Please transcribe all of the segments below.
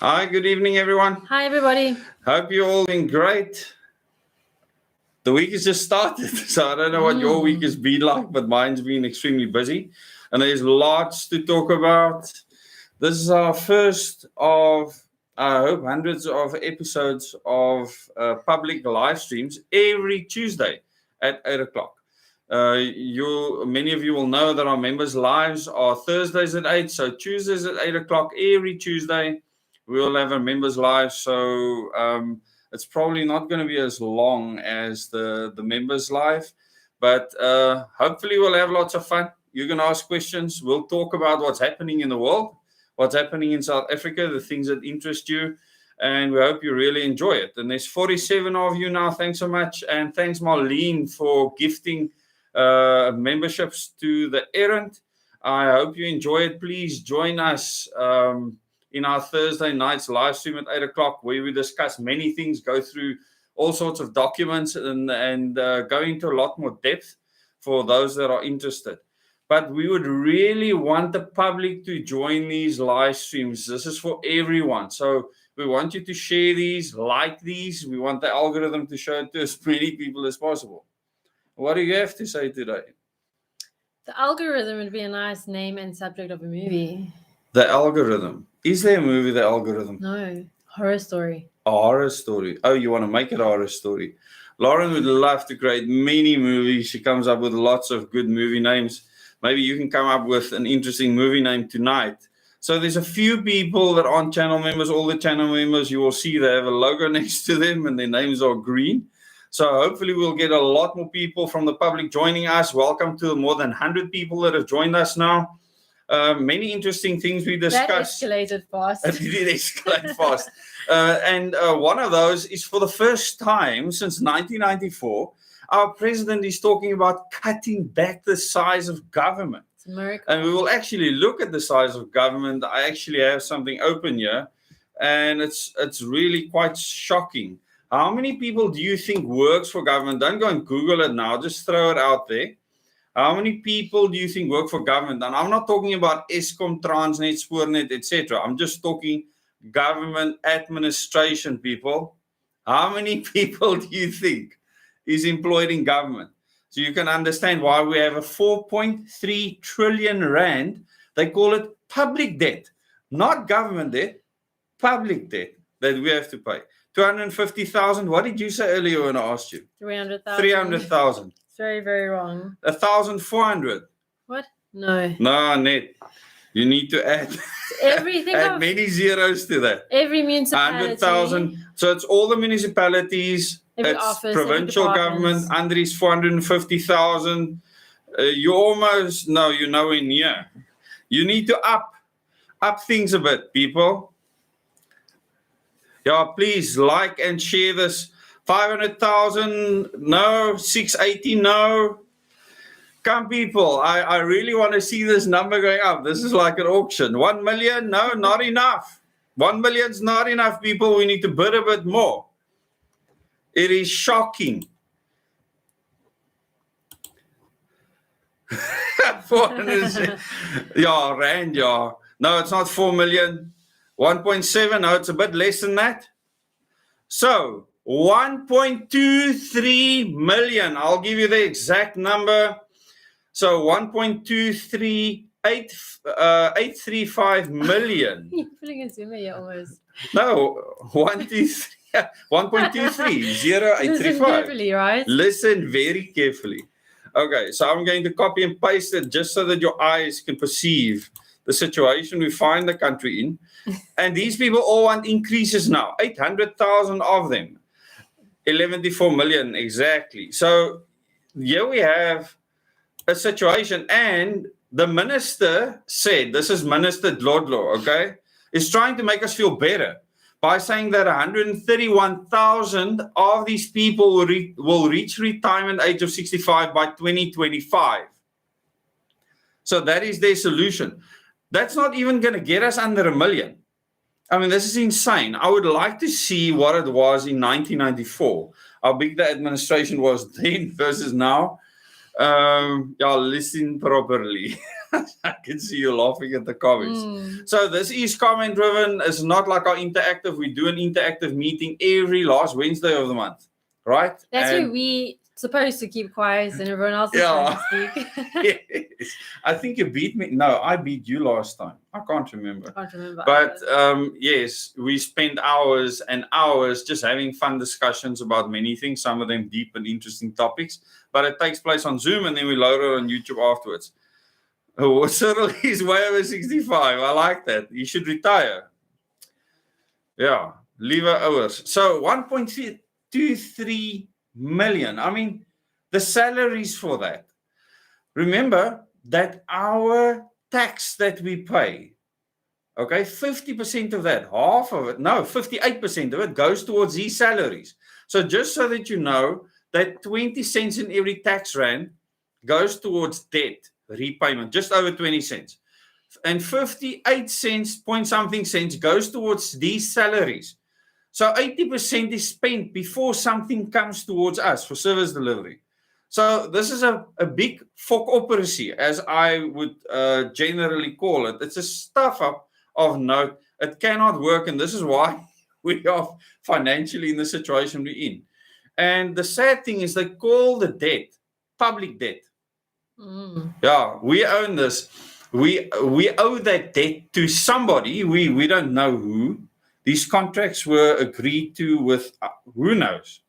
Hi, good evening, everyone. Hi, everybody. Hope you're all doing great. The week has just started, so I don't know what your week has been like, but mine's been extremely busy, and there's lots to talk about. This is our first of, I hope, hundreds of episodes of public live streams every Tuesday at 8 o'clock. Many of you will know that our members' lives are Thursdays at 8, so Tuesdays at 8 o'clock every Tuesday. We will have a members' live, so it's probably not going to be as long as the members' live, but hopefully we'll have lots of fun. You can ask questions. We'll talk about what's happening in the world, what's happening in South Africa, the things that interest you, and we hope you really enjoy it. And there's 47 of you now. Thanks so much, and thanks, Marlene, for gifting memberships to the errand. I hope you enjoy it. Please join us in our Thursday nights live stream at 8 o'clock, where we discuss many things, go through all sorts of documents, and go into a lot more depth for those that are interested. But we would really want the public to join these live streams. This is for everyone. So we want you to share these, like these. We want the algorithm to show it to as many people as possible. What do you have to say today? The algorithm would be a nice name and subject of a movie. The algorithm. Is there a movie, The Algorithm? No, horror story. A horror story. Oh, you want to make it a horror story. Lauren would love to create many movies. She comes up with lots of good movie names. Maybe you can come up with an interesting movie name tonight. So there's a few people that aren't channel members. All the channel members, you will see they have a logo next to them and their names are green. So hopefully we'll get a lot more people from the public joining us. Welcome to the more than 100 people that have joined us now. Many interesting things we discussed. That escalated fast. It did escalate fast. And one of those is, for the first time since 1994, our president is talking about cutting back the size of government. It's a miracle. And we will actually look at the size of government. I actually have something open here, and it's really quite shocking. How many people do you think works for government? Don't go and Google it now. Just throw it out there. How many people do you think work for government? And I'm not talking about Eskom, Transnet, Spoornet, etc. I'm just talking government administration people. How many people do you think is employed in government? So you can understand why we have a 4.3 trillion rand. They call it public debt, not government debt, public debt that we have to pay. 250,000. What did you say earlier when I asked you? 300,000. 300,000. Very, very wrong. 1,400. What? No. No, net. You need to add Everything. add many zeros to that. Every municipality. 100,000. So it's all the municipalities. Every it's office, provincial government. Andries 450,000. You're nowhere near. You need to up things a bit, people. Yeah, please like and share this. 500,000, no. 680, no. Come, people. I really want to see this number going up. This is like an auction. 1 million, no, not enough. 1 million's not enough, people. We need to bid a bit more. It is shocking. 400, yeah, rand, yeah. No, it's not 4 million. 1.7, no, it's a bit less than that. So 1.23 million. I'll give you the exact number. So 1.23835 million. You're putting a zoomer here almost. No, 1.230835. Listen carefully, right? Listen very carefully. Okay, so I'm going to copy and paste it just so that your eyes can perceive the situation we find the country in. And these people all want increases now. 800,000 of them. 11.4 million, exactly. So here we have a situation. And the minister said, this is Minister Dlodlo, okay, is trying to make us feel better by saying that 131,000 of these people will reach retirement age of 65 by 2025. So that is their solution. That's not even going to get us under 1 million. I mean, this is insane. I would like to see what it was in 1994, how big the administration was then versus now. Yeah, listen properly. I can see you laughing at the comments. Mm. So this is comment driven. It's not like our interactive. We do an interactive meeting every last Wednesday of the month, right? That's where we supposed to keep quiet and everyone else is trying to speak. Yes. I think you beat me. No, I beat you last time. I can't remember. I can't remember. But yes, we spend hours and hours just having fun discussions about many things, some of them deep and interesting topics. But it takes place on Zoom and then we load it on YouTube afterwards. Oh, Cyril is way over 65. I like that. You should retire. Yeah, leave hours. So 1.23 million. I mean, the salaries for that. Remember that our tax that we pay, okay, 50% of that, half of it, no, 58% of it goes towards these salaries. So just so that you know that 20 cents in every tax rand goes towards debt repayment, just over 20 cents. And 58 cents, point something cents goes towards these salaries. So 80% is spent before something comes towards us for service delivery. So this is a big fokoperacy, as I would generally call it. It's a stuff up of note. It cannot work, and this is why we are financially in the situation we're in. And the sad thing is they call the debt public debt. Yeah, we own this. We owe that debt to somebody. We don't know who. These contracts were agreed to with who knows.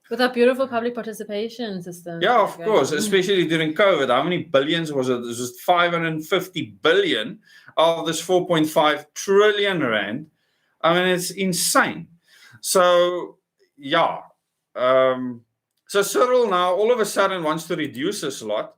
With our beautiful public participation system. Yeah, of course, especially during COVID. How many billions was it? This was 550 billion of this 4.5 trillion rand. I mean, it's insane. So, yeah. So Cyril now all of a sudden wants to reduce this lot.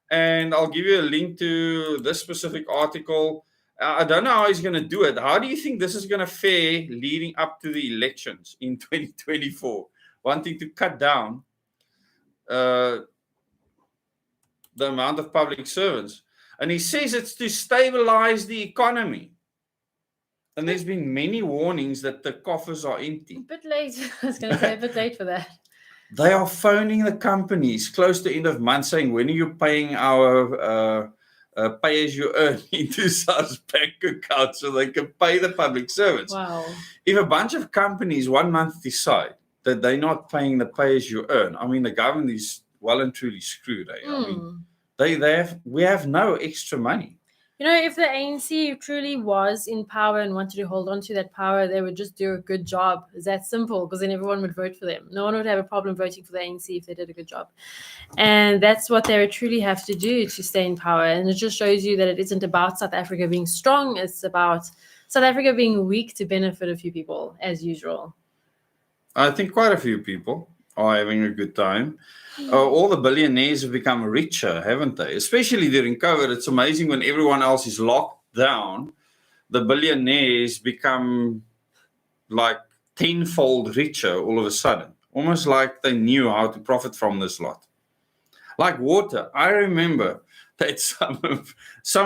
And I'll give you a link to this specific article. I don't know how he's going to do it. How do you think this is going to fare leading up to the elections in 2024? Wanting to cut down the amount of public servants. And he says it's to stabilize the economy. And there's been many warnings that the coffers are empty. A bit late. I was going to say a bit late for that. They are phoning the companies close to end of month saying, when are you paying our pay as you earn into SARS bank account so they can pay the public servants? Wow. If a bunch of companies 1 month decide that they're not paying the pay as you earn, I mean, the government is well and truly screwed. I mean, we have no extra money. You know, if the ANC truly was in power and wanted to hold on to that power, they would just do a good job. It's that simple, because then everyone would vote for them. No one would have a problem voting for the ANC if they did a good job. And that's what they would truly have to do to stay in power. And it just shows you that it isn't about South Africa being strong. It's about South Africa being weak to benefit a few people, as usual. I think quite a few people are having a good time. All the billionaires have become richer, haven't they? Especially during COVID. It's amazing when everyone else is locked down, the billionaires become like tenfold richer all of a sudden. Almost like they knew how to profit from this lot. Like water. I remember that some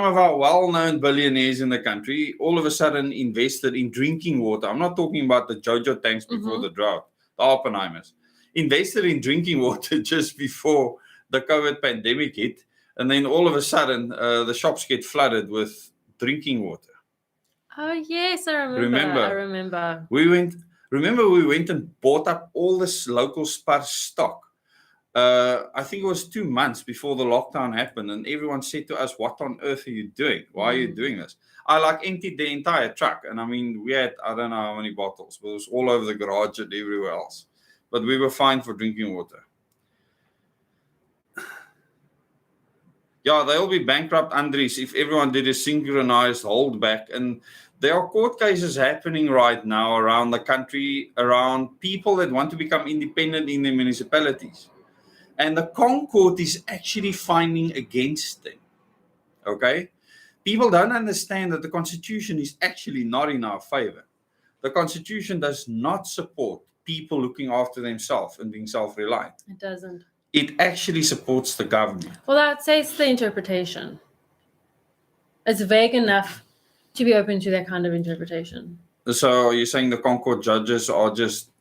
of our well-known billionaires in the country all of a sudden invested in drinking water. I'm not talking about the Jojo tanks before the drought, the Oppenheimers. Invested in drinking water just before the COVID pandemic hit. And then all of a sudden, the shops get flooded with drinking water. Oh, yes, I remember. We went and bought up all this local sparse stock. I think it was 2 months before the lockdown happened. And everyone said to us, what on earth are you doing? Why are you doing this? I emptied the entire truck. And I mean, we had, I don't know how many bottles, but it was all over the garage and everywhere else. But we were fine for drinking water. Yeah, they'll be bankrupt, Andries, if everyone did a synchronized holdback. And there are court cases happening right now around the country, around people that want to become independent in the municipalities. And the Concord is actually fighting against them. Okay? People don't understand that the Constitution is actually not in our favor. The Constitution does not support people looking after themselves and being self-reliant. It doesn't. It actually supports the government. Well, I'd say it's the interpretation. It's vague enough to be open to that kind of interpretation. So you're saying the Concord judges are just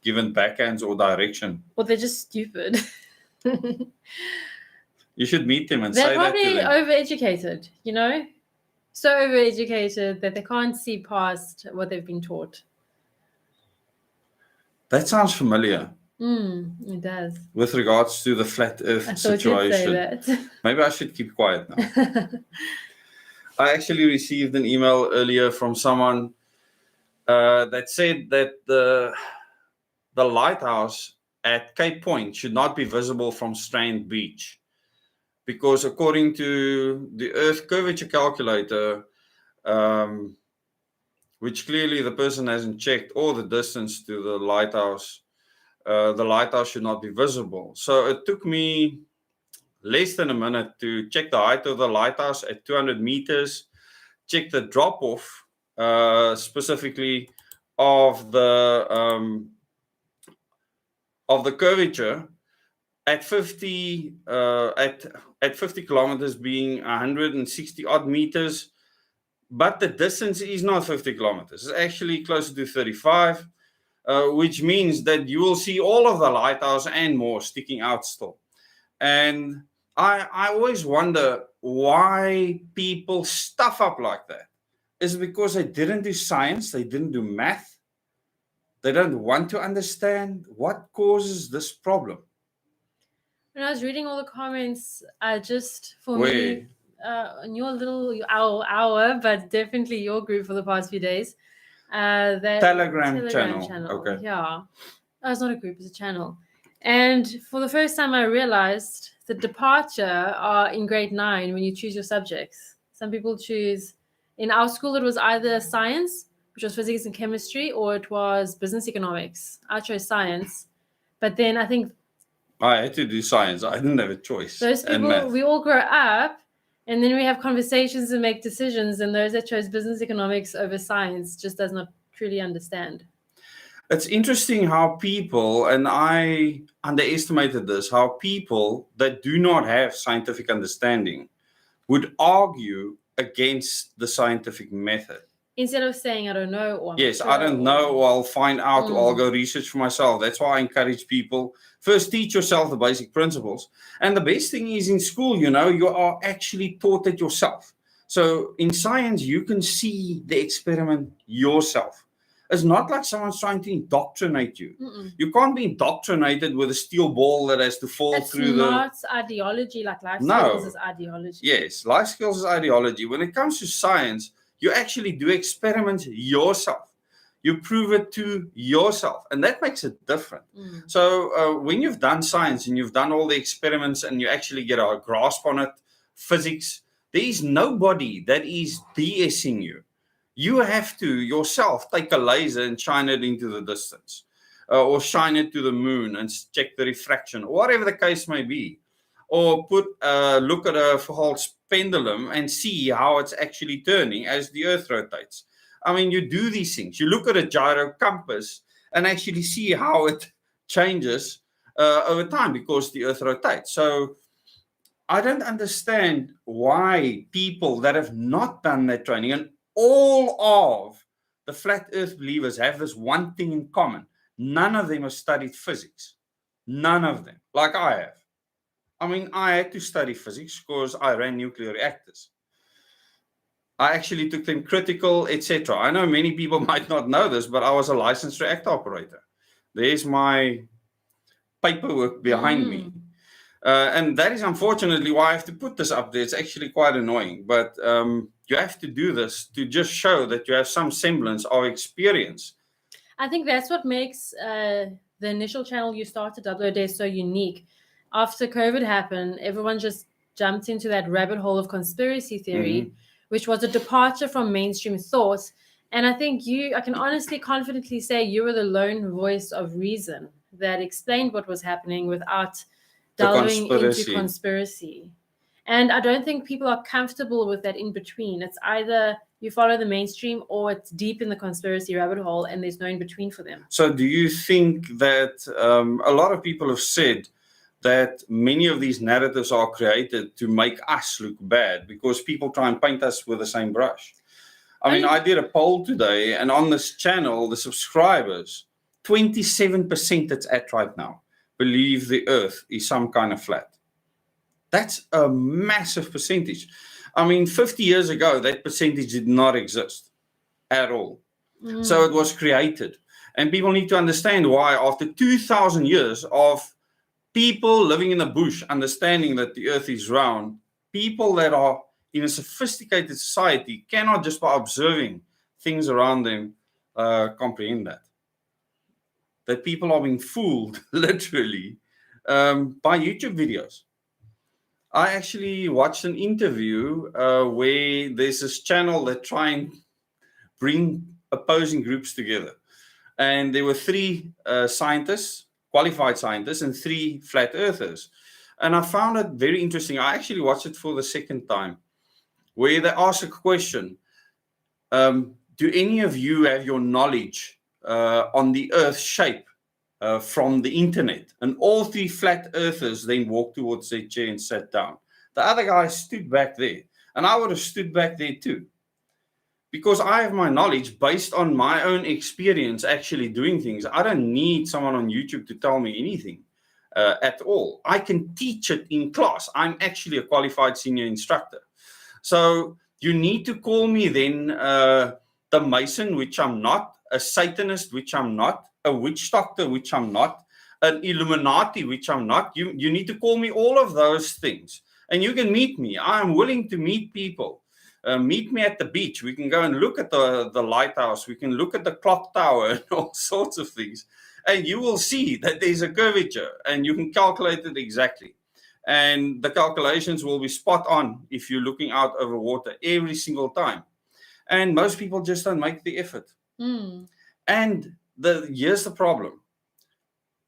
given backhands or direction? Well, they're just stupid. You should meet them and They're say that to probably them. overeducated, you know? So overeducated that they can't see past what they've been taught. That sounds familiar It does. with regards to the flat earth I thought you'd say situation. that. Maybe I should keep quiet now. I actually received an email earlier from someone that said that the lighthouse at Cape Point should not be visible from Strand Beach, because according to the Earth curvature calculator, which clearly the person hasn't checked, or the distance to the lighthouse should not be visible. So it took me less than a minute to check the height of the lighthouse at 200 meters, check the drop-off specifically of the curvature at 50 kilometers being 160 odd meters, but the distance is not 50 kilometers. It's actually closer to 35, which means that you will see all of the lighthouse and more sticking out still. And I always wonder why people stuff up like that. Is it because they didn't do science? They didn't do math? They don't want to understand what causes this problem? When I was reading all the comments, just for Where? me, on your little hour, but definitely your group for the past few days, that Telegram channel. Okay. Yeah, it's not a group; it's a channel. And for the first time, I realized the departure in grade 9 when you choose your subjects. Some people choose. In our school, it was either science, which was physics and chemistry, or it was business economics. I chose science, but then I think I had to do science. I didn't have a choice. those people, we all grow up, and then we have conversations and make decisions, and those that chose business economics over science just does not truly understand. It's interesting how people, and I underestimated this, how people that do not have scientific understanding would argue against the scientific method. Instead of saying, I don't know, or yes, I don't know, or I'll find out, or I'll go research for myself. That's why I encourage people, first teach yourself the basic principles. And the best thing is in school, you know, you are actually taught it yourself. So in science, you can see the experiment yourself. It's not like someone's trying to indoctrinate you. You can't be indoctrinated with a steel ball that has to fall through the... It's not ideology, like life skills is ideology. Yes, life skills is ideology. When it comes to science, you actually do experiments yourself. You prove it to yourself, and that makes it different. So when you've done science and you've done all the experiments and you actually get a grasp on it, physics, there is nobody that is BSing you. You have to yourself take a laser and shine it into the distance, or shine it to the moon and check the refraction, or whatever the case may be. Or look at a false pendulum and see how it's actually turning as the Earth rotates. I mean, you do these things. You look at a gyro compass and actually see how it changes over time because the Earth rotates. So I don't understand why people that have not done that training, and all of the flat Earth believers have this one thing in common. None of them have studied physics. None of them, like I have. I mean, I had to study physics because I ran nuclear reactors. I actually took them critical, etc. I know many people might not know this, but I was a licensed reactor operator. There's my paperwork behind me. And that is unfortunately why I have to put this up there. It's actually quite annoying, but you have to do this to just show that you have some semblance of experience. I think that's what makes the initial channel you started, Dezz, so unique. After COVID happened, everyone just jumped into that rabbit hole of conspiracy theory, which was a departure from mainstream thought. And I think I can honestly, confidently say you were the lone voice of reason that explained what was happening without delving into conspiracy. And I don't think people are comfortable with that in between. It's either you follow the mainstream or it's deep in the conspiracy rabbit hole and there's no in between for them. So do you think that a lot of people have said that many of these narratives are created to make us look bad because people try and paint us with the same brush? I mean, I did a poll today, and on this channel, the subscribers, 27% it's at right now, believe the Earth is some kind of flat. That's a massive percentage. I mean, 50 years ago, that percentage did not exist at all. So it was created. And people need to understand why, after 2,000 years of people living in the bush, understanding that the earth is round, people that are in a sophisticated society cannot just by observing things around them comprehend that. That people are being fooled, literally, by YouTube videos. I actually watched an interview where there's this channel that try and bring opposing groups together. And there were three scientists, qualified scientists, and three flat earthers. And I found it very interesting. I actually watched it for the second time, where they asked a question. Do any of you have your knowledge on the Earth's shape from the internet? And all three flat earthers then walked towards their chair and sat down. The other guy stood back there, and I would have stood back there too, because I have my knowledge based on my own experience actually doing things. I don't need someone on YouTube to tell me anything at all. I can teach it in class. I'm actually a qualified senior instructor. So you need to call me then the Mason, which I'm not, a Satanist, which I'm not, a witch doctor, which I'm not, an Illuminati, which I'm not. You need to call me all of those things. And you can meet me. I'm willing to meet people. Meet me at the beach. We can go and look at the lighthouse. We can look at the clock tower and all sorts of things. And you will see that there's a curvature and you can calculate it exactly. And the calculations will be spot on if you're looking out over water every single time. And most people just don't make the effort. And here's the problem.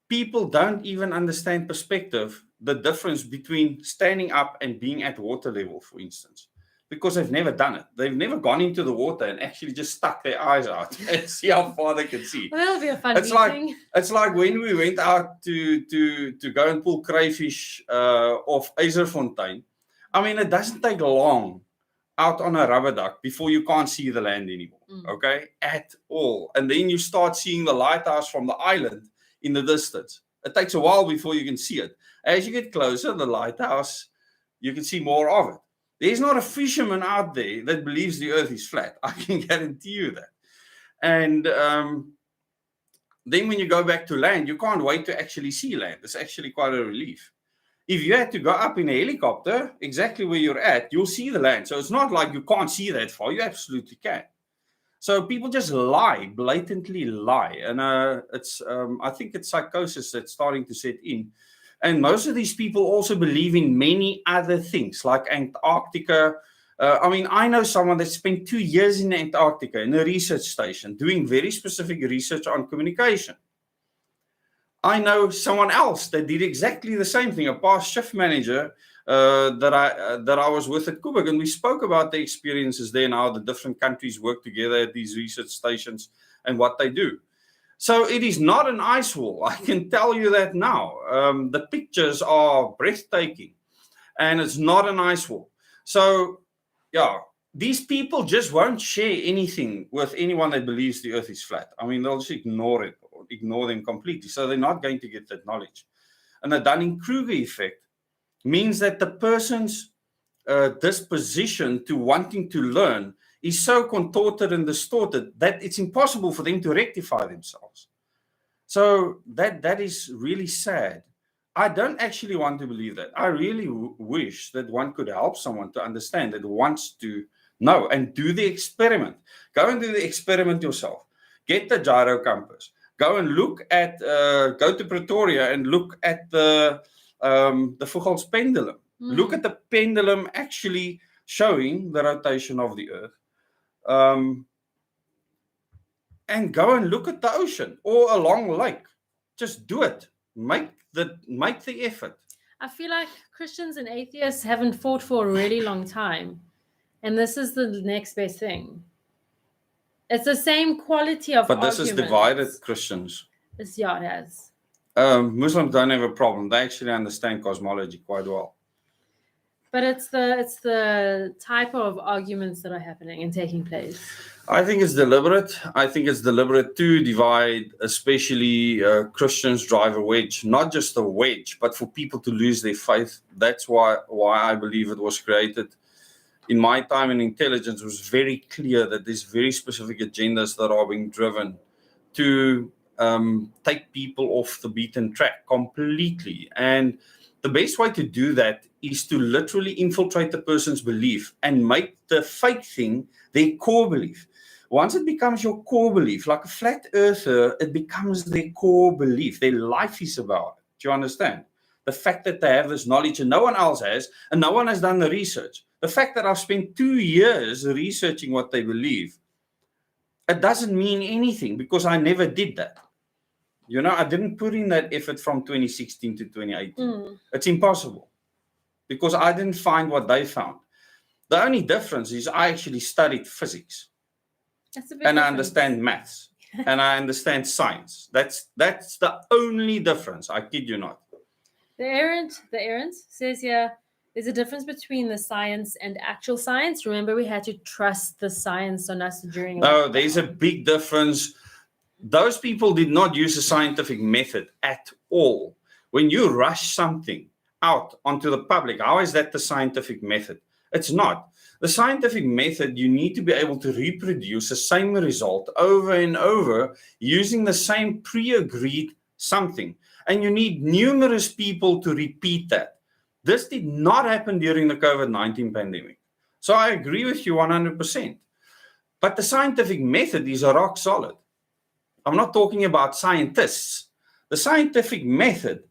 People don't even understand perspective, the difference between standing up and being at water level, for instance. Because they've never done it. They've never gone into the water and actually just stuck their eyes out and see how far they can see. Well, that'll be a fun meeting. It's like when we went out to go and pull crayfish off Eiserfontein. I mean, it doesn't take long out on a rubber duck before you can't see the land anymore, okay? At all. And then you start seeing the lighthouse from the island in the distance. It takes a while before you can see it. As you get closer, the lighthouse, you can see more of it. There's not a fisherman out there that believes the earth is flat. I can guarantee you that. And then when you go back to land, you can't wait to actually see land. It's actually quite a relief. If you had to go up in a helicopter, exactly where you're at, you'll see the land. So it's not like you can't see that far. You absolutely can. So people just lie, blatantly lie. And I think it's psychosis that's starting to set in. And most of these people also believe in many other things, like Antarctica. I know someone that spent 2 years in Antarctica in a research station doing very specific research on communication. I know someone else that did exactly the same thing, a past shift manager that I was with at Kubik, and we spoke about the experiences there and how the different countries work together at these research stations and what they do. So it is not an ice wall. I can tell you that now. The pictures are breathtaking, and it's not an ice wall. So, yeah, these people just won't share anything with anyone that believes the earth is flat. I mean, they'll just ignore it or ignore them completely. So they're not going to get that knowledge. And the Dunning-Kruger effect means that the person's disposition to wanting to learn is so contorted and distorted that it's impossible for them to rectify themselves. So that is really sad. I don't actually want to believe that. I really wish that one could help someone to understand that wants to know and do the experiment. Go and do the experiment yourself. Get the gyro compass. Go and look at, go to Pretoria and look at the Fugels pendulum. Look at the pendulum actually showing the rotation of the earth. And go and look at the ocean or a long lake. Just do it. Make the effort. I feel like Christians and atheists haven't fought for a really long time, and this is the next best thing. It's the same quality of But this arguments. has divided Christians. Yeah, it has. Muslims don't have a problem. They actually understand cosmology quite well. But it's the type of arguments that are happening and taking place. I think it's deliberate. I think it's deliberate to divide, especially Christians drive a wedge, not just a wedge, but for people to lose their faith. That's why I believe it was created. In my time in intelligence, it was very clear that there's very specific agendas that are being driven to take people off the beaten track completely. And the best way to do that is to literally infiltrate the person's belief and make the fake thing their core belief. Once it becomes your core belief, like a flat earther, it becomes their core belief. Their life is about it. Do you understand? The fact that they have this knowledge and no one else has, and no one has done the research. The fact that I've spent 2 years researching what they believe, it doesn't mean anything because I never did that. You know, I didn't put in that effort from 2016 to 2018. It's impossible because I didn't find what they found. The only difference is I actually studied physics. That's a big and difference. I understand maths and I understand science. That's the only difference. I kid you not. The errant says here, there's a difference between the science and actual science. Remember, we had to trust the science on us during. No, there's a big difference. Those people did not use a scientific method at all. When you rush something out onto the public, how is that the scientific method? It's not. The scientific method, you need to be able to reproduce the same result over and over using the same pre-agreed something. And you need numerous people to repeat that. This did not happen during the COVID-19 pandemic. So I agree with you 100%. But the scientific method is a rock solid. I'm not talking about scientists. The scientific method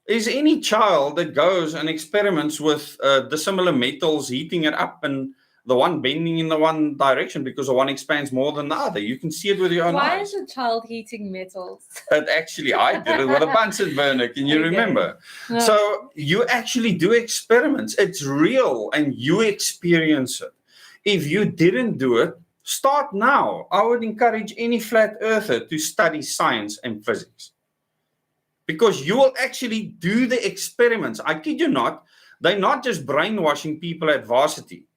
is any child that goes and experiments with dissimilar metals, heating it up, and the one bending in the one direction because the one expands more than the other. You can see it with your own eyes. Why is a child heating metals? Actually, I did it with a Bunsen burner. Can you remember? No. So you actually do experiments. It's real and you experience it. If you didn't do it, start now. I would encourage any flat earther to study science and physics. Because you will actually do the experiments. I kid you not, they're not just brainwashing people at varsity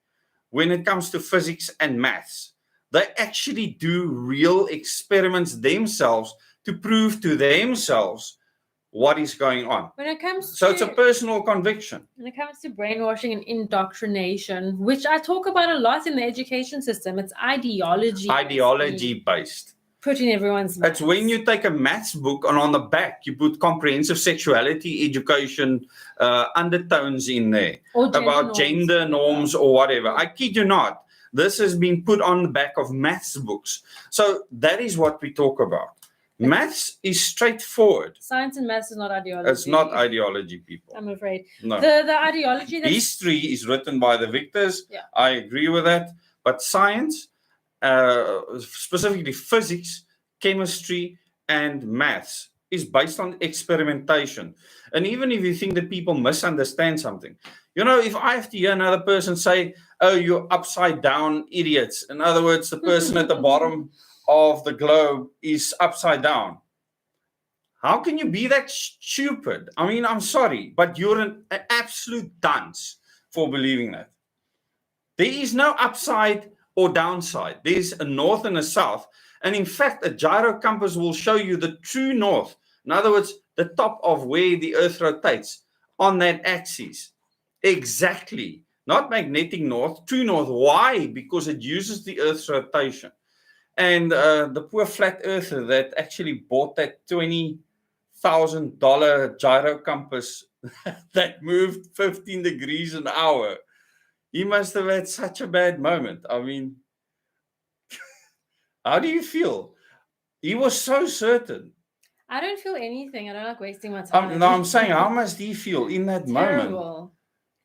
when it comes to physics and maths. They actually do real experiments themselves to prove to themselves what is going on. When it comes So it's a personal conviction. When it comes to brainwashing and indoctrination, which I talk about a lot in the education system, it's ideology. Ideology-based. Put in everyone's That's when you take a maths book and on the back you put comprehensive sexuality education undertones in there about gender norms or whatever. I kid you not. This has been put on the back of maths books. So that is what we talk about. Maths is straightforward. Science and maths is not ideology. It's not ideology, people. I'm afraid. No. The ideology that's... History is written by the victors. Yeah. I agree with that. But science, specifically physics, chemistry, and maths, is based on experimentation. And even if you think that people misunderstand something, you know, if I have to hear another person say, oh, you're upside down idiots. In other words, the person at the bottom of the globe is upside down. How can you be that stupid? I mean, I'm sorry, but you're an absolute dunce for believing that. There is no upside or downside. There's a north and a south. And in fact, a gyro compass will show you the true north. In other words, the top of where the earth rotates on that axis. Exactly. Not magnetic north, true north. Why? Because it uses the earth's rotation. And the poor flat earther that actually bought that $20,000 gyro compass that moved 15 degrees an hour, he must have had such a bad moment. I mean, how do you feel? He was so certain. I don't feel anything. I don't like wasting my time. No, I'm saying, how must he feel in that moment? Terrible.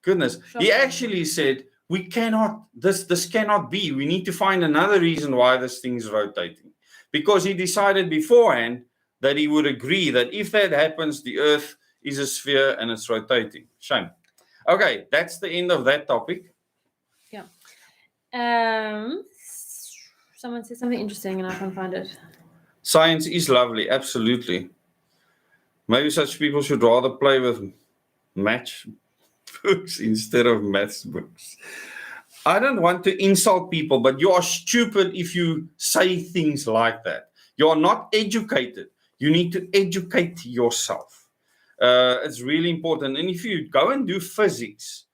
Goodness. Shocking. He actually said, we cannot, this cannot be. We need to find another reason why this thing is rotating. Because he decided beforehand that he would agree that if that happens, the earth is a sphere and it's rotating. Shame. Okay, that's the end of that topic. Yeah. Someone said something interesting and I can't find it. Science is lovely, absolutely. Maybe such people should rather play with match books instead of maths books. I don't want to insult people, but you are stupid if you say things like that. You are not educated. You need to educate yourself. It's really important. And if you go and do physics,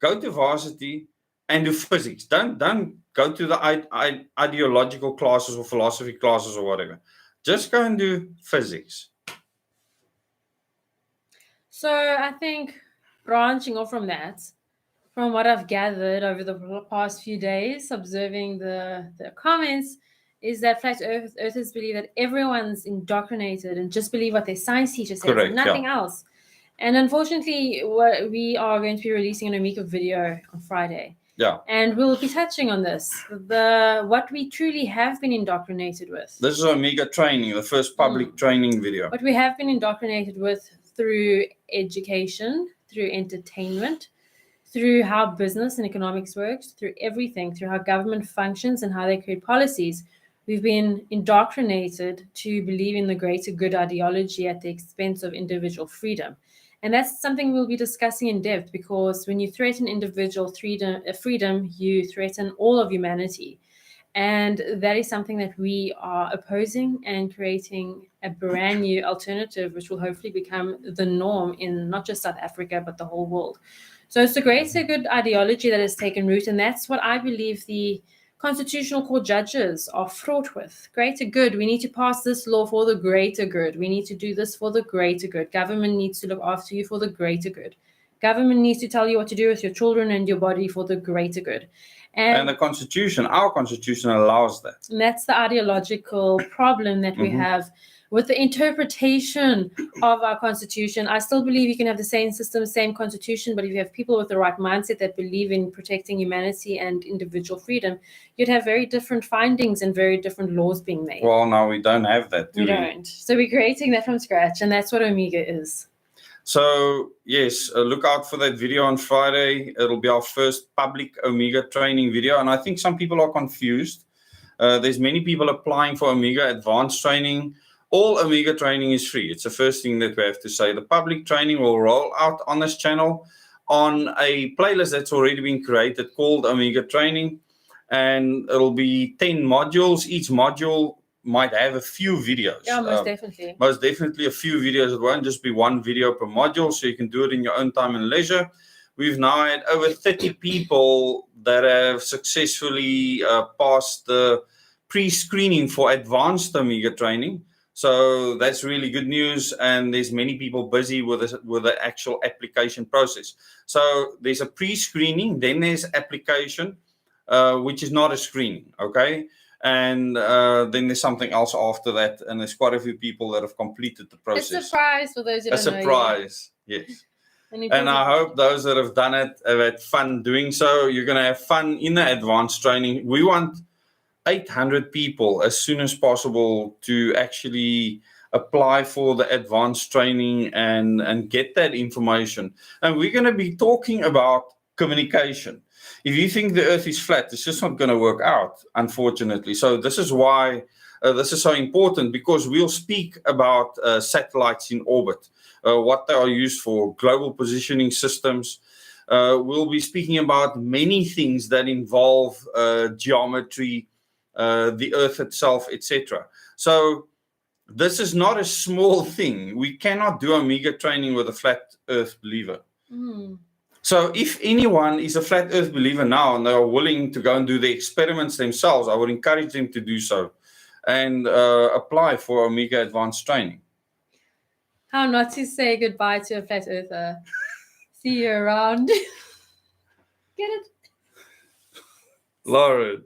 go to varsity and do physics. Don't go to the ideological classes or philosophy classes or whatever. Just go and do physics. So I think branching off from that, from what I've gathered over the past few days, observing the comments, is that flat earthers believe that everyone's indoctrinated and just believe what their science teacher says Correct, and nothing else. And unfortunately, we are going to be releasing an Omega video on Friday. Yeah. And we'll be touching on this, what we truly have been indoctrinated with. This is Omega training, the first public training video. What we have been indoctrinated with through education, through entertainment, through how business and economics works, through everything, through how government functions and how they create policies. We've been indoctrinated to believe in the greater good ideology at the expense of individual freedom. And that's something we'll be discussing in depth, because when you threaten individual freedom, you threaten all of humanity. And that is something that we are opposing and creating a brand new alternative, which will hopefully become the norm in not just South Africa, but the whole world. So it's a greater good ideology that has taken root. And that's what I believe the Constitutional Court judges are fraught with. Greater good. We need to pass this law for the greater good. We need to do this for the greater good. Government needs to look after you for the greater good. Government needs to tell you what to do with your children and your body for the greater good. And the Constitution, our Constitution allows that. And that's the ideological problem that we have with the interpretation of our Constitution. I still believe you can have the same system, same Constitution, but if you have people with the right mindset that believe in protecting humanity and individual freedom, you'd have very different findings and very different laws being made. Well, no, we don't have that, do we? Don't. So we're creating that from scratch, and that's what Omega is. So, yes, look out for that video on Friday. It'll be our first public Omega training video. And I think some people are confused. There's many people applying for Omega advanced training. All Omega training is free. It's the first thing that we have to say. The public training will roll out on this channel on a playlist that's already been created called Omega Training. And it'll be 10 modules. Each module might have a few videos. Yeah, most definitely. Most definitely a few videos. It won't just be one video per module, so you can do it in your own time and leisure. We've now had over 30 people that have successfully passed the pre-screening for advanced Omega training. So that's really good news, and there's many people busy with the actual application process. So there's a pre-screening, then there's application, which is not a screening, okay? And then there's something else after that, and there's quite a few people that have completed the process. It's a surprise for those who don't know. A surprise, yes. And I hope those that have done it have had fun doing so. You're going to have fun in the advanced training. We want 800 people as soon as possible to actually apply for the advanced training and get that information. And we're going to be talking about communication. If you think the earth is flat, it's just not going to work out, unfortunately. So this is why this is so important, because we'll speak about satellites in orbit, what they are used for, global positioning systems. We'll be speaking about many things that involve geometry, the earth itself, etc. So this is not a small thing. We cannot do Omega training with a flat earth believer. So if anyone is a flat earth believer now and they are willing to go and do the experiments themselves, I would encourage them to do so and apply for Omega advanced training. How not to say goodbye to a flat earther. See you around. Get it? Lauren.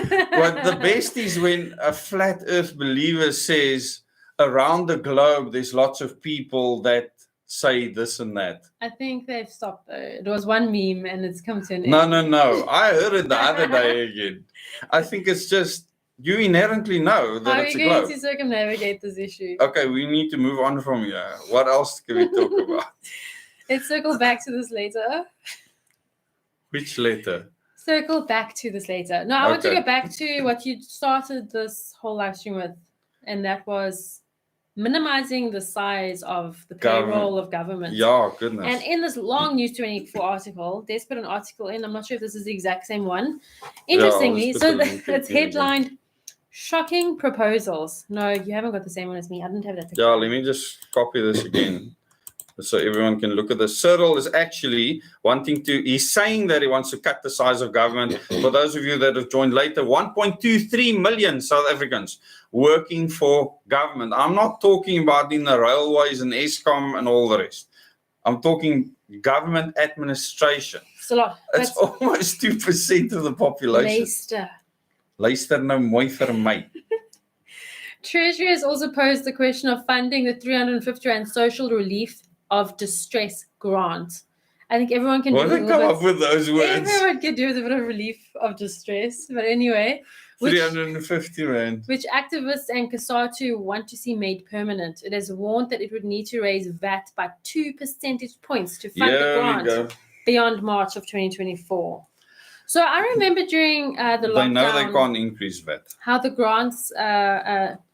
But the best is when a flat earth believer says around the globe there's lots of people that say this and that. I think they've stopped though. It was one meme and it's come to an end. No. I heard it the other day again. I think it's just you inherently know that it's a globe. How are we going to circumnavigate this issue? Okay, we need to move on from here. What else can we talk about? Let's circle back to this later. Which later? Circle back to this later. No, I want to go back to what you started this whole live stream with, and that was minimizing the size of the Government. payroll of government. Yeah, goodness. And in this long News 24 article, Dezz put an article in. I'm not sure if this is the exact same one. Interestingly, just put so the link it's in again. headlined "Shocking Proposals." No, you haven't got the same one as me. I didn't have that picture. Yeah, let me just copy this again so everyone can look at this. Cyril is actually he's saying that he wants to cut the size of government. For those of you that have joined later, 1.23 million South Africans working for government. I'm not talking about in the railways and Eskom and all the rest. I'm talking government administration. It's a lot. It's almost 2% of the population. Luister nou mooi vir my. Treasury has also posed the question of funding the 350 Rand social relief of distress grant. I think everyone can do they come up with those words? Everyone can do with a bit of relief of distress. But anyway, 350 Rand. Which activists and CASATU want to see made permanent. It has warned that it would need to raise VAT by 2 percentage points to fund the grant beyond March of 2024. So I remember during the lockdown, they know they can't increase VAT. How the grants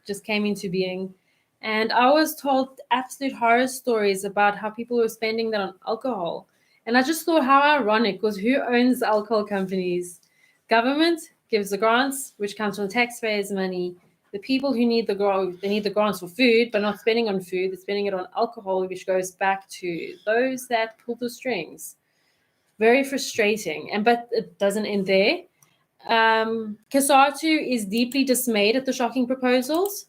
just came into being. And I was told absolute horror stories about how people were spending that on alcohol. And I just thought how ironic, because who owns the alcohol companies? Government gives the grants, which comes from the taxpayers' money. The people who need the grants, they need the grants for food, but not spending on food. They're spending it on alcohol, which goes back to those that pull the strings. Very frustrating. But it doesn't end there. CASATU is deeply dismayed at the shocking proposals.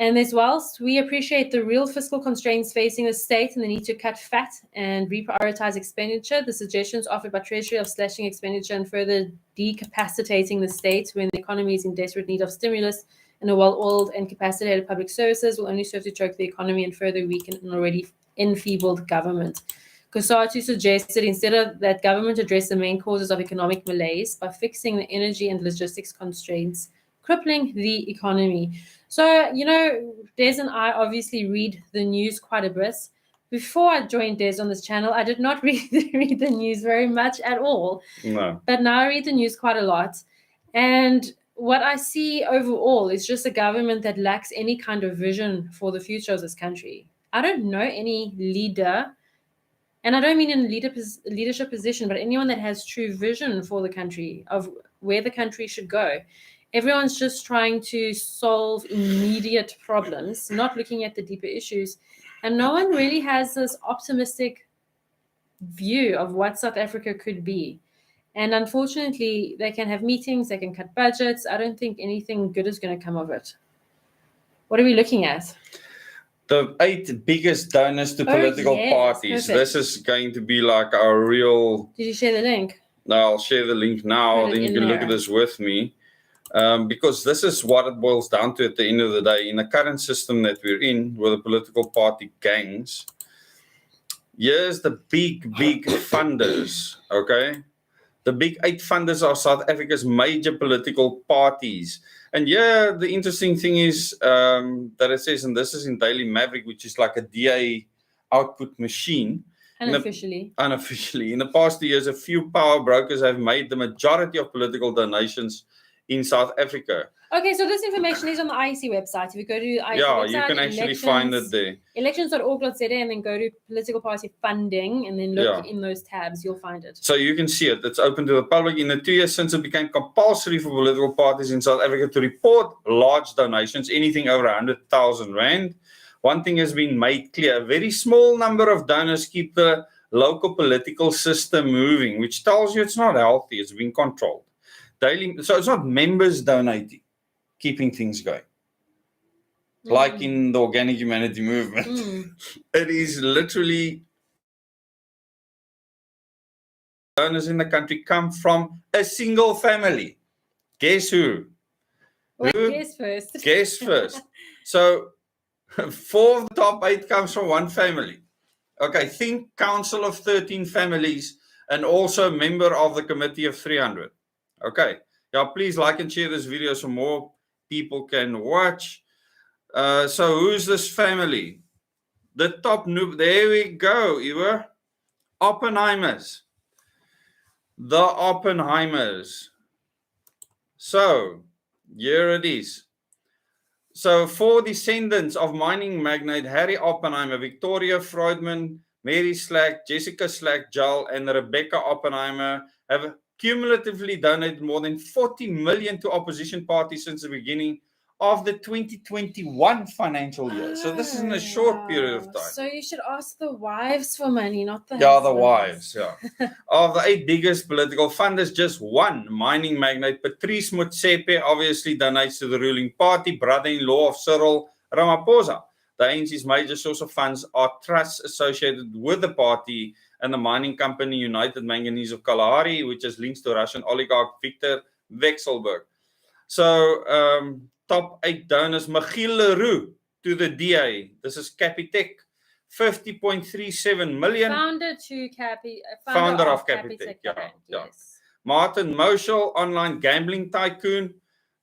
And as whilst we appreciate the real fiscal constraints facing the state and the need to cut fat and reprioritize expenditure, the suggestions offered by Treasury of slashing expenditure and further decapacitating the state when the economy is in desperate need of stimulus and a well-oiled and capacitated public services will only serve to choke the economy and further weaken an already enfeebled government. CASATU suggested instead of that government address the main causes of economic malaise by fixing the energy and logistics constraints, crippling the economy. So, Dezz and I obviously read the news quite a bit. Before I joined Dezz on this channel, I did not read the news very much at all. No. But now I read the news quite a lot. And what I see overall is just a government that lacks any kind of vision for the future of this country. I don't know any leader, and I don't mean in a leadership position, but anyone that has true vision for the country, of where the country should go. Everyone's just trying to solve immediate problems, not looking at the deeper issues. And no one really has this optimistic view of what South Africa could be. And unfortunately, they can have meetings, they can cut budgets. I don't think anything good is going to come of it. What are we looking at? The 8 biggest donors to political parties. Perfect. This is going to be like our real... Did you share the link? No, I'll share the link now. Then you can look at this with me. Because this is what it boils down to at the end of the day. In the current system that we're in, with the political party gangs, here's the big funders, okay? The big 8 funders are South Africa's major political parties. And the interesting thing is that it says, and this is in Daily Maverick, which is like a DA output machine. Unofficially. In the past 2 years, a few power brokers have made the majority of political donations in South Africa. Okay, so this information is on the IEC website. If you go to the IEC website, you can actually find it there. Elections.org.za, and then go to political party funding, and then look in those tabs, you'll find it. So you can see it. It's open to the public. In the 2 years since it became compulsory for political parties in South Africa to report large donations, anything over 100,000 Rand, one thing has been made clear. A very small number of donors keep the local political system moving, which tells you it's not healthy. It's being controlled. So it's not members donating, keeping things going. Like in the organic humanity movement. It is literally donors in the country come from a single family. Guess who? Wait, guess first. Guess first. So 4 of the top 8 comes from one family. Okay, think council of 13 families and also member of the committee of 300. Okay. Please like and share this video so more people can watch. So who's this family? The top noob. There we go, Iwer. Oppenheimers. The Oppenheimers. So here it is. So, four descendants of mining magnate Harry Oppenheimer, Victoria Freudman, Mary Slack, Jessica Slack Jull, and Rebecca Oppenheimer have cumulatively donated more than 40 million to opposition parties since the beginning of the 2021 financial year. So this is in a short period of time. So you should ask the wives for money, not the Yeah, the husbands. wives, yeah. Of the 8 biggest political funders, just one mining magnate, Patrice Motsepe, obviously donates to the ruling party, brother-in-law of Cyril Ramaphosa. The ANC's major source of funds are trusts associated with the party and the mining company United Manganese of Kalahari, which has links to Russian oligarch Victor Vekselberg. So, top 8 donors, Michiel Leroux to the DA. This is CAPITEC, 50.37 million. Founder of CAPITEC, yeah. yes. Martin Moschel, online gambling tycoon.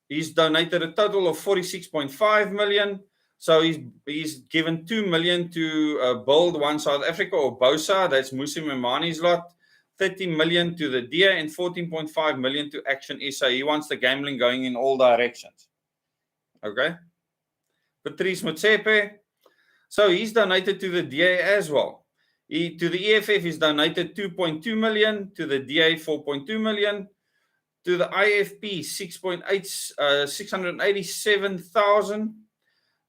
He's donated a total of 46.5 million. So he's given 2 million to Build One South Africa, or BOSA, that's Musi Memani's lot. 30 million to the DA and 14.5 million to Action SA. He wants the gambling going in all directions. Okay. Patrice Motsepe. So he's donated to the DA as well. To the EFF, he's donated 2.2 million. To the DA, 4.2 million. To the IFP, 687,000.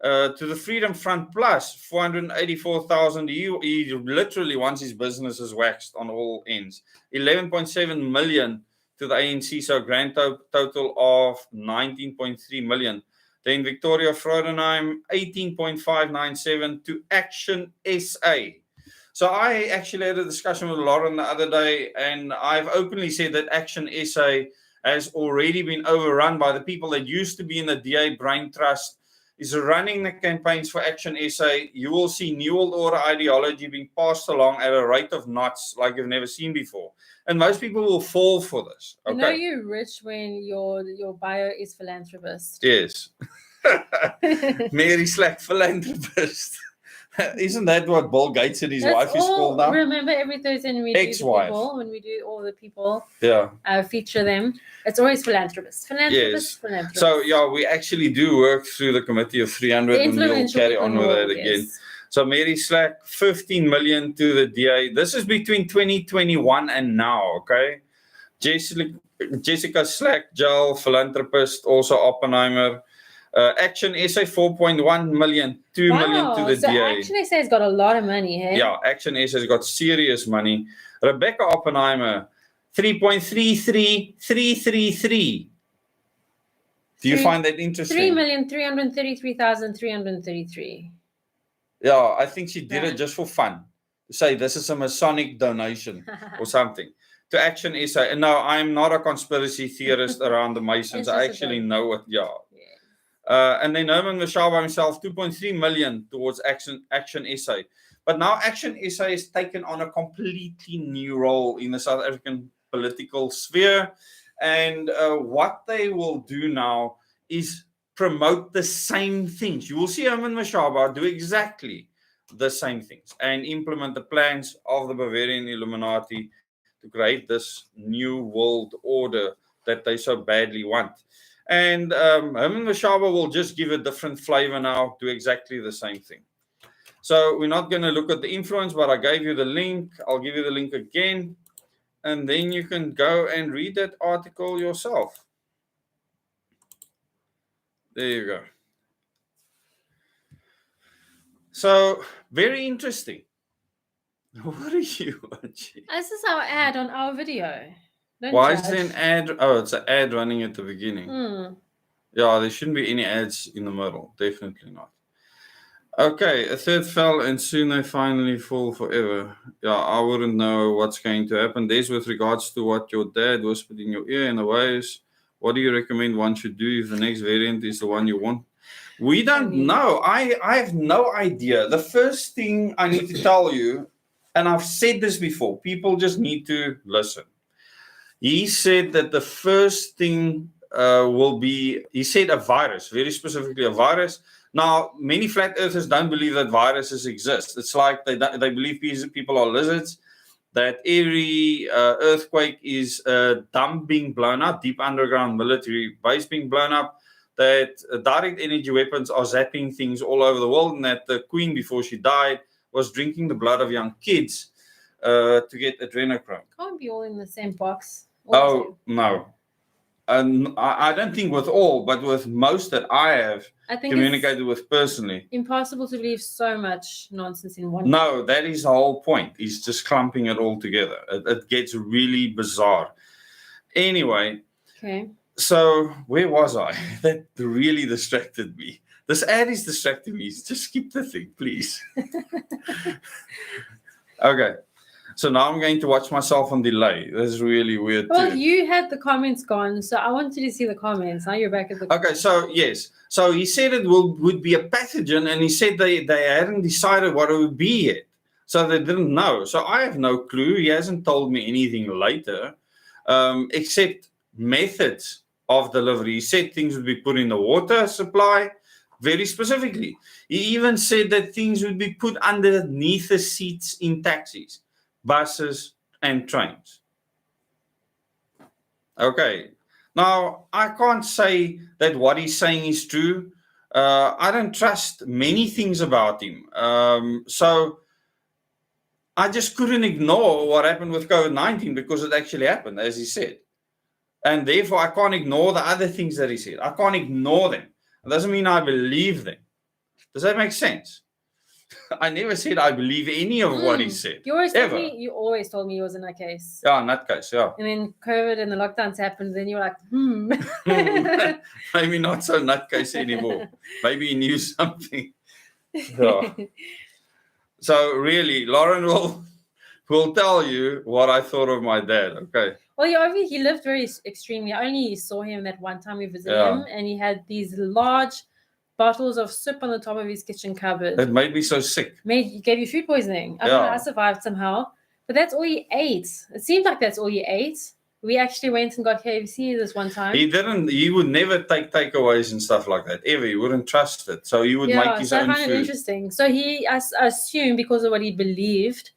To the Freedom Front Plus, 484,000. He literally wants his businesses waxed on all ends. 11.7 million to the ANC, so a grand total of 19.3 million. Then Victoria Freudenheim, 18.597 to Action SA. So I actually had a discussion with Lauren the other day, and I've openly said that Action SA has already been overrun by the people that used to be in the DA Brain Trust, is running the campaigns for Action SA. You will see New World Order ideology being passed along at a rate of knots like you've never seen before. And most people will fall for this. Okay. You know you're rich when your bio is philanthropist. Yes. Mary Slack, philanthropist. Isn't that what Bill Gates and his wife is called now? Remember every Thursday when we do people, when we do all the people, feature them, it's always philanthropist. Yes. So yeah, we actually do work through the committee of 300, and we'll carry on with that again. Yes. So Mary Slack, 15 million to the DA. This is between 2021 and now. Okay. Jessica Slack Jull, philanthropist, also Oppenheimer. Action SA, 4.1 million, 2 million to the DA. Action SA has got a lot of money, hey? Yeah, Action SA has got serious money. Rebecca Oppenheimer, 3.33333. Do you find that interesting? 3,333,333. Yeah, I think she did it just for fun. To say this is a Masonic donation or something. To Action SA. And no, I'm not a conspiracy theorist around the Masons. I actually know what, and then Herman Mashaba himself, 2.3 million towards Action SA. But now Action SA has taken on a completely new role in the South African political sphere. And what they will do now is promote the same things. You will see Herman Mashaba do exactly the same things and implement the plans of the Bavarian Illuminati to create this new world order that they so badly want. And Herman Mashaba will just give a different flavor now to exactly the same thing. So we're not going to look at the influence, but I gave you the link. I'll give you the link again. And then you can go and read that article yourself. There you go. So, very interesting. What are you watching? This is our ad on our video. Why is there an ad? Oh, it's an ad running at the beginning. Yeah, there shouldn't be any ads in the middle. Definitely not. Okay, a third fell and soon they finally fall forever. Yeah, I wouldn't know what's going to happen. There's with regards to what your dad whispered in your ear in the ways. What do you recommend one should do if the next variant is the one you want? We don't know. I have no idea. The first thing I need to tell you, and I've said this before, people just need to listen. He said that the first thing will be, he said a virus, very specifically a virus. Now, many flat earthers don't believe that viruses exist. It's like they believe people are lizards, that every earthquake is a dump being blown up, deep underground military base being blown up. that direct energy weapons are zapping things all over the world, and that the Queen, before she died, was drinking the blood of young kids to get adrenochrome. Can't be all in the same box. All Oh, no. I don't think with all, but with most that I have I think communicated with personally. Impossible to believe so much nonsense in one. No, that is the whole point. He's just clumping it all together. It gets really bizarre. Anyway, Okay. so where was I? That really distracted me. This ad is distracting me. Just skip the thing, please. Okay. So now I'm going to watch myself on delay. This is really weird Well, too. you had the comments gone, so I wanted to see the comments. Now you're back at the. Okay, so yes. So he said it would be a pathogen, and he said they hadn't decided what it would be yet. So they didn't know. So I have no clue. He hasn't told me anything later, except methods of delivery. He said things would be put in the water supply, very specifically. He even said that things would be put underneath the seats in taxis, buses, and trains. Okay. Now, I can't say that what he's saying is true. I don't trust many things about him. So I just couldn't ignore what happened with COVID-19 because it actually happened, as he said. And therefore, I can't ignore the other things that he said. I can't ignore them. It doesn't mean I believe them. Does that make sense? I never said I believe any of what he said. You always told me he was in that case. Yeah, in that case, yeah. And then COVID and the lockdowns happened, then you were like, Maybe not so nutcase anymore. Maybe he knew something. Yeah. So really, Lauren will tell you what I thought of my dad. Okay. Well, he lived very extremely. I only saw him that one time we visited him, and he had these large bottles of soup on the top of his kitchen cupboard. It made me so sick. Gave you food poisoning. I don't know, I survived somehow. But that's all he ate. It seemed like that's all he ate. We actually went and got KFC this one time. He would never take takeaways and stuff like that, ever. He wouldn't trust it. So he would make his own food. I find it interesting. So I assume because of what he believed,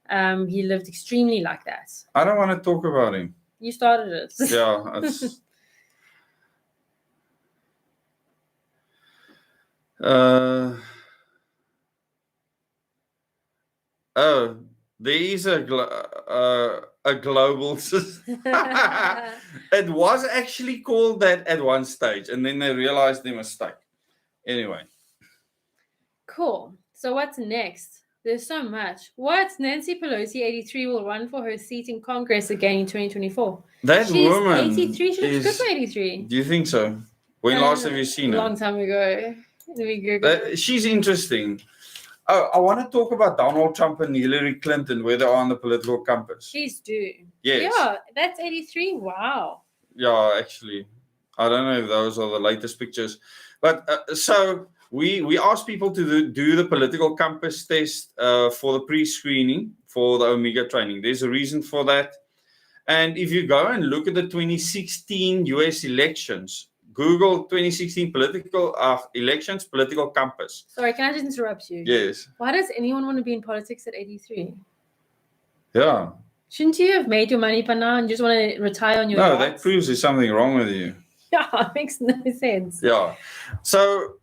he lived extremely like that. I don't want to talk about him. You started it. Yeah. It's, there is a global system. It was actually called that at one stage, and then they realized their mistake. Anyway. Cool. So what's next? There's so much. What? Nancy Pelosi, 83, will run for her seat in Congress again in 2024. She's woman 83. She looks good for 83. Do you think so? When last have you seen her? A long time ago. Let me Google. She's interesting. Oh, I want to talk about Donald Trump and Hillary Clinton, where they are on the political compass. Please do. Yes. Yeah, that's 83. Wow. Yeah, actually. I don't know if those are the latest pictures. But so we asked people to do the political compass test for the pre-screening for the Omega training. There's a reason for that. And if you go and look at the 2016 US elections, Google 2016 political elections, political compass. Sorry, can I just interrupt you? Yes. Why does anyone want to be in politics at 83? Yeah. Shouldn't you have made your money by now and just want to retire on your No, that proves there's something wrong with you. Yeah, it makes no sense. Yeah. So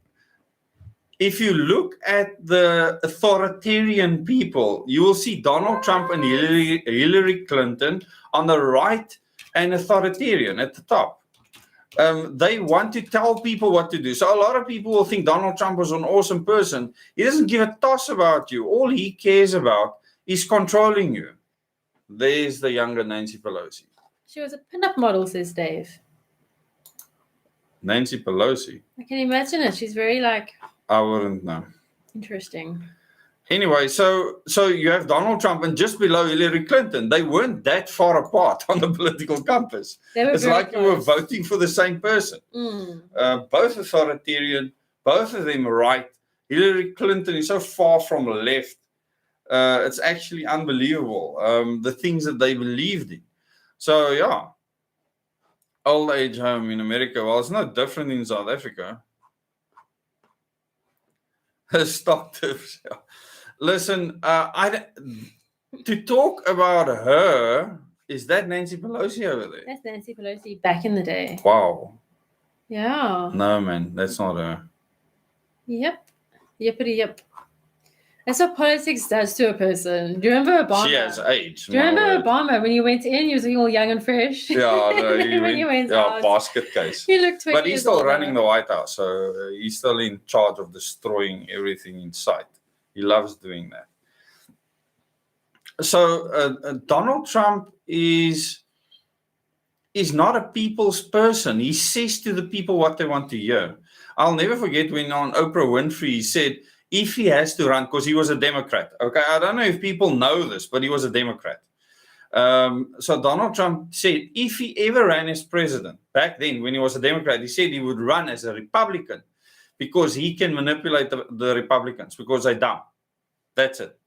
if you look at the authoritarian people, you will see Donald Trump and Hillary Clinton on the right and authoritarian at the top. They want to tell people what to do. So a lot of people will think Donald Trump was an awesome person. He doesn't give a toss about you. All he cares about is controlling you. There's the younger Nancy Pelosi. She was a pinup model, says Dave. Nancy Pelosi? I can imagine it. She's very I wouldn't know. Interesting. Anyway, so you have Donald Trump and just below Hillary Clinton. They weren't that far apart on the political compass. It's like you were voting for the same person. Both authoritarian, both of them right. Hillary Clinton is so far from left. It's actually unbelievable, the things that they believed in. So, yeah. Old age home in America. Well, it's not different in South Africa. Stock tips. Listen, to talk about her, is that Nancy Pelosi over there? That's Nancy Pelosi back in the day. Wow. Yeah. No, man, that's not her. Yep. Yippity yip. That's what politics does to a person. Do you remember Obama? She has age. Do you remember my word. Obama when he went in? He was looking all young and fresh. Yeah, no, When he went yeah, out, basket case. he looked 20 But he's years still older. running the White House, so he's still in charge of destroying everything in sight. He loves doing that. So Donald Trump is not a people's person. He says to the people what they want to hear. I'll never forget when on Oprah Winfrey he said if he has to run, because he was a Democrat. Okay, I don't know if people know this, but he was a Democrat. So Donald Trump said if he ever ran as president, back then when he was a Democrat, he said he would run as a Republican because he can manipulate the Republicans because they're dumb. That's it.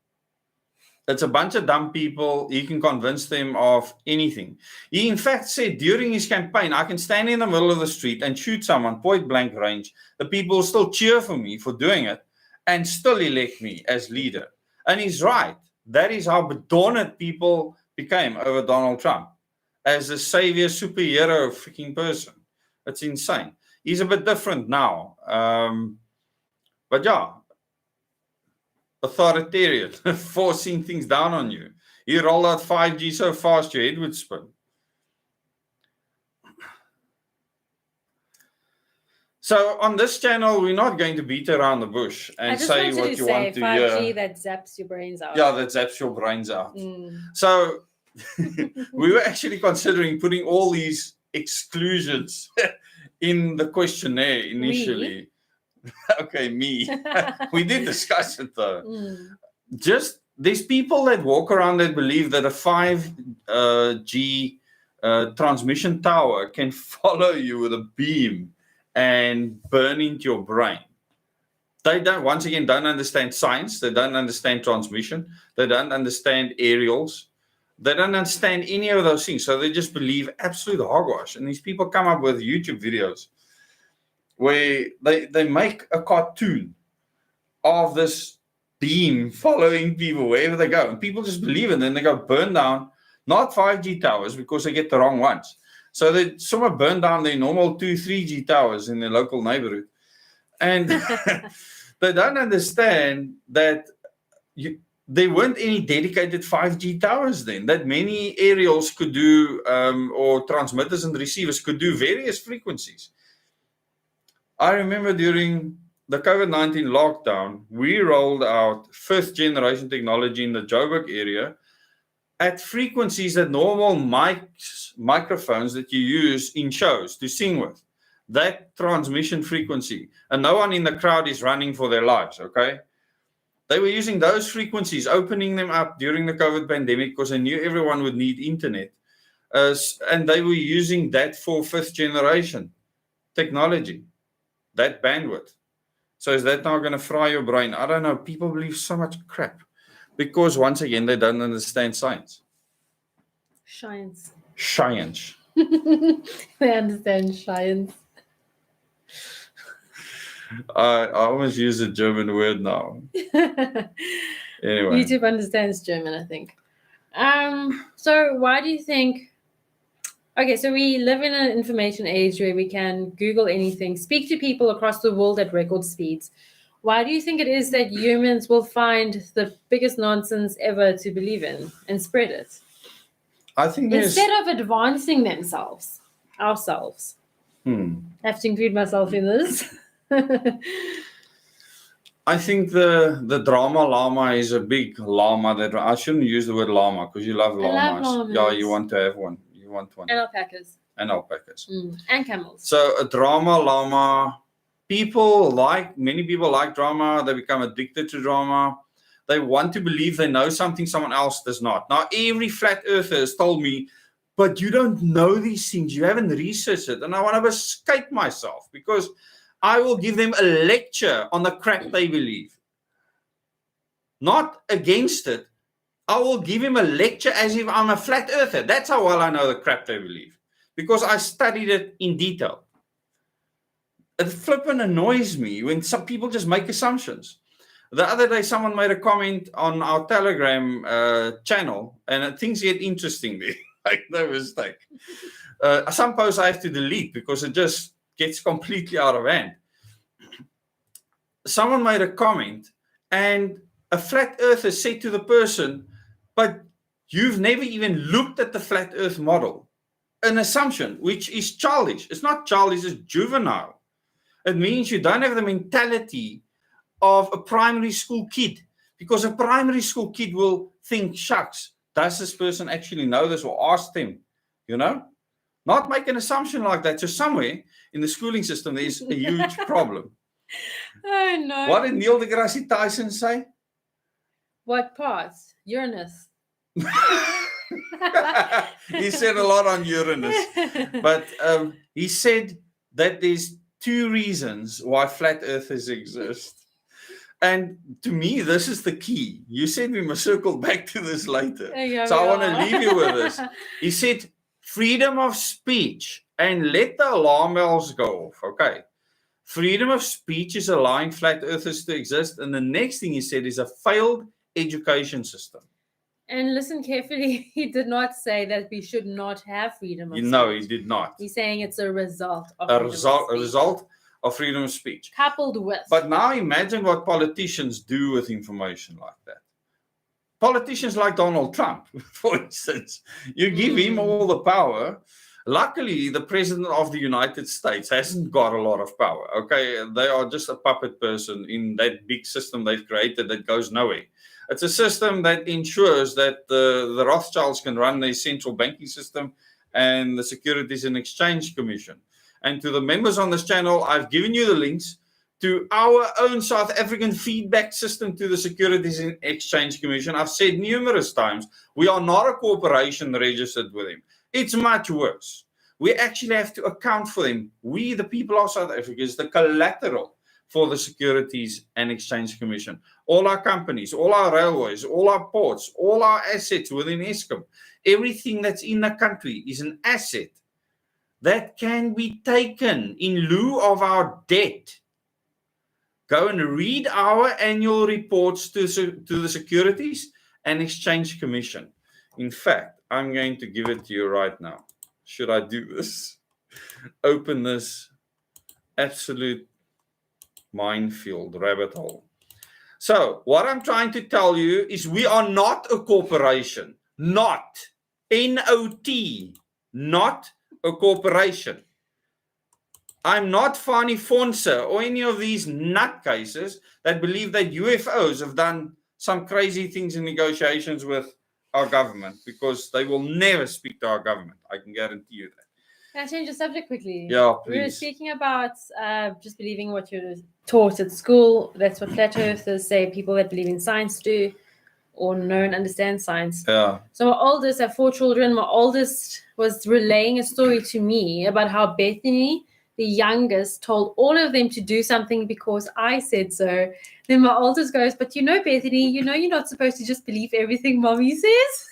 It's a bunch of dumb people. He can convince them of anything. He, in fact, said during his campaign, I can stand in the middle of the street and shoot someone, point blank range. The people will still cheer for me for doing it and still elect me as leader. And he's right. That is how bedorned people became over Donald Trump as a savior, superhero freaking person. It's insane. He's a bit different now. But yeah. Authoritarian, forcing things down on you. He rolled out 5G so fast your head would spin. So on this channel, we're not going to beat around the bush and say what you want to 5G hear. that zaps your brains out. Yeah, that zaps your brains out. So we were actually considering putting all these exclusions in the questionnaire initially. Okay, me. We did discuss it though. Just there's people that walk around that believe that a 5G transmission tower can follow you with a beam and burn into your brain. They don't understand science. They don't understand transmission. They don't understand aerials. They don't understand any of those things. So they just believe absolute hogwash. And these people come up with YouTube videos where they make a cartoon of this beam following people wherever they go. And people just believe it. And then they go burn down, not 5G towers because they get the wrong ones. So they sort of burn down their normal 2, 3G towers in their local neighborhood. And they don't understand that there weren't any dedicated 5G towers then, that many aerials could do, or transmitters and receivers could do various frequencies. I remember during the COVID-19 lockdown, we rolled out 5th generation technology in the Joburg area at frequencies that normal microphones that you use in shows to sing with. That transmission frequency. And no one in the crowd is running for their lives, okay? They were using those frequencies, opening them up during the COVID pandemic because they knew everyone would need internet. And they were using that for 5th generation technology. That bandwidth. So is that now going to fry your brain? I don't know. People believe so much crap because once again, they don't understand science. Science. They understand science. I almost use a German word now. Anyway. YouTube understands German, I think. So why do you think... Okay, so we live in an information age where we can Google anything, speak to people across the world at record speeds. Why do you think it is that humans will find the biggest nonsense ever to believe in and spread it? I think instead of advancing ourselves. I have to include myself in this. I think the drama llama is a big llama that I shouldn't use the word llama because you love llamas. I love llamas. Yeah, you want to have one. You want one. And alpacas. And camels. So a drama llama, many people like drama. They become addicted to drama. They want to believe they know something someone else does not. Now, every flat earther has told me, but you don't know these things. You haven't researched it. And I want to escape myself because I will give them a lecture on the crap they believe. Not against it. I will give him a lecture as if I'm a flat earther. That's how well I know the crap they believe. Because I studied it in detail. It flippin' annoys me when some people just make assumptions. The other day, someone made a comment on our Telegram channel, and things get interesting there. Like, no mistake. Some posts I have to delete because it just gets completely out of hand. Someone made a comment, and a flat earther said to the person, but you've never even looked at the flat earth model. An assumption, which is childish. It's not childish, it's juvenile. It means you don't have the mentality of a primary school kid, because a primary school kid will think, shucks, does this person actually know this, or ask them, Not make an assumption like that. So somewhere in the schooling system, there's a huge problem. Oh, no. What did Neil deGrasse Tyson say? What part? Uranus. He said a lot on Uranus. But he said that there's 2 reasons why flat earthers exist. And to me, this is the key. You said we must circle back to this later. So I want to leave you with this. He said, freedom of speech, and let the alarm bells go off. Okay. Freedom of speech is allowing flat earthers to exist. And the next thing he said is a failed education system. And listen carefully, he did not say that we should not have freedom of speech. No, he did not. He's saying it's a result of a result of freedom of speech. Coupled with. But now imagine what politicians do with information like that. Politicians like Donald Trump, for instance, you give him all the power. Luckily, the president of the United States hasn't got a lot of power. Okay, they are just a puppet person in that big system they've created that goes nowhere. It's a system that ensures that the Rothschilds can run their central banking system and the Securities and Exchange Commission. And to the members on this channel, I've given you the links to our own South African feedback system to the Securities and Exchange Commission. I've said numerous times, we are not a corporation registered with them. It's much worse. We actually have to account for them. We, the people of South Africa, is the collateral for the Securities and Exchange Commission. All our companies, all our railways, all our ports, all our assets within Eskom, everything that's in the country is an asset that can be taken in lieu of our debt. Go and read our annual reports to the Securities and Exchange Commission. In fact, I'm going to give it to you right now. Should I do this? Open this absolute minefield, rabbit hole. So, what I'm trying to tell you is we are not a corporation. Not. N-O-T. Not a corporation. I'm not Fani Fonsa or any of these nutcases that believe that UFOs have done some crazy things in negotiations with our government, because they will never speak to our government. I can guarantee you that. Can I change the subject quickly? Yeah, please. We were speaking about just believing what you're taught at school. That's what flat earthers say, people that believe in science do, or know and understand science. Yeah. So my oldest, I have 4 children. My oldest was relaying a story to me about how Bethany, the youngest, told all of them to do something because I said so. Then my oldest goes, but Bethany, you're not supposed to just believe everything mommy says.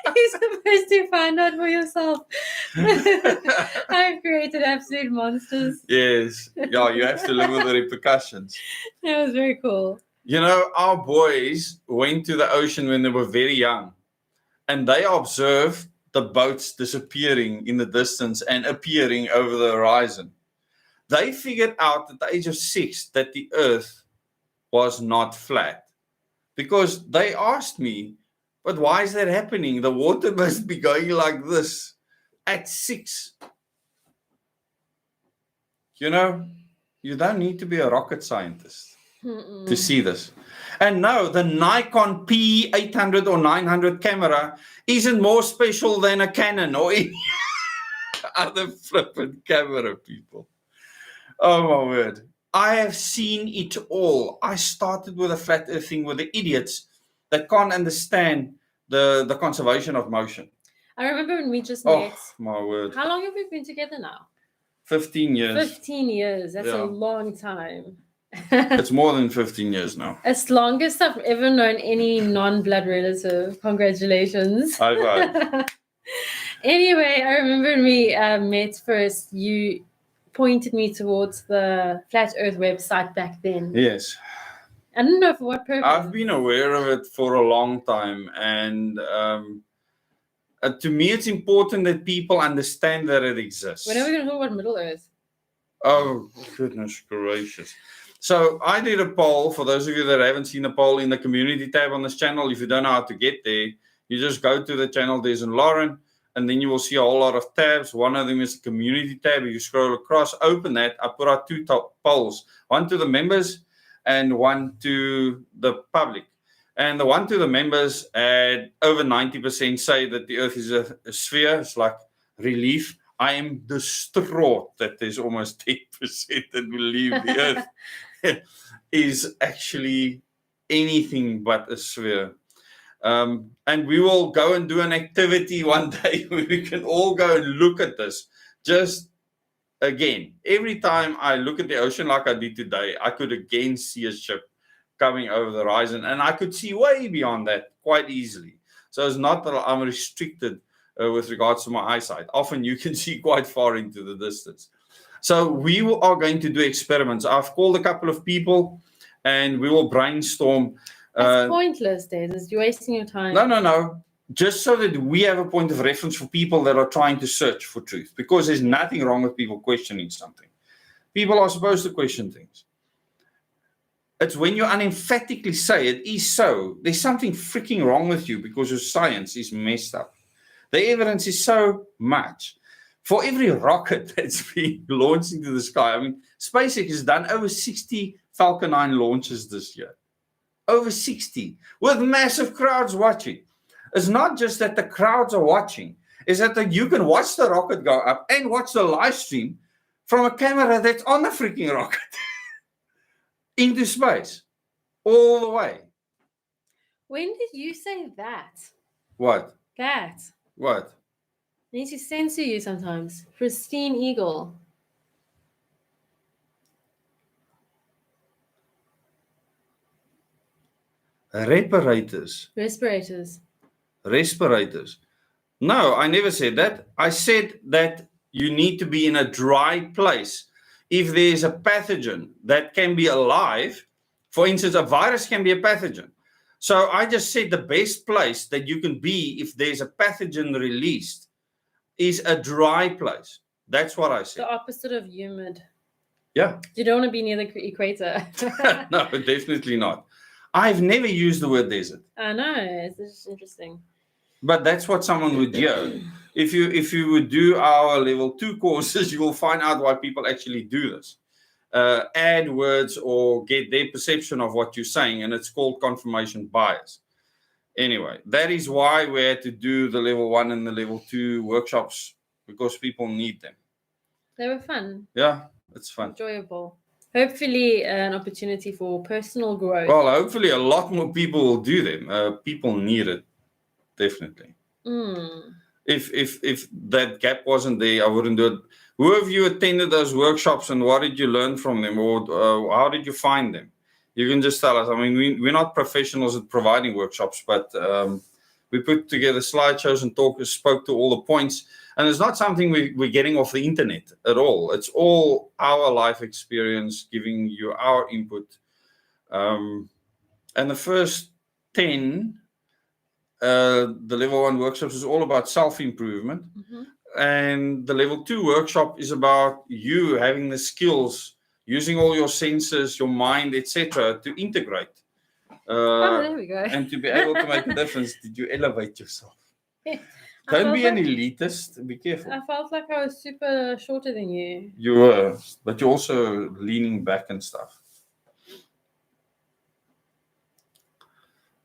You're supposed to find out for yourself. I've created absolute monsters. Yes. Yeah, you have to live with the repercussions. That was very cool. Our boys went to the ocean when they were very young, and they observed the boats disappearing in the distance and appearing over the horizon. They figured out at the age of 6 that the earth was not flat, because they asked me, but why is that happening? The water must be going like this at 6. You don't need to be a rocket scientist to see this. And no, the Nikon P800 or 900 camera isn't more special than a Canon or any other flippant camera, people. Oh my word. I have seen it all. I started with a flat earth thing with the idiots that can't understand the conservation of motion. I remember when we just met. Oh my word. How long have we been together now? 15 years. 15 years. That's a long time. It's more than 15 years now. It's longest I've ever known any non-blood relative. Congratulations. High five. Anyway, I remember when we met first, you pointed me towards the Flat Earth website back then. Yes. I don't know for what purpose. I've been aware of it for a long time, and to me it's important that people understand that it exists. When are we going to talk about Middle Earth? Oh, goodness gracious. So I did a poll. For those of you that haven't seen the poll, in the community tab on this channel, if you don't know how to get there, you just go to the channel Dezz and Lauren, and then you will see a whole lot of tabs. One of them is the community tab. If you scroll across, open that. I put out 2 top polls, one to the members and one to the public. And the one to the members had over 90% say that the Earth is a sphere. It's like relief. I am distraught that there's almost 10% that believe the Earth is actually anything but a sphere. And we will go and do an activity one day where we can all go and look at this. Just again, every time I look at the ocean like I did today, I could again see a ship coming over the horizon, and I could see way beyond that quite easily. So it's not that I'm restricted with regards to my eyesight. Often you can see quite far into the distance. So we are going to do experiments. I've called a couple of people, and we will brainstorm. That's pointless, Dezz. You're wasting your time. No. Just so that we have a point of reference for people that are trying to search for truth. Because there's nothing wrong with people questioning something. People are supposed to question things. It's when you unemphatically say it is so, there's something freaking wrong with you because your science is messed up. The evidence is so much. For every rocket that's being launched into the sky, I mean, SpaceX has done over 60 Falcon 9 launches this year. Over 60, with massive crowds watching. It's not just that the crowds are watching, it's that you can watch the rocket go up and watch the live stream from a camera that's on the freaking rocket into space, all the way. When did you say that? What? That. What? I need to censor you sometimes. Pristine eagle. Respirators. No, I never said that. I said that you need to be in a dry place. If there's a pathogen that can be alive, for instance, a virus can be a pathogen. So I just said the best place that you can be if there's a pathogen released is a dry place. That's what I said. The opposite of humid. Yeah. You don't want to be near the equator. No, definitely not. I've never used the word desert. I know. It's just interesting. But that's what someone would hear. If you would do our level 2 courses, you will find out why people actually do this. Add words or get their perception of what you're saying, and it's called confirmation bias. Anyway, that is why we had to do the level 1 and the level 2 workshops, because people need them. They were fun. Yeah, it's fun. Enjoyable. Hopefully an opportunity for personal growth. Well, hopefully a lot more people will do them. People need it, definitely. If that gap wasn't there, I wouldn't do it. Who have you attended those workshops, and what did you learn from them, or how did you find them? You can just tell us. I mean, we're not professionals at providing workshops, but we put together slideshows and spoke to all the points. And it's not something we're getting off the internet at all. It's all our life experience, giving you our input. And the first 10, the level 1 workshops is all about self-improvement. And the level 2 workshop is about you having the skills, using all your senses, your mind, etc., to integrate. There we go. And to be able to make a difference. Did you elevate yourself? Don't be an elitist. Be careful. I felt like I was super shorter than you. You were, but you're also leaning back and stuff.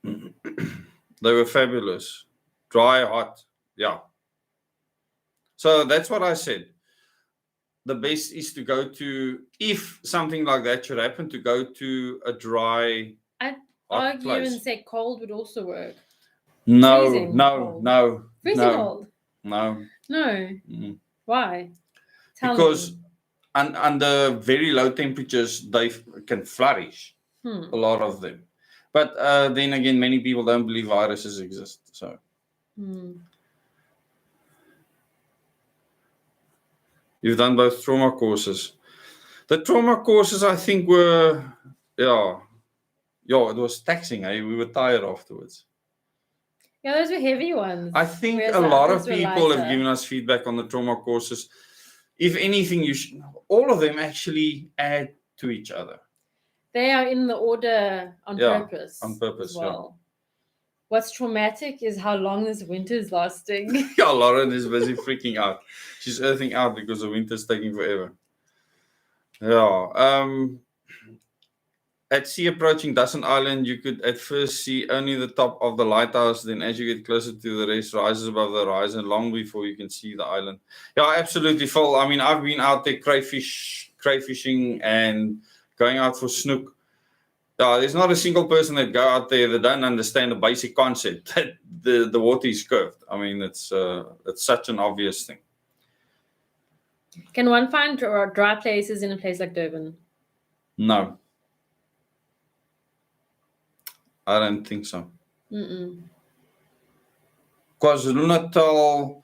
They were fabulous. Dry, hot. Yeah. So that's what I said. The best is to go to, if something like that should happen, to go to a dry, I'd hot argue place. and say cold would also work. No. Freezing cold? No. Why? Because under very low temperatures, they can flourish, a lot of them. But then again, many people don't believe viruses exist. So you've done both trauma courses. The trauma courses, I think, were, it was taxing. We were tired afterwards. Yeah, those were heavy ones. I think a lot of people have given us feedback on the trauma courses. if anything, all of them actually add to each other. They are in the order on purpose. On purpose, as well. What's traumatic is how long this winter is lasting. Yeah, Lauren is busy freaking out. She's earthing out because the winter's taking forever. Yeah. At sea approaching Dustin Island, you could at first see only the top of the lighthouse. Then as you get closer to the rest, rises above the horizon long before you can see the island. Yeah, absolutely, Phil. I mean, I've been out there crayfishing and going out for snook. There's not a single person that go out there that don't understand the basic concept that the water is curved. I mean, it's such an obvious thing. Can one find dry places in a place like Durban? No. I don't think so. KwaZulu-Natal,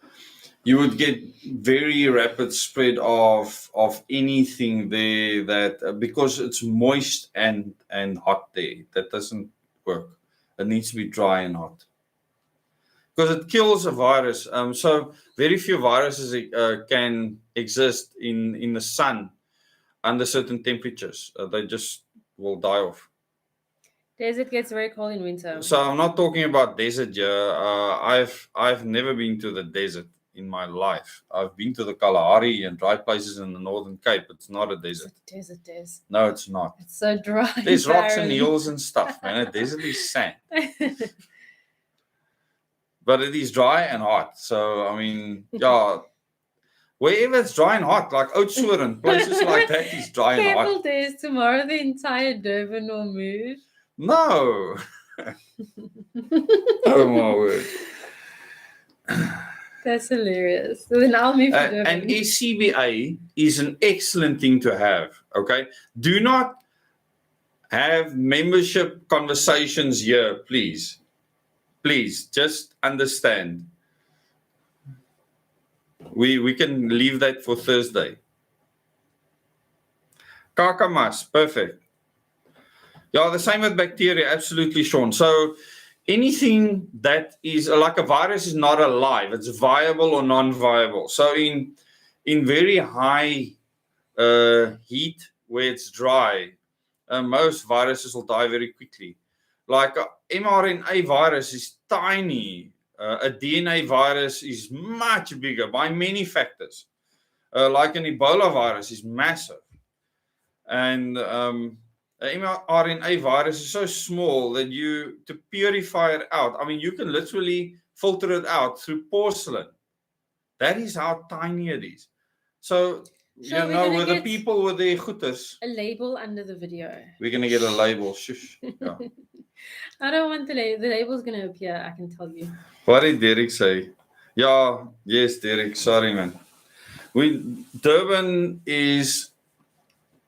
you would get very rapid spread of anything there that because it's moist and hot there. That doesn't work. It needs to be dry and hot. Because it kills a virus. So very few viruses can exist in the sun under certain temperatures. They just will die off. Desert gets very cold in winter. So I'm not talking about desert here. I've never been to the desert in my life. I've been to the Kalahari and dry places in the Northern Cape. It's not a desert. It's a desert, Dezz. No, it's not. It's so dry. There's rocks and hills and stuff, man. A desert is sand. But it is dry and hot. So, I mean, yeah. Wherever it's dry and hot, like Oudtshoorn, places like that is dry and hot. Careful, Dezz. Tomorrow the entire Durban will move. No. Oh, my word. That's hilarious. So then I'll move to Durban. And SCBA is an excellent thing to have, okay? Do not have membership conversations here, please. Please, just understand. We can leave that for Thursday. Kakamas, perfect. Yeah, the same with bacteria, absolutely, Sean. So anything that is like a virus is not alive. It's viable or non-viable. So in very high heat where it's dry, most viruses will die very quickly. Like a mRNA virus is tiny. A DNA virus is much bigger by many factors. Like an Ebola virus is massive. And the mRNA virus is so small that to purify it out, I mean, you can literally filter it out through porcelain. That is how tiny it is. So, with the people with their gooders. A label under the video. We're going to get a label. Shush. Yeah. I don't want the label. The label's going to appear, I can tell you. What did Derek say? Yeah, yes, Derek. Sorry, man. Durban is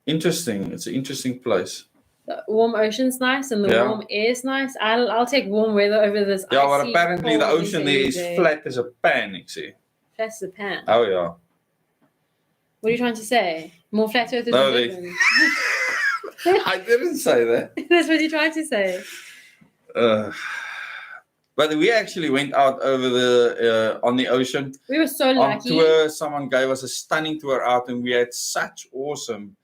interesting. It's an interesting place. The warm ocean's nice and the warm air's nice. I'll take warm weather over this. Yeah, but apparently the ocean there is flat as a pan, you see. Flat as a pan? Oh, yeah. What are you trying to say? More flat earth than Durban? I didn't say that. That's what you're trying to say. But we actually went out over on the ocean. We were so lucky. On tour, someone gave us a stunning tour out, and we had such awesome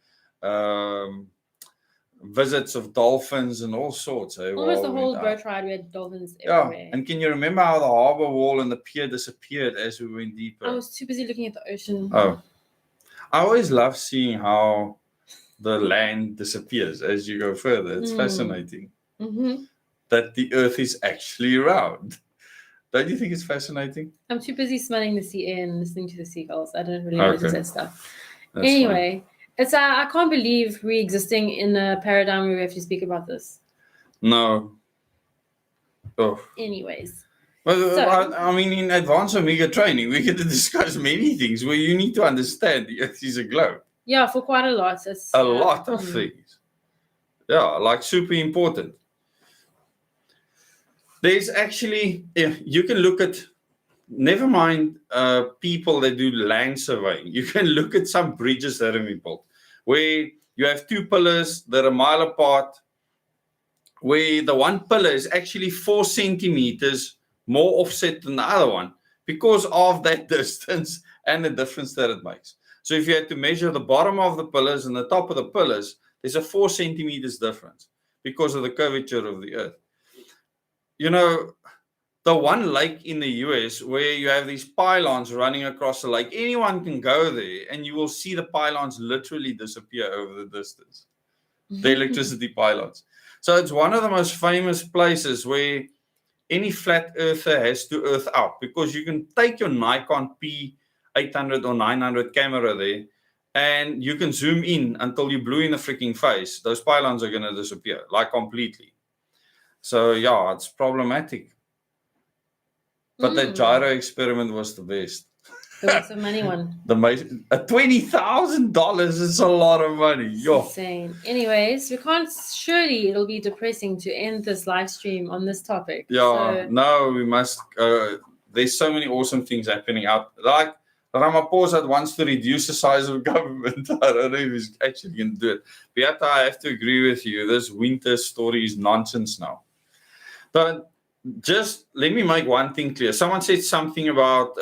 visits of dolphins and all sorts. Almost the whole boat ride, we had dolphins everywhere. Yeah, and can you remember how the harbor wall and the pier disappeared as we went deeper? I was too busy looking at the ocean. Oh, I always love seeing how the land disappears as you go further. It's fascinating. Mm-hmm. That the earth is actually round. Don't you think it's fascinating? I'm too busy smelling the sea air and listening to the seagulls. I don't really notice that stuff. That's anyway, it's I can't believe we're existing in a paradigm where we have to speak about this. No. Oh. Anyways. Well, I mean, in advanced Omega training, we get to discuss many things where you need to understand the earth is a globe. Yeah, for quite a lot. It's a lot of things. Yeah, like super important. There's actually, you can look at, never mind people that do land surveying. You can look at some bridges that have been built where you have two pillars that are a mile apart, where the one pillar is actually 4 centimeters more offset than the other one because of that distance and the difference that it makes. So if you had to measure the bottom of the pillars and the top of the pillars, there's a 4 centimeters difference because of the curvature of the earth. You know, the one lake in the US where you have these pylons running across the lake, anyone can go there and you will see the pylons literally disappear over the distance. The electricity pylons. So it's one of the most famous places where any flat earther has to earth out, because you can take your Nikon P800 or 900 camera there and you can zoom in until you blue in the freaking face. Those pylons are going to disappear, like completely. So yeah, it's problematic. But that gyro experiment was the best. It was a money one. $20,000 is a lot of money. Yo. Insane. Anyways, we can't, surely it'll be depressing to end this live stream on this topic. Yeah, no, we must. There's so many awesome things happening out. Like Ramaphosa wants to reduce the size of government. I don't know if he's actually going to do it. Beata, I have to agree with you. This winter story is nonsense now. But just let me make one thing clear. Someone said something about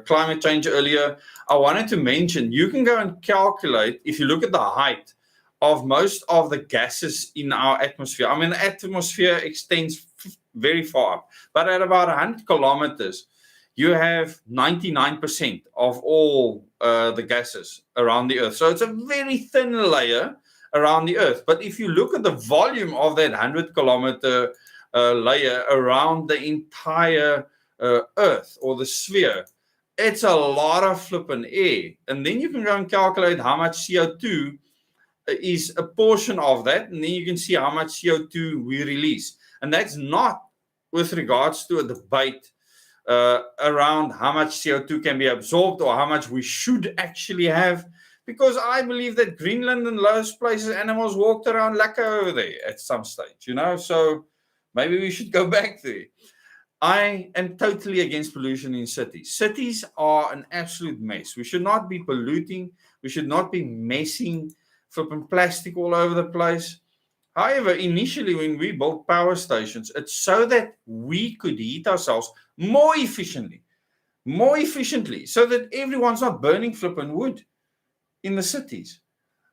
climate change earlier. I wanted to mention, you can go and calculate, if you look at the height of most of the gases in our atmosphere. I mean, the atmosphere extends very far up, but at about 100 kilometers, you have 99% of all the gases around the Earth. So it's a very thin layer around the Earth. But if you look at the volume of that 100-kilometer layer around the entire Earth or the sphere, it's a lot of flippin' air. And then you can go and calculate how much CO2 is a portion of that, and then you can see how much CO2 we release. And that's not with regards to a debate around how much CO2 can be absorbed or how much we should actually have, because I believe that Greenland and those places, animals walked around lekker over there at some stage, you know, so maybe we should go back there. I am totally against pollution in cities. Cities are an absolute mess. We should not be polluting. We should not be messing flipping plastic all over the place. However, initially when we built power stations, it's so that we could heat ourselves more efficiently, so that everyone's not burning flipping wood in the cities.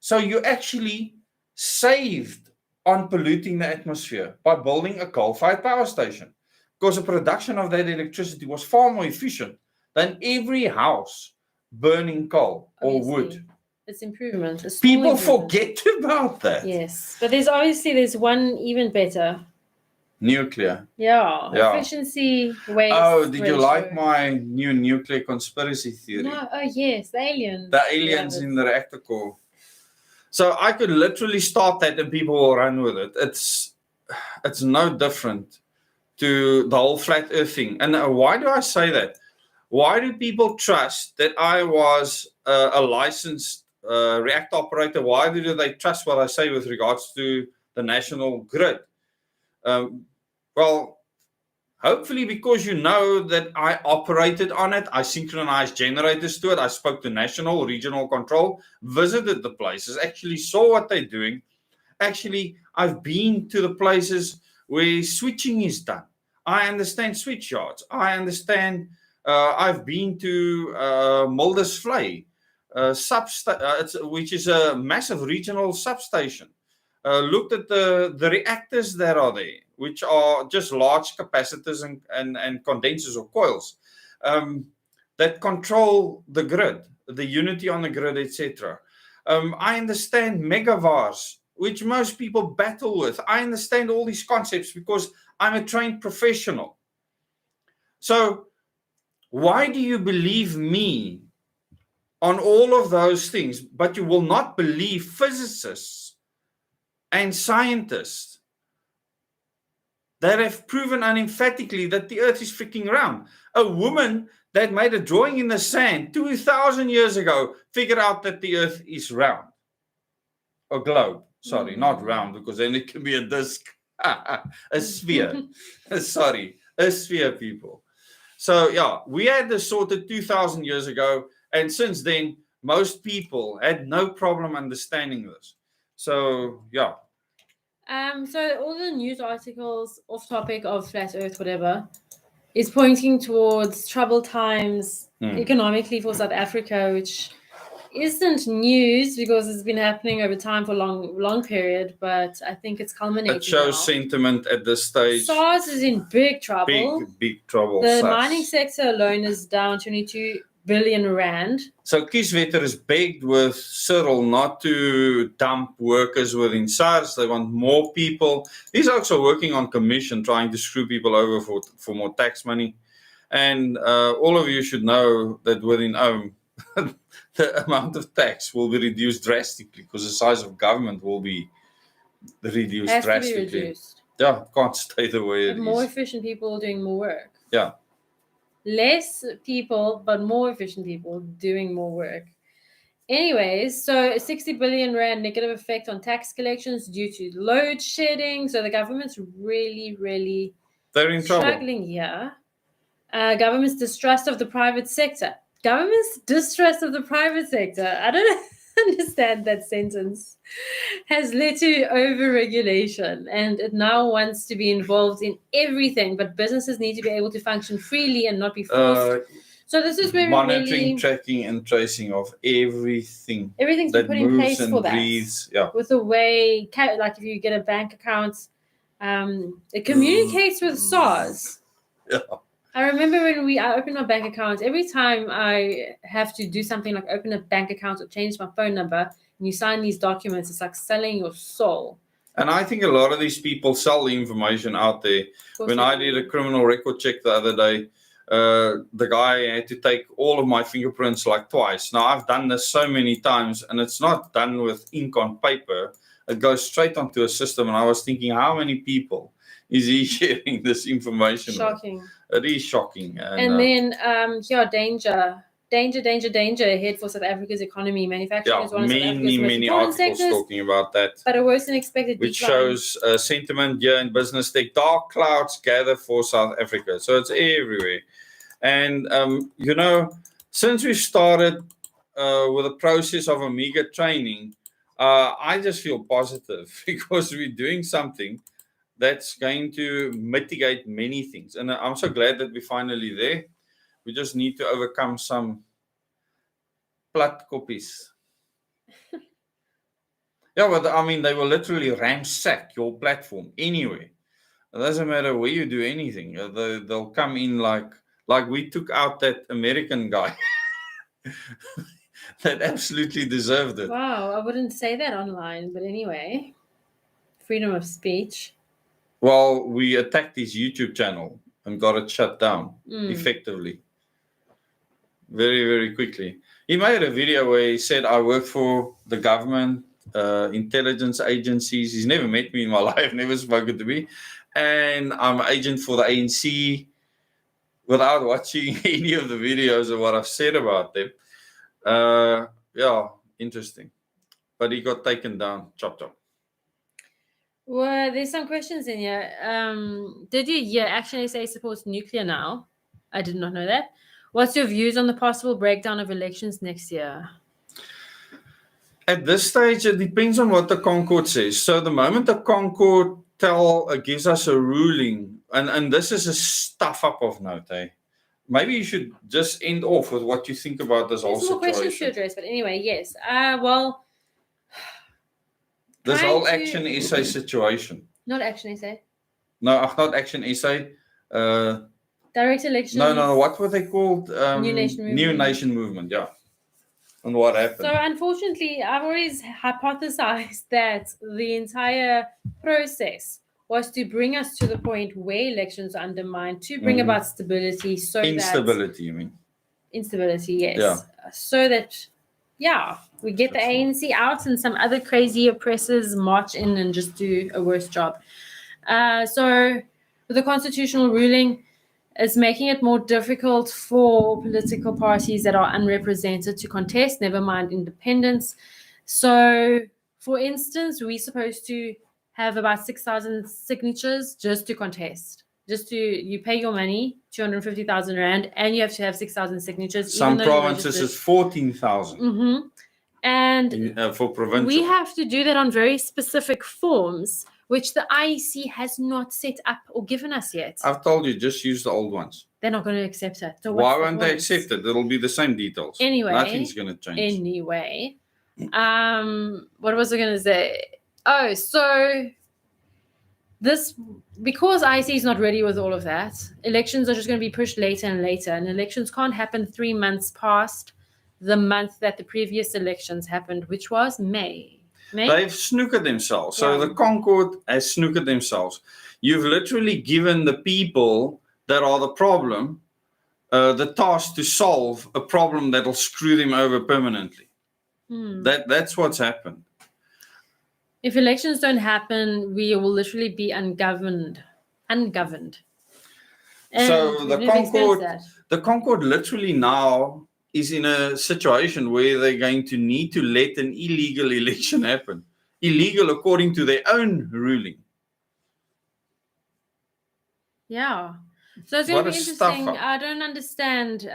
So you actually saved on polluting the atmosphere by building a coal-fired power station, because the production of that electricity was far more efficient than every house burning coal or wood. It's improvement. People forget about that. Yes, but there's one even better. Nuclear. Yeah. Efficiency, waste. Oh, did ratio. you like my new nuclear conspiracy theory? No. Oh, yes, the aliens. The aliens in the reactor core. So I could literally start that and people will run with it. It's no different to the whole flat earth thing. And why do I say that? Why do people trust that I was a licensed reactor operator? Why do they trust what I say with regards to the national grid? Well, hopefully because you know that I operated on it, I synchronized generators to it, I spoke to national, regional control, visited the places, actually saw what they're doing. Actually, I've been to the places where switching is done. I understand switch yards. I understand. I've been to Muldersvlei, which is a massive regional substation. Looked at the reactors that are there, which are just large capacitors and condensers or coils that control the grid, the unity on the grid, etc. I understand megavars, which most people battle with. I understand all these concepts because I'm a trained professional. So why do you believe me on all of those things, but you will not believe physicists and scientists that have proven unemphatically that the earth is freaking round? A woman that made a drawing in the sand 2,000 years ago figured out that the earth is round. A globe. Sorry, not round, because then it can be a disc. A sphere. Sorry, a sphere, people. So yeah, we had this sorted 2,000 years ago, and since then, most people had no problem understanding this. So yeah. So all the news articles off topic of flat earth, whatever, is pointing towards troubled times economically for South Africa, which isn't news because it's been happening over time for long period, but I think it's culminating It shows now. sentiment at this stage. SARS is in big trouble. Big trouble. The SARS. mining sector alone is down 22 billion rand. So Kieswetter is begged with Cyril not to dump workers within SARS. They want more people. He's also working on commission, trying to screw people over for more tax money. And all of you should know that within the amount of tax will be reduced drastically because the size of government will be reduced Has drastically. to be reduced. Yeah, can't stay the way it is. More efficient people doing more work. Yeah. Less people, but more efficient people doing more work. Anyways, so 60 billion rand negative effect on tax collections due to load shedding. So the government's really They're in trouble. struggling here. Government's distrust of the private sector. Government's distrust of the private sector. I don't understand that sentence. Has led to over-regulation, and it now wants to be involved in everything. But businesses need to be able to function freely and not be forced. So this is where monitoring, tracking, and tracing of everything. Everything's been put in place for that. Breathes. Yeah. With the way, like if you get a bank account, it communicates with SARS. Yeah. I remember when I opened my bank account, every time I have to do something like open a bank account or change my phone number, and you sign these documents, it's like selling your soul. And I think a lot of these people sell the information out there. When I did a criminal record check the other day, the guy had to take all of my fingerprints like twice. Now, I've done this so many times, and it's not done with ink on paper. It goes straight onto a system, and I was thinking, how many people is he sharing this information Shocking. with? It is shocking. And then, danger ahead for South Africa's economy. Manufacturing is one of South Africa's most important articles sectors, talking about that. but a worse than expected Which decline. shows sentiment here in business tech. Dark clouds gather for South Africa. So it's everywhere. And, since we started with the process of Amiga training, I just feel positive because we're doing something that's going to mitigate many things. And I'm so glad that we're finally there. We just need to overcome some plat copies. Yeah, but I mean, they will literally ransack your platform anyway. It doesn't matter where you do anything. They'll come in like we took out that American guy that absolutely deserved it. Wow, I wouldn't say that online, but anyway, freedom of speech. Well, we attacked his YouTube channel and got it shut down effectively. Very, very quickly. He made a video where he said, I work for the government, intelligence agencies. He's never met me in my life, never spoken to me. And I'm an agent for the ANC without watching any of the videos of what I've said about them. Interesting. But he got taken down. Chop, chop. Well, there's some questions in here. Did you hear Action SA supports nuclear now? I did not know that. What's your views on the possible breakdown of elections next year? At this stage, it depends on what the Concord says. So the moment the Concord gives us a ruling, and this is a stuff up of note, maybe you should just end off with what you think about this whole situation. There's more questions to address, but anyway, yes. This whole Action SA situation. Not Action SA. No, not Action SA. Direct elections. No. What were they called? New Nation Movement. New Nation Movement, yeah. And what happened? So unfortunately, I've always hypothesized that the entire process was to bring us to the point where elections are undermined, to bring about stability. Instability, you mean? Instability, yes. Yeah. So that, we get the ANC out and some other crazy oppressors march in and just do a worse job. So with the constitutional ruling, it's making it more difficult for political parties that are unrepresented to contest, never mind independents. So, for instance, we're supposed to have about 6,000 signatures just to contest. You pay your money, 250,000 rand, and you have to have 6,000 signatures. Some provinces is 14,000. Mm-hmm. And for provincial. We have to do that on very specific forms, which the IEC has not set up or given us yet. I've told you, just use the old ones. they're not going to accept it. So Why what's the won't they point? accept it? It'll be the same details. Anyway, Nothing's going to change. Anyway, what was I going to say? Oh, so because IC is not ready with all of that, elections are just going to be pushed later and later, and elections can't happen 3 months past the month that the previous elections happened, which was May. They've snookered themselves. So Yeah. the Concord has snookered themselves. You've literally given the people that are the problem the task to solve a problem that'll screw them over permanently. That's what's happened. If elections don't happen, we will literally be ungoverned. And so we've never experienced that. the Concord literally now is in a situation where they're going to need to let an illegal election happen. Illegal according to their own ruling. Yeah. So it's going to What be a interesting. stuff up. I don't understand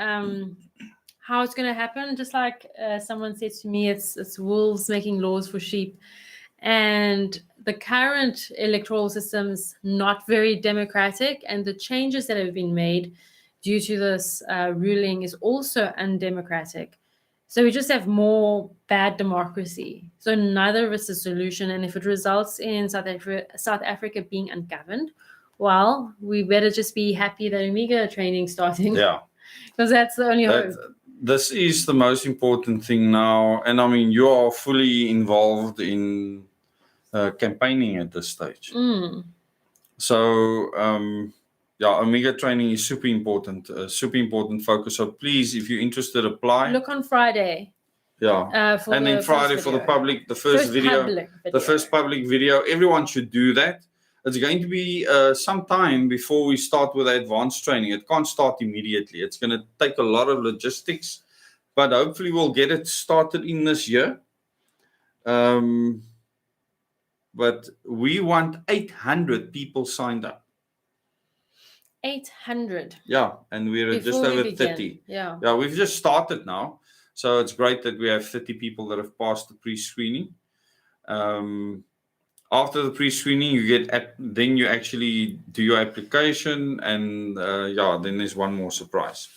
how it's going to happen. Just like someone said to me, it's wolves making laws for sheep. And the current electoral system's not very democratic, and the changes that have been made due to this ruling is also undemocratic. So we just have more bad democracy. So neither of us is a solution. And if it results in South Africa being ungoverned, well, we better just be happy that Omega training starting. Yeah. Because that's the only hope. This is the most important thing now. And I mean, you are fully involved in campaigning at this stage. So, yeah, Omega training is super important focus. So please, if you're interested, apply. Look on Friday. Yeah. And then Friday for the public, the first public video. Everyone should do that. It's going to be some time before we start with advanced training. It can't start immediately. It's going to take a lot of logistics, but hopefully we'll get it started in this year. But we want 800 people signed up. 800. Yeah, and we're just over 30. Yeah, we've just started now. So it's great that we have 30 people that have passed the pre-screening. After the pre-screening, then you actually do your application, and then there's one more surprise.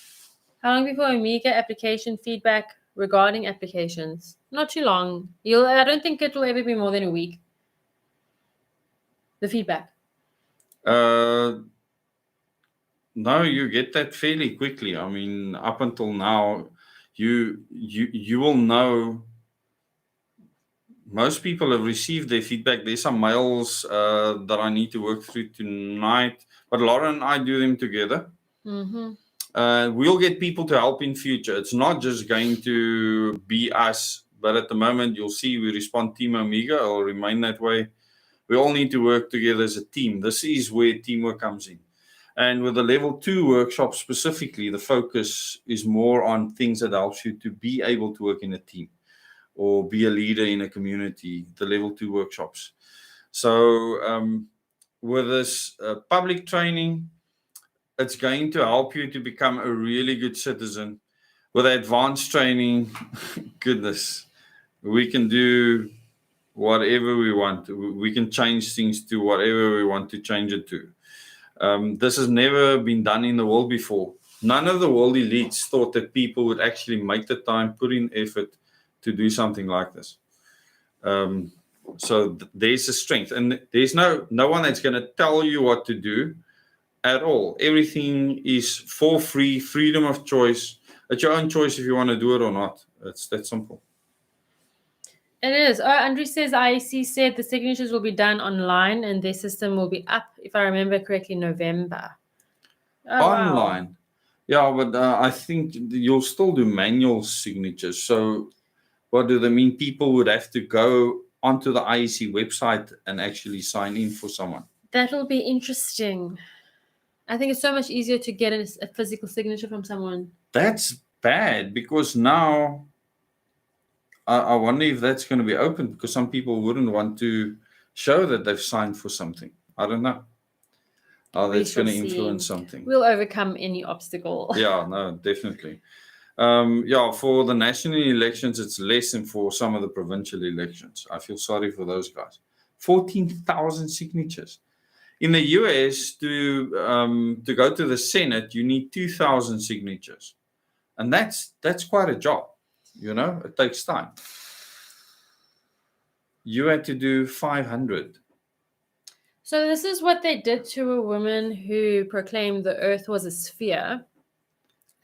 How long before Omega application feedback regarding applications? Not too long. I don't think it will ever be more than a week. The feedback. No, you get that fairly quickly. I mean, up until now, you will know. Most people have received their feedback. There's some mails that I need to work through tonight, but Laura and I do them together. We'll get people to help in future. It's not just going to be us, but at the moment, you'll see we respond Team Omega. It'll remain that way. We all need to work together as a team. This is where teamwork comes in. And with the level 2 workshop specifically, the focus is more on things that helps you to be able to work in a team or be a leader in a community, the level 2 workshops. So with this public training, it's going to help you to become a really good citizen. With advanced training, goodness, we can do whatever we want. We can change things to whatever we want to change it to. This has never been done in the world before. None of the world elites thought that people would actually make the time, put in effort to do something like this. So there's a strength, and there's no one that's going to tell you what to do at all. Everything is for free, freedom of choice. It's your own choice if you want to do it or not. It's that simple. It is. Andrew says IEC said the signatures will be done online and their system will be up, if I remember correctly, November. Online. Wow. Yeah, but I think you'll still do manual signatures. So what do they mean? People would have to go onto the IEC website and actually sign in for someone. That'll be interesting. I think it's so much easier to get a physical signature from someone. That's bad, because now I wonder if that's going to be open, because some people wouldn't want to show that they've signed for something. I don't know how that's going to influence something. We'll overcome any obstacle. Yeah, no, definitely. For the national elections, it's less than for some of the provincial elections. I feel sorry for those guys. 14,000 signatures. In the US, to go to the Senate, you need 2,000 signatures, and that's quite a job. It takes time. You had to do 500. So this is what they did to a woman who proclaimed the earth was a sphere.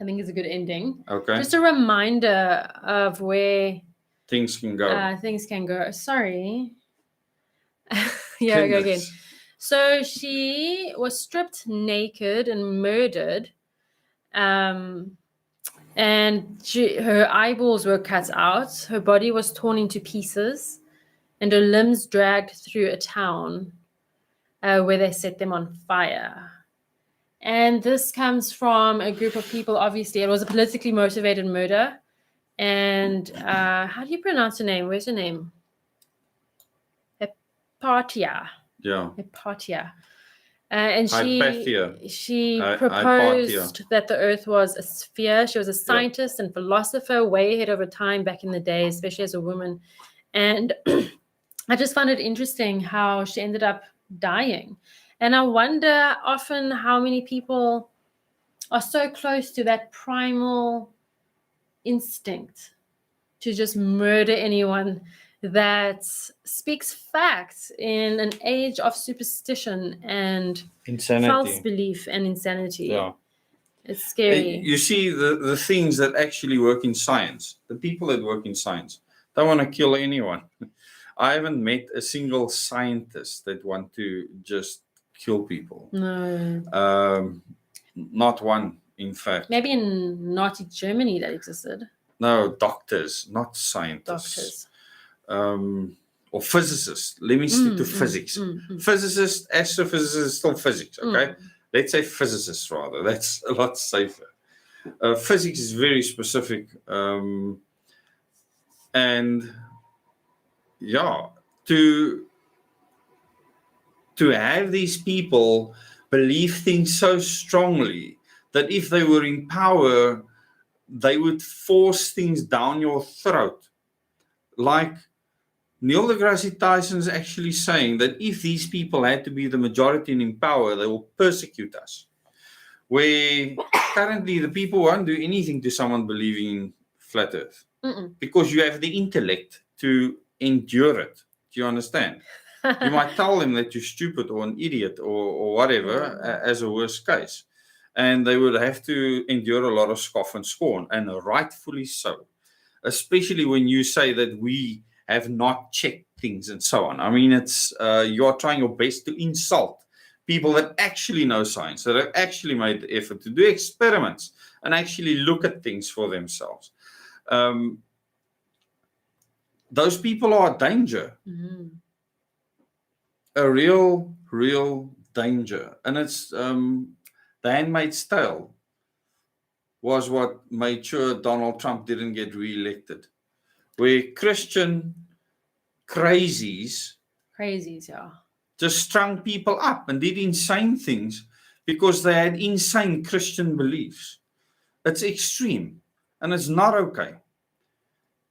I think it's a good ending. Okay. Just a reminder of where Things can go. things can go. Sorry. Yeah, go again. So she was stripped naked and murdered. And her eyeballs were cut out. Her body was torn into pieces, and her limbs dragged through a town where they set them on fire. And this comes from a group of people. Obviously, it was a politically motivated murder. And how do you pronounce her name? Where's her name? Hypatia. Yeah. Hypatia. And Hypatia. she Hypatia. proposed that the earth was a sphere. She was a scientist and philosopher way ahead of her time back in the day, especially as a woman. And I just found it interesting how she ended up dying. And I wonder often how many people are so close to that primal instinct to just murder anyone that speaks facts in an age of superstition and Insanity. false belief and insanity. Yeah. It's scary. You see, the things that actually work in science, the people that work in science, don't want to kill anyone. I haven't met a single scientist that want to just kill people. No. Not one, in fact. Maybe in Nazi Germany that existed. No, doctors, not scientists. Or physicists. Let me stick to physics. Physicists, astrophysicists, still physics, okay? Let's say physicists rather. That's a lot safer. Physics is very specific. And yeah, to have these people believe things so strongly that if they were in power, they would force things down your throat. Like Neil deGrasse Tyson is actually saying that if these people had to be the majority and in power, they will persecute us. Where currently the people won't do anything to someone believing in flat earth. Because you have the intellect to endure it. Do you understand? You might tell them that you're stupid or an idiot or whatever as a worst case. And they would have to endure a lot of scoff and scorn, and rightfully so. Especially when you say that we have not checked things and so on. I mean, it's you are trying your best to insult people that actually know science, that have actually made the effort to do experiments and actually look at things for themselves. Those people are a danger. A real danger. And it's The Handmaid's Tale was what made sure Donald Trump didn't get re-elected. Where Christian crazies, yeah, just strung people up and did insane things because they had insane Christian beliefs. It's extreme and it's not okay.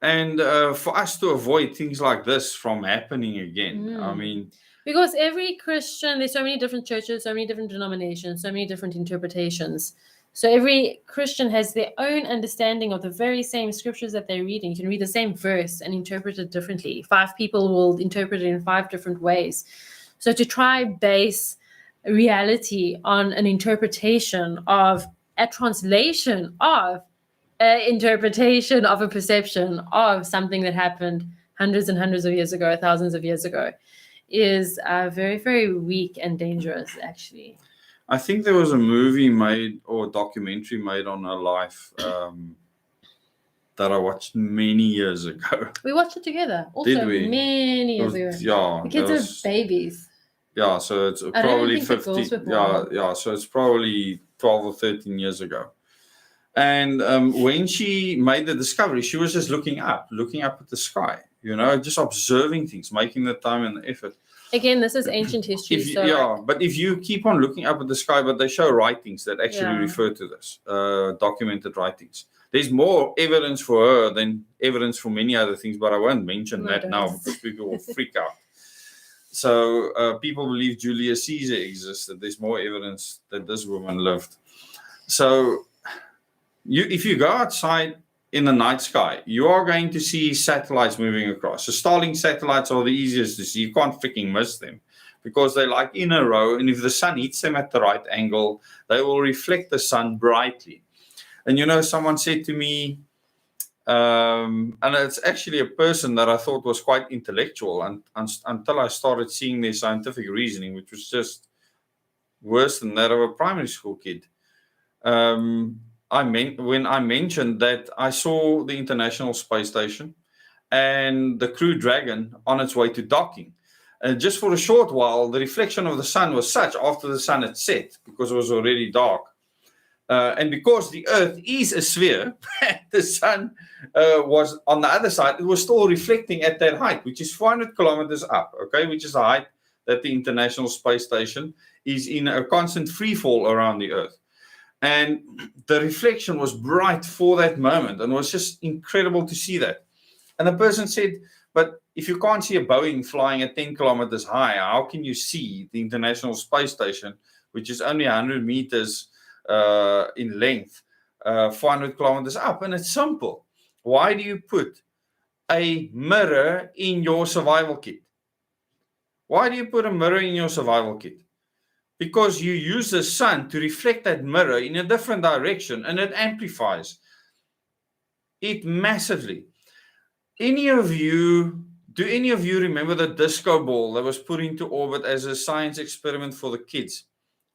And for us to avoid things like this from happening again, I mean... Because every Christian, there's so many different churches, so many different denominations, so many different interpretations. So every Christian has their own understanding of the very same scriptures that they're reading. You can read the same verse and interpret it differently. 5 people will interpret it in 5 different ways. So to try base reality on an interpretation of a translation of an interpretation of a perception of something that happened hundreds and hundreds of years ago, thousands of years ago, is very, very weak and dangerous, actually. I think there was a movie made or a documentary made on her life that I watched many years ago. We watched it together. Also, Did we? Many years ago. Yeah. The kids are babies. Yeah, so it's probably 15. Yeah, so it's probably 12 or 13 years ago. And when she made the discovery, she was just looking up at the sky, just observing things, making the time and the effort. Again, this is ancient history. But if you keep on looking up at the sky, but they show writings that actually refer to this, documented writings. There's more evidence for her than evidence for many other things, but I won't mention that now because people will freak out. So people believe Julius Caesar existed. There's more evidence that this woman lived. So if you go outside in the night sky, you are going to see satellites moving across. So Starlink satellites are the easiest to see. You can't freaking miss them because they're like in a row. And if the sun hits them at the right angle, they will reflect the sun brightly. And someone said to me, and it's actually a person that I thought was quite intellectual until I started seeing their scientific reasoning, which was just worse than that of a primary school kid. When I mentioned that I saw the International Space Station and the Crew Dragon on its way to docking. And just for a short while, the reflection of the sun was such after the sun had set, because it was already dark. And because the Earth is a sphere, the sun was on the other side, it was still reflecting at that height, which is 400 kilometers up, okay, which is the height that the International Space Station is in a constant free fall around the Earth. And the reflection was bright for that moment, and it was just incredible to see that. And the person said, but if you can't see a Boeing flying at 10 kilometers high, how can you see the International Space Station, which is only 100 meters in length, 400 kilometers up? And it's simple. Why do you put a mirror in your survival kit? Why do you put a mirror in your survival kit? Because you use the sun to reflect that mirror in a different direction, and it amplifies it massively. Do any of you remember the disco ball that was put into orbit as a science experiment for the kids?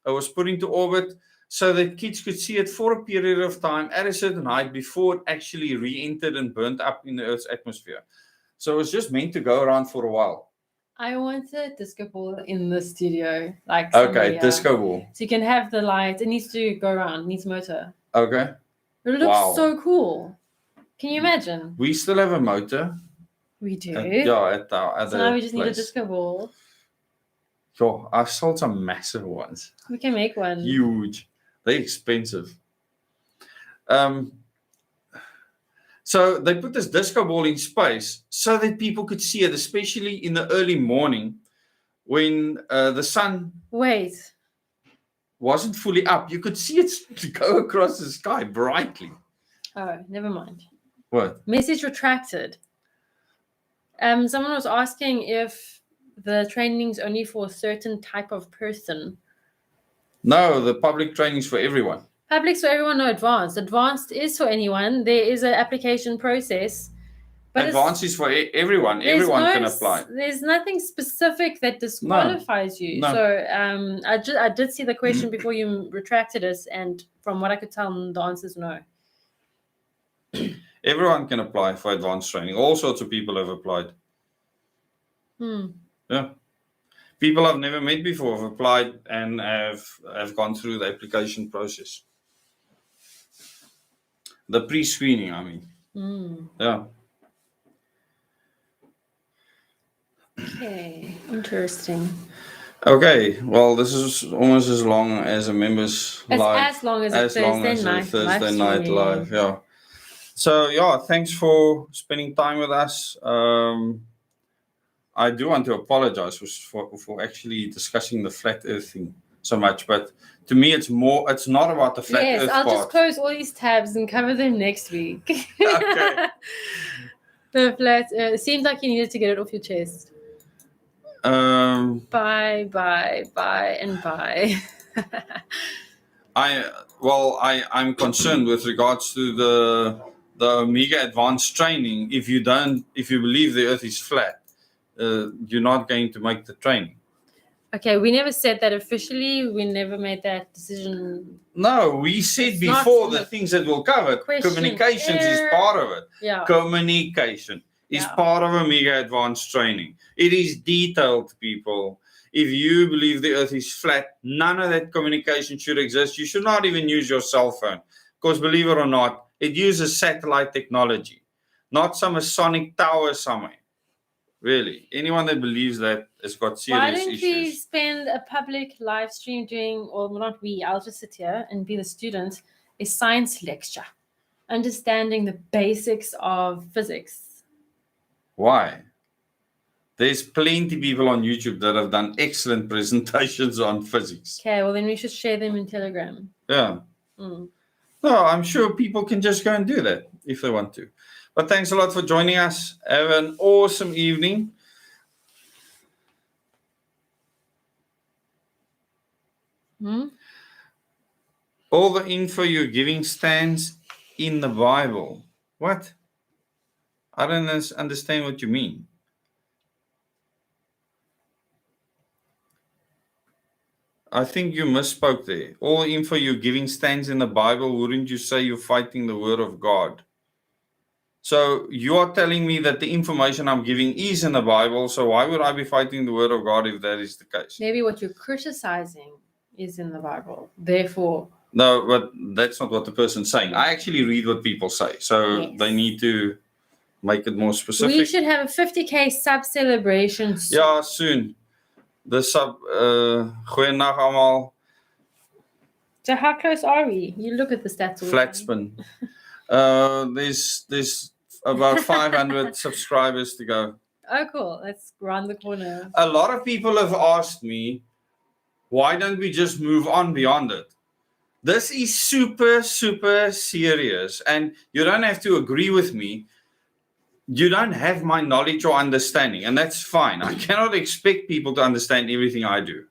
It was put into orbit so that kids could see it for a period of time at a certain height before it actually re-entered and burnt up in the Earth's atmosphere. So it was just meant to go around for a while. I want a disco ball in the studio. Okay, disco ball. So you can have the light. It needs to go around. It needs motor. Okay. It looks so cool. Can you imagine? We still have a motor. We do? At so now we just need a disco ball. Sure, I've sold some massive ones. We can make one. Huge. They're expensive. So they put this disco ball in space so that people could see it, especially in the early morning when the sun wasn't fully up. You could see it go across the sky brightly. Oh, never mind. What? Message retracted. Someone was asking if the training is only for a certain type of person. No, the public training is for everyone. Public's for everyone, no advanced. Advanced is for anyone. There is an application process. But advanced is for everyone. Everyone can apply. There's nothing specific that disqualifies you. No. So I did see the question before you retracted it, and from what I could tell, the answer is no. Everyone can apply for advanced training. All sorts of people have applied. Yeah. People I've never met before have applied and have gone through the application process. The pre-screening, I mean. Yeah. Okay. Interesting. Okay. Well, this is almost as long as a members live. As long as a Thursday night live. Yeah. So yeah, thanks for spending time with us. I do want to apologize for actually discussing the flat Earth thing so much, but to me, it's not about the flat Earth part. Yes, I'll just close all these tabs and cover them next week. Okay. The flat Earth. It seemed like you needed to get it off your chest. Bye, and bye. I'm concerned with regards to the Omega Advanced training. If you believe the Earth is flat, you're not going to make the training. Okay, we never said that officially. We never made that decision. No, we said before the things that we'll cover. Communications is part of it. Yeah. Communication is part of Omega Advanced training. It is detailed, people. If you believe the Earth is flat, none of that communication should exist. You should not even use your cell phone. Because believe it or not, it uses satellite technology, not some Masonic tower somewhere. Really, anyone that believes that has got serious issues. Why don't we spend a public live stream doing, or not we, I'll just sit here and be the student, a science lecture, understanding the basics of physics. Why? There's plenty of people on YouTube that have done excellent presentations on physics. Okay, well then we should share them in Telegram. Yeah. Mm. No, I'm sure people can just go and do that if they want to. But thanks a lot for joining us. Have an awesome evening. All the info you're giving stands in the Bible. What? I don't understand what you mean. I think you misspoke there. All the info you're giving stands in the Bible. Wouldn't you say you're fighting the word of God? So you are telling me that the information I'm giving is in the Bible. So why would I be fighting the word of God if that is the case? Maybe what you're criticizing is in the Bible. Therefore. No, but that's not what the person's saying. I actually read what people say. So Yes. they need to make it more specific. We should have a 50K sub celebration soon. Ja, soon. The sub, goeienaand allemaal. So how close are we? You look at the stats all the Flat time. spin. There's about 500 subscribers to go. Oh, cool. That's around the corner. A lot of people have asked me, why don't we just move on beyond it? This is super, super serious. And you don't have to agree with me. You don't have my knowledge or understanding. And that's fine. I cannot expect people to understand everything I do.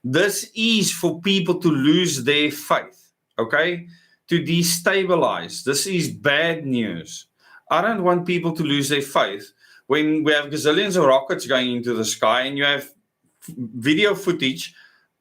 This is for people to lose their faith. Okay? To destabilize. This is bad news. I don't want people to lose their faith when we have gazillions of rockets going into the sky and you have video footage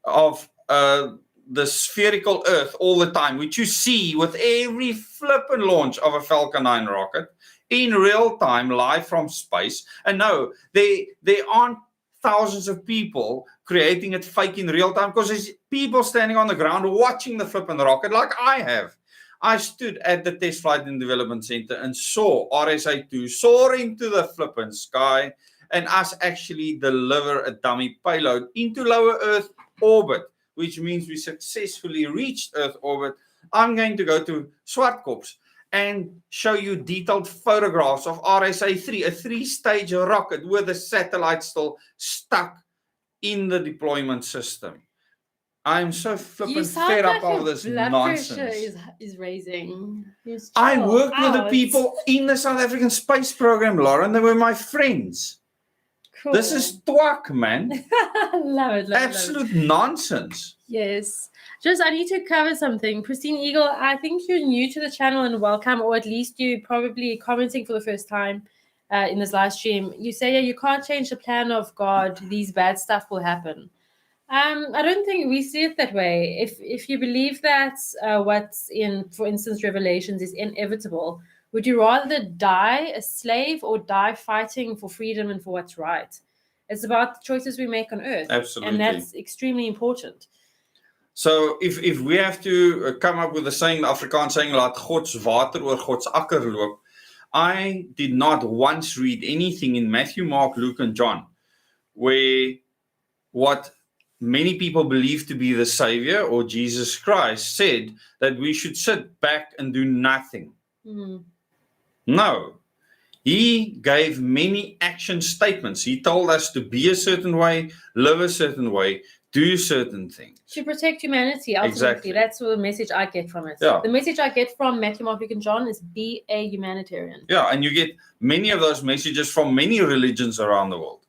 of the spherical Earth all the time, which you see with every flippin' launch of a Falcon 9 rocket in real time, live from space. And no, there aren't thousands of people creating it fake in real time because there's people standing on the ground watching the flippin' rocket like I have. I stood at the Test Flight and Development Center and saw RSA-2 soaring to the flippin' sky and us actually deliver a dummy payload into lower Earth orbit, which means we successfully reached Earth orbit. I'm going to go to Swartkops and show you detailed photographs of RSA-3, a 3-stage rocket with the satellite still stuck in the deployment system. I'm so flippin' fed up of this nonsense. Pressure is raising. I worked with the people in the South African space program, Lauren. They were my friends. Cool. This is twak, man. Love it. Absolute nonsense. Yes. Just, I need to cover something. Pristine Eagle, I think you're new to the channel and welcome, or at least you're probably commenting for the first time in this live stream. You say, yeah, you can't change the plan of God. These bad stuff will happen. I don't think we see it that way. If you believe that what's in, for instance, Revelations is inevitable, would you rather die a slave or die fighting for freedom and for what's right? It's about the choices we make on earth. Absolutely. And that's extremely important. So if we have to come up with a saying, the Afrikaans saying, laat God's water oor God's akker loop, I did not once read anything in Matthew, Mark, Luke, and John where what many people believe to be the Savior or Jesus Christ said that we should sit back and do nothing. No. He gave many action statements. He told us to be a certain way, live a certain way, do certain things. To protect humanity, ultimately. Exactly. That's the message I get from it. Yeah. The message I get from Matthew, Mark, Luke, and John is be a humanitarian. Yeah, and you get many of those messages from many religions around the world.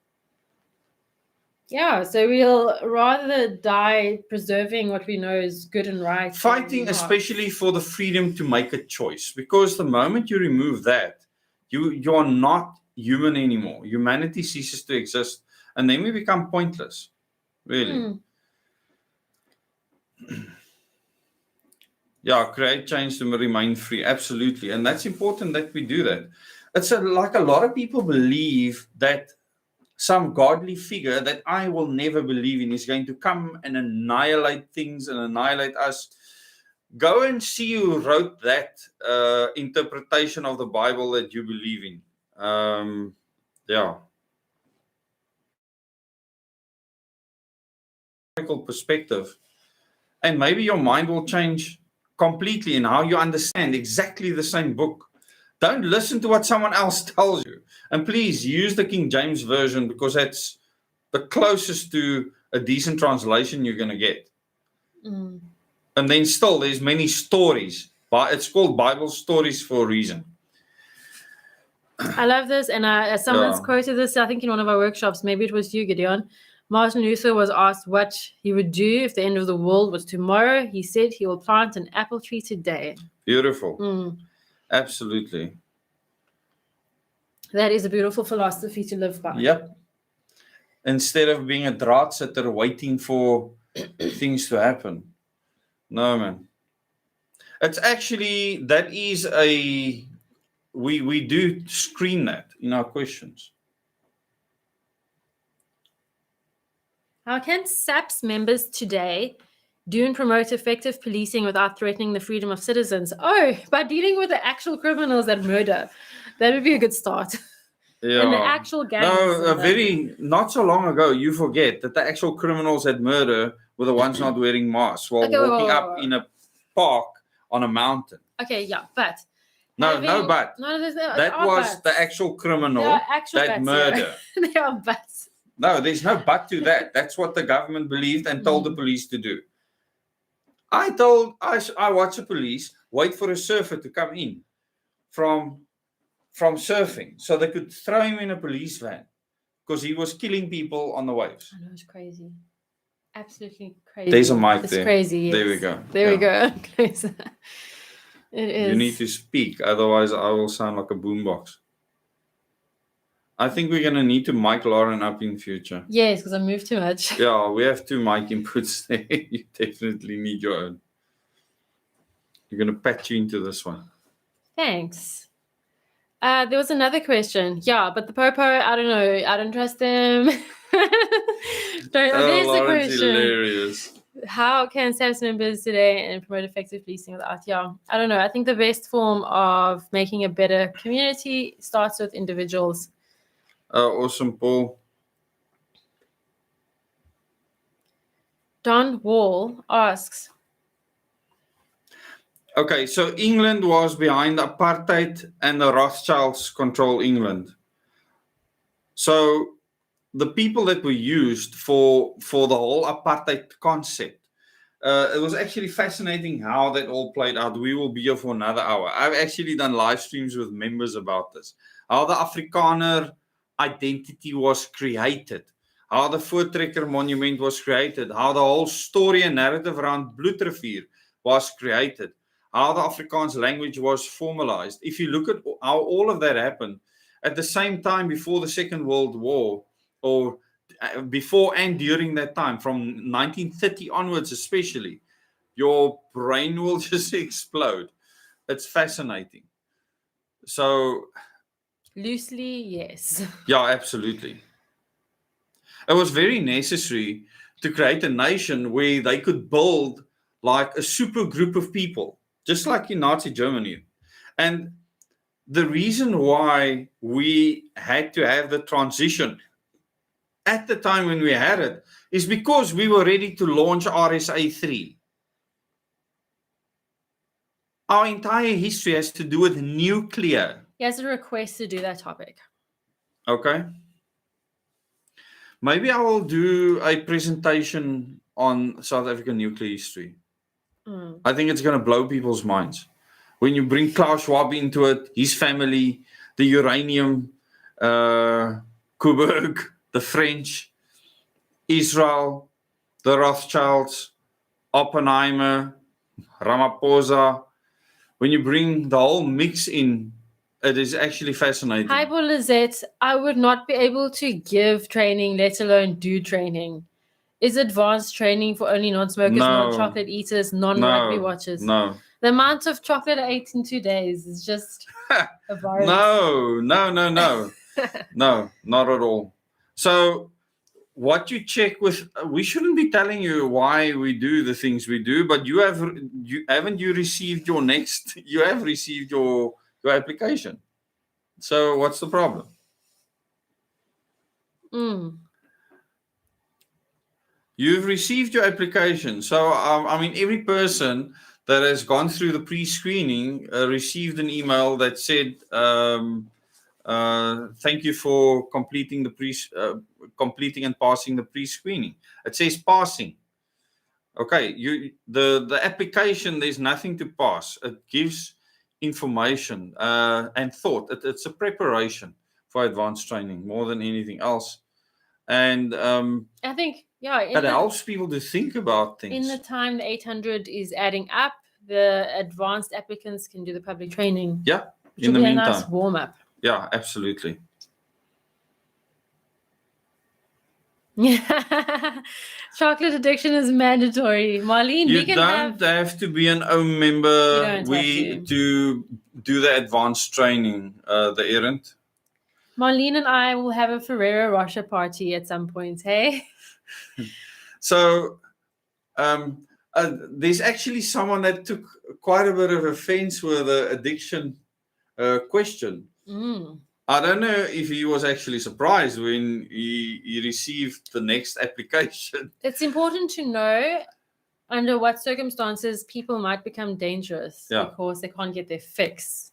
Yeah, so we'll rather die preserving what we know is good and right. Fighting especially for the freedom to make a choice. Because the moment you remove that, you're not human anymore. Humanity ceases to exist. And then we become pointless. Really. Yeah, create change to remain free. Absolutely. And that's important that we do that. It's like a lot of people believe that some godly figure that I will never believe in is going to come and annihilate things and annihilate us. Go and see who wrote that interpretation of the Bible that you believe in. Yeah. Perspective. And maybe your mind will change completely in how you understand exactly the same book. Don't listen to what someone else tells you. And please use the King James Version because that's the closest to a decent translation you're going to get. Mm. And then still, there's many stories. But it's called Bible stories for a reason. I love this, and someone's quoted this, I think in one of our workshops, maybe it was you, Gideon. Martin Luther was asked what he would do if the end of the world was tomorrow. He said he will plant an apple tree today. Beautiful. Absolutely. That is a beautiful philosophy to live by. Yep. Instead of being a drought sitter waiting for things to happen. No, man. It's actually, that is we do screen that in our questions. How can SAPS members today do and promote effective policing without threatening the freedom of citizens? Oh, by dealing with the actual criminals that murder. That would be a good start. Yeah. And the actual gangs. No, not so long ago, you forget that the actual criminals that murder were the ones not wearing masks while walking up in a park on a mountain. Okay, yeah, but. No, but. That was the actual criminal that murdered. There are buts. No, there's no but to that. That's what the government believed and told the police to do. I watch the police wait for a surfer to come in from surfing so they could throw him in a police van because he was killing people on the waves. I know, it's crazy. Absolutely crazy. There's a mic it's there. Crazy. Yes. There we go. There we go. It is. You need to speak, otherwise I will sound like a boombox. I think we're going to need to mic Lauren up in future. Yes, because I move too much. Yeah, we have 2 mic inputs there. You definitely need your own. You're going to patch you into this one. Thanks. There was another question. Yeah, but the Popo, I don't know. I don't trust them. There's the question. Hilarious. How can SAPS members today and promote effective policing without? Yeah, I don't know. I think the best form of making a better community starts with individuals. Awesome, Paul. Don Wall asks. Okay, so England was behind apartheid and the Rothschilds control England. So the people that were used for the whole apartheid concept, it was actually fascinating how that all played out. We will be here for another hour. I've actually done live streams with members about this. How the Afrikaner identity was created. How the Voortrekker Monument was created. How the whole story and narrative around Bloedrivier was created. How the Afrikaans language was formalized. If you look at how all of that happened at the same time before the Second World War, or before and during that time, from 1930 onwards especially, your brain will just explode. It's fascinating. So... Loosely, yes. Yeah, absolutely. It was very necessary to create a nation where they could build like a super group of people, just like in Nazi Germany. And the reason why we had to have the transition at the time when we had it is because we were ready to launch RSA 3. Our entire history has to do with nuclear. He has a request to do that topic. Okay. Maybe I will do a presentation on South African nuclear history. I think it's going to blow people's minds. When you bring Klaus Schwab into it, his family, the uranium, Coburg, the French, Israel, the Rothschilds, Oppenheimer, Ramaphosa. When you bring the whole mix in, it is actually fascinating. Hi, Lizette. I would not be able to give training, let alone do training. Is advanced training for only non-smokers, non-chocolate eaters, non-rugby watchers? No. The amount of chocolate I ate in 2 days is just a virus. No. No, not at all. So what you check with, we shouldn't be telling you why we do the things we do, but you have received your application. So what's the problem? You've received your application. So, every person that has gone through the pre-screening received an email that said, thank you for completing completing and passing the pre-screening. It says passing. Okay, the application, there's nothing to pass. It gives information and thought. It's a preparation for advanced training more than anything else. And I think, yeah, it helps people to think about things. In the time the 800 is adding up, the advanced applicants can do the public training. Yeah, in the meantime. A nice warm up. Yeah, absolutely. Yeah, chocolate addiction is mandatory. Marlene, you don't have to be an OM member to do the advanced training, the errand. Marlene and I will have a Ferrero Rocher party at some point, hey? So there's actually someone that took quite a bit of offense with the addiction question. I don't know if he was actually surprised when he received the next application. It's important to know under what circumstances people might become dangerous because they can't get their fix.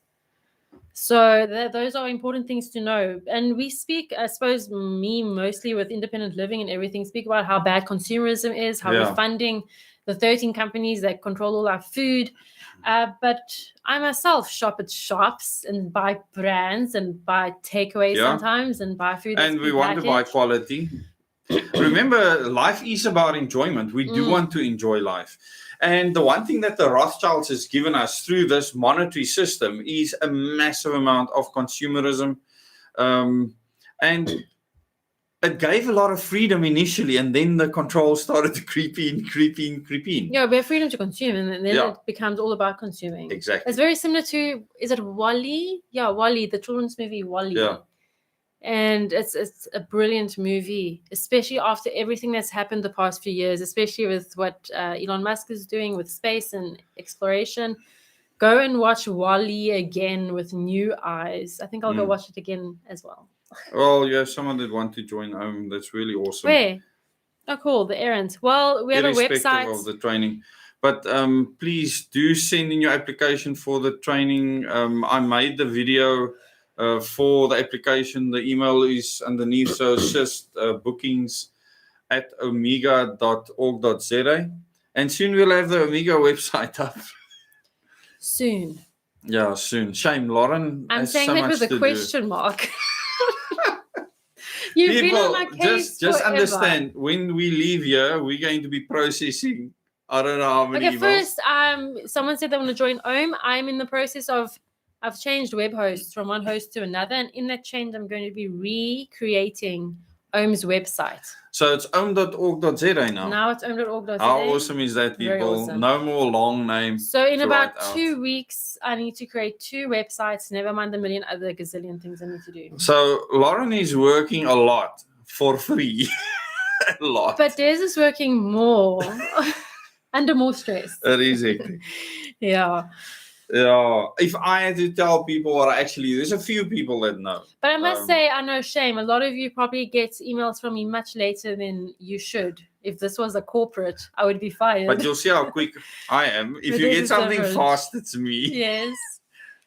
So those are important things to know. And we speak, I suppose, me mostly with independent living and everything, speak about how bad consumerism is, how we're funding the 13 companies that control all our food. But I myself shop at shops and buy brands and buy takeaways sometimes and buy food. And we want to buy quality. Remember, life is about enjoyment. We do want to enjoy life. And the one thing that the Rothschilds has given us through this monetary system is a massive amount of consumerism. And it gave a lot of freedom initially, and then the control started to creep in. Yeah, we have freedom to consume, and then it becomes all about consuming. Exactly. It's very similar to, is it WALL-E? Yeah, WALL-E, the children's movie WALL-E. Yeah. And it's a brilliant movie, especially after everything that's happened the past few years, especially with what Elon Musk is doing with space and exploration. Go and watch WALL-E again with new eyes. I think I'll go watch it again as well. Well, you have someone that want to join home. That's really awesome. Where? Oh, cool. The errands. Well, we have a website. Irrespective of the training. But please do send in your application for the training. I made the video for the application. The email is underneath. So it's just bookings at omega.org.za. And soon we'll have the Omega website up. Soon. Yeah, soon. Shame, Lauren. I'm saying that with a question mark. You've been on my case just forever. Understand, when we leave here, we're going to be processing, I don't know how many emails. First, someone said they want to join OM. I'm in the process of, I've changed web hosts from one host to another. And in that change, I'm going to be recreating OM's website. So it's om.org.za now? Now it's om.org.za. How awesome is that, people? Awesome. No more long names. So in about 2 weeks, I need to create 2 websites, never mind the million other gazillion things I need to do. So Lauren is working a lot for free. A lot. But Dezz is working more, under more stress. It is hectic. Yeah. Yeah, if I had to tell people what there's a few people that know. But I must say, I know, shame. A lot of you probably get emails from me much later than you should. If this was a corporate, I would be fired. But you'll see how quick I am. If you get something fast, it's me. Yes.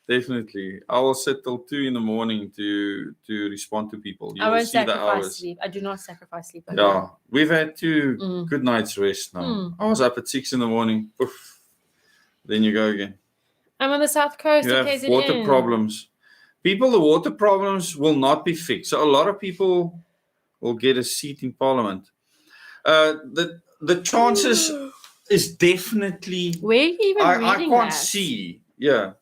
Definitely. I will sit till 2 a.m. to respond to people. I won't sacrifice sleep. I do not sacrifice sleep. Yeah, we've had 2 good nights rest now. I was up at 6 a.m. Poof. Then you go again. I'm on the south coast. You have water problems. People, the water problems will not be fixed. So a lot of people will get a seat in Parliament. The chances is definitely. Where are you even reading I can't see. Yeah.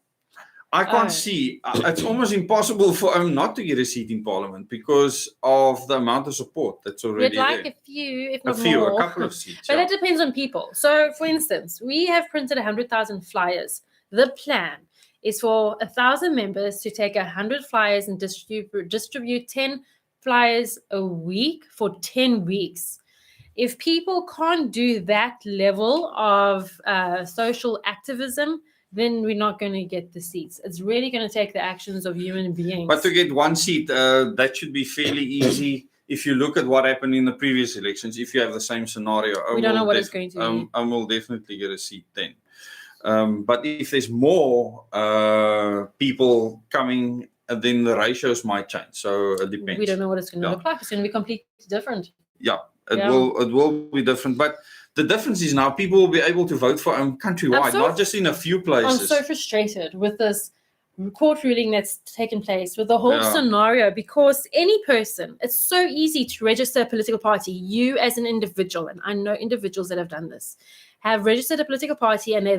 I can't see. It's almost impossible for him not to get a seat in Parliament because of the amount of support that's already there. We'd like a few, if not more. A couple of seats. But that depends on people. So, for instance, we have printed 100,000 flyers. The plan is for 1,000 members to take 100 flyers and distribute 10 flyers a week for 10 weeks. If people can't do that level of social activism, then we're not going to get the seats. It's really going to take the actions of human beings. But to get one seat, that should be fairly easy. If you look at what happened in the previous elections, if you have the same scenario, we don't know what it's going to be. I will definitely get a seat then. But if there's more people coming, then the ratios might change. So it depends. We don't know what it's going to Yeah. look like. It's going to be completely different. Yeah, it Yeah. will be different. But the difference is now people will be able to vote for countrywide, not just in a few places. I'm so frustrated with this court ruling that's taken place, with the whole Yeah. scenario, because any person, it's so easy to register a political party. You as an individual, and I know individuals that have done this, have registered a political party, and they're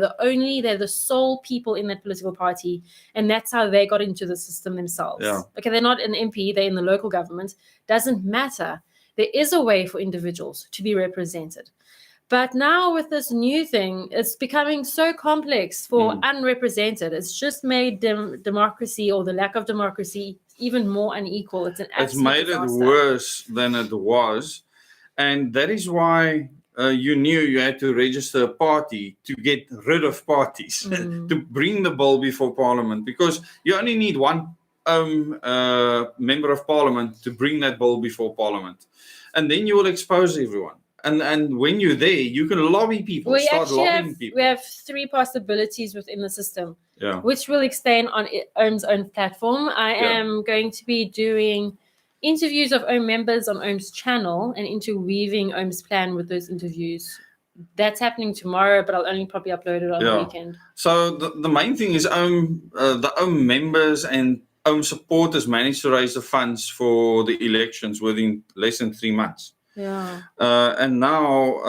the sole people in that political party, and that's how they got into the system themselves. Yeah. Okay, they're not an MP, they're in the local government. Doesn't matter. There is a way for individuals to be represented. But now with this new thing, it's becoming so complex for unrepresented. It's just made democracy, or the lack of democracy, even more unequal. It's made disaster. it worse than it was. And that is why you knew you had to register a party to get rid of parties, to bring the bill before Parliament, because you only need one member of Parliament to bring that bill before Parliament. And then you will expose everyone. And when you're there, you can lobby people, We have 3 possibilities within the system, which we'll explain on OHM's own platform. I am going to be doing interviews of OHM members on OHM's channel and interweaving OHM's plan with those interviews. That's happening tomorrow, but I'll only probably upload it on the weekend. So the main thing is the OHM members and OHM supporters managed to raise the funds for the elections within less than 3 months. Yeah. And now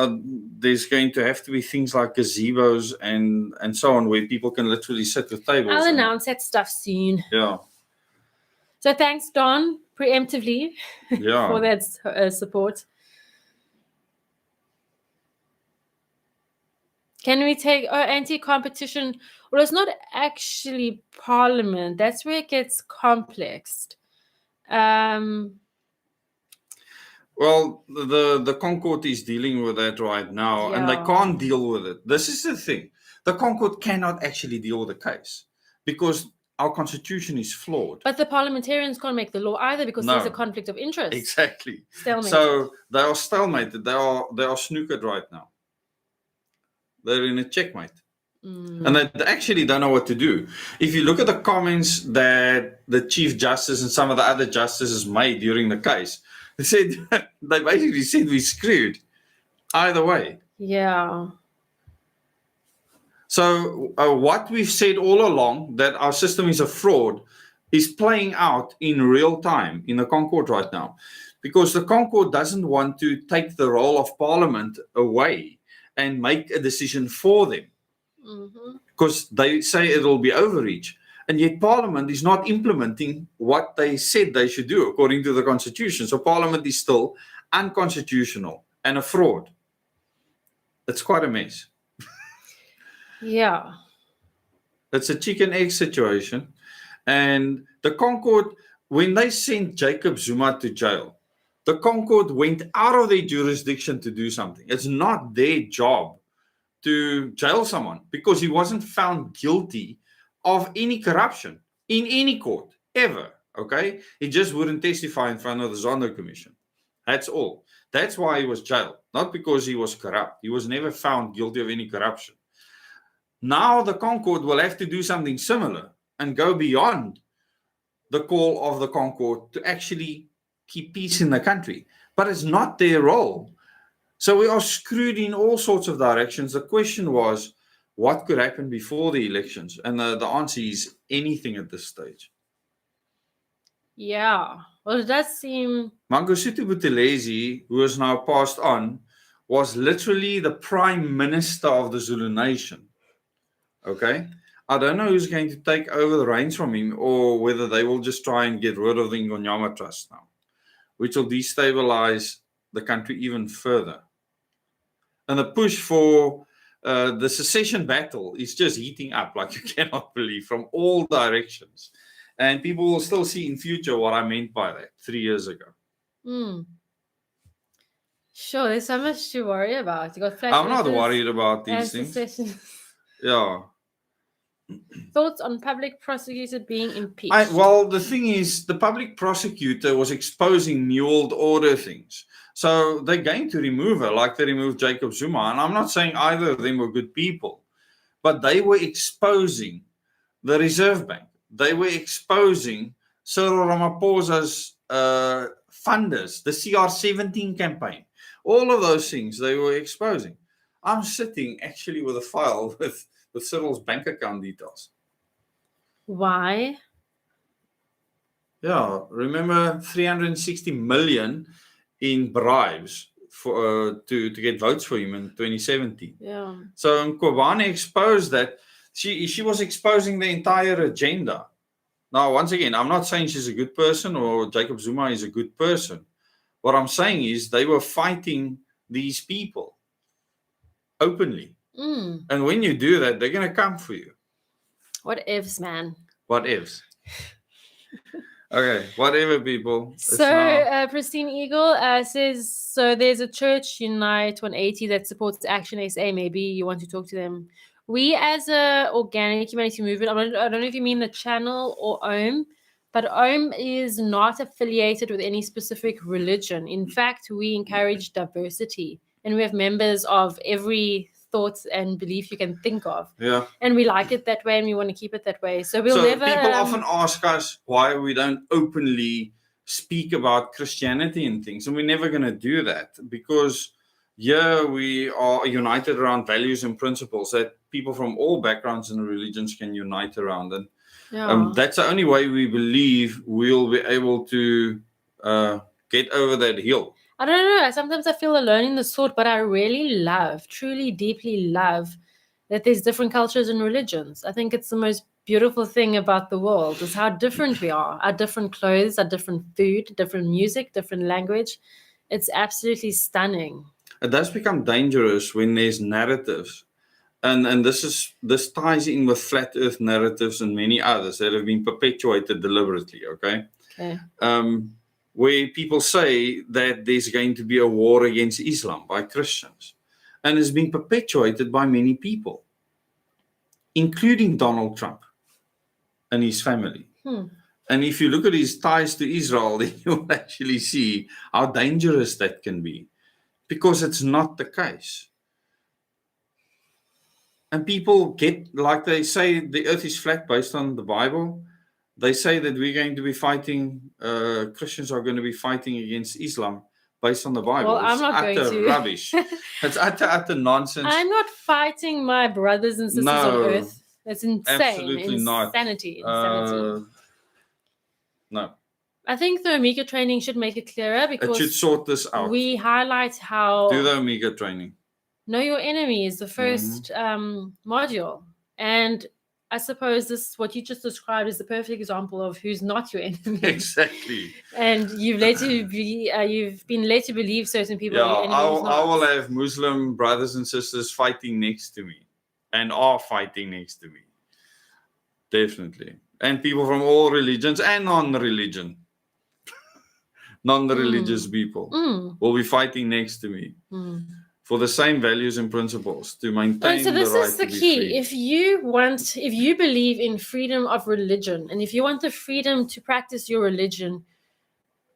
there's going to have to be things like gazebos and so on, where people can literally sit with tables. I'll announce that stuff soon. Yeah. So thanks, Don, preemptively for that support. Can we take anti-competition? Well, it's not actually Parliament. That's where it gets complex. Well, the Concord is dealing with that right now, and they can't deal with it. This is the thing. The Concord cannot actually deal with the case because our constitution is flawed. But the parliamentarians can't make the law either because there's a conflict of interest. Exactly. Stalemated. So they are stalemated. They are snookered right now. They're in a checkmate. And they actually don't know what to do. If you look at the comments that the Chief Justice and some of the other justices made during the case, they basically said we're screwed either way. Yeah. So what we've said all along, that our system is a fraud, is playing out in real time in the Concord right now, because the Concord doesn't want to take the role of Parliament away and make a decision for them, because they say it'll be overreach. And yet Parliament is not implementing what they said they should do according to the Constitution. So Parliament is still unconstitutional and a fraud. It's quite a mess. Yeah. It's a chicken egg situation. And the Concord, when they sent Jacob Zuma to jail, the Concord went out of their jurisdiction to do something. It's not their job to jail someone because he wasn't found guilty of any corruption in any court ever. Okay, he just wouldn't testify in front of the Zondo Commission. That's all. That's why he was jailed, not because he was corrupt. He was never found guilty of any corruption. Now the Concord will have to do something similar and go beyond the call of the Concord to actually keep peace in the country, but it's not their role. So we are screwed in all sorts of directions. The question was, what could happen before the elections? And the answer is anything at this stage. Yeah. Well, it does seem... Mangosuthu Buthelezi, who has now passed on, was literally the prime minister of the Zulu nation. Okay? I don't know who's going to take over the reins from him, or whether they will just try and get rid of the Ngonyama Trust now, which will destabilize the country even further. And the push for the secession battle is just heating up like you cannot believe, from all directions. And people will still see in future what I meant by that 3 years ago. Sure, there's so much to worry about. You got I'm not worried about these things. Yeah. Thoughts on public prosecutor being impeached? Well, the thing is, the public prosecutor was exposing New World Order things. So they're going to remove her like they removed Jacob Zuma. And I'm not saying either of them were good people. but they were exposing the Reserve Bank. They were exposing Cyril Ramaphosa's funders, the CR17 campaign. All of those things they were exposing. I'm sitting actually with a file with Cyril's bank account details. Why? Yeah, remember 360 million in bribes for to get votes for him in 2017. Yeah. So Mkhwebane exposed that. She was exposing the entire agenda. Now, once again, I'm not saying she's a good person or Jacob Zuma is a good person. What I'm saying is they were fighting these people openly. And when you do that, they're going to come for you. What ifs, man? What ifs? Okay, whatever, people. So, Pristine Eagle says, so there's a church, Unite 180, that supports Action SA. Maybe you want to talk to them. We, as a organic humanity movement, I don't know if you mean the channel or OM, but OM is not affiliated with any specific religion. In fact, we encourage diversity, and we have members of every thought and belief you can think of. Yeah. And we like it that way, and we want to keep it that way. So we'll never. People often ask us why we don't openly speak about Christianity and things, and we're never going to do that because here we are united around values and principles that people from all backgrounds and religions can unite around, and that's the only way we believe we'll be able to get over that hill. I don't know. Sometimes I feel alone in this thought, but I really love, truly, deeply love that there's different cultures and religions. I think it's the most beautiful thing about the world is how different we are. Our different clothes, our different food, different music, different language. It's absolutely stunning. It does become dangerous when there's narratives. And this ties in with flat earth narratives and many others that have been perpetuated deliberately, okay? Where people say that there's going to be a war against Islam by Christians. And it's been perpetuated by many people, including Donald Trump and his family. And if you look at his ties to Israel, then you'll actually see how dangerous that can be, because it's not the case. And people get, like they say, the earth is flat based on the Bible. They say that we're going to be fighting, Christians are going to be fighting against Islam based on the Bible. Well, I'm not going to. Rubbish. It's utter nonsense. I'm not fighting my brothers and sisters on earth. It's insane. Absolutely Insanity. not. No. I think the Omega training should make it clearer because it should sort this out. We highlight how do the Omega training. Know your enemy is the first module, and I suppose what you just described is the perfect example of who's not your enemy. Exactly. And you've been led to believe certain people are your enemy. I will have Muslim brothers and sisters fighting next to me, and are fighting next to me. Definitely. And people from all religions and non-religion. Non-religious people will be fighting next to me for the same values and principles to maintain the right to be free. So this is the key. If you believe in freedom of religion, and if you want the freedom to practice your religion,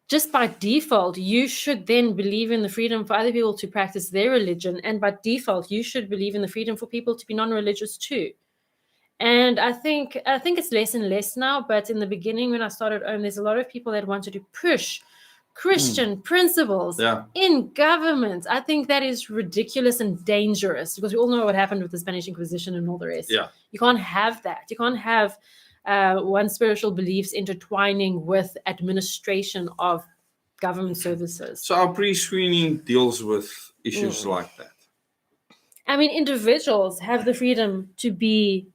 just by default, you should then believe in the freedom for other people to practice their religion. And by default, you should believe in the freedom for people to be non-religious too. And I think it's less and less now, but in the beginning when I started OM, there's a lot of people that wanted to push Christian principles in government. I think that is ridiculous and dangerous because we all know what happened with the Spanish Inquisition and all the rest. Yeah. You can't have that. You can't have one's spiritual beliefs intertwining with administration of government services. So our pre-screening deals with issues like that. I mean, individuals have the freedom to be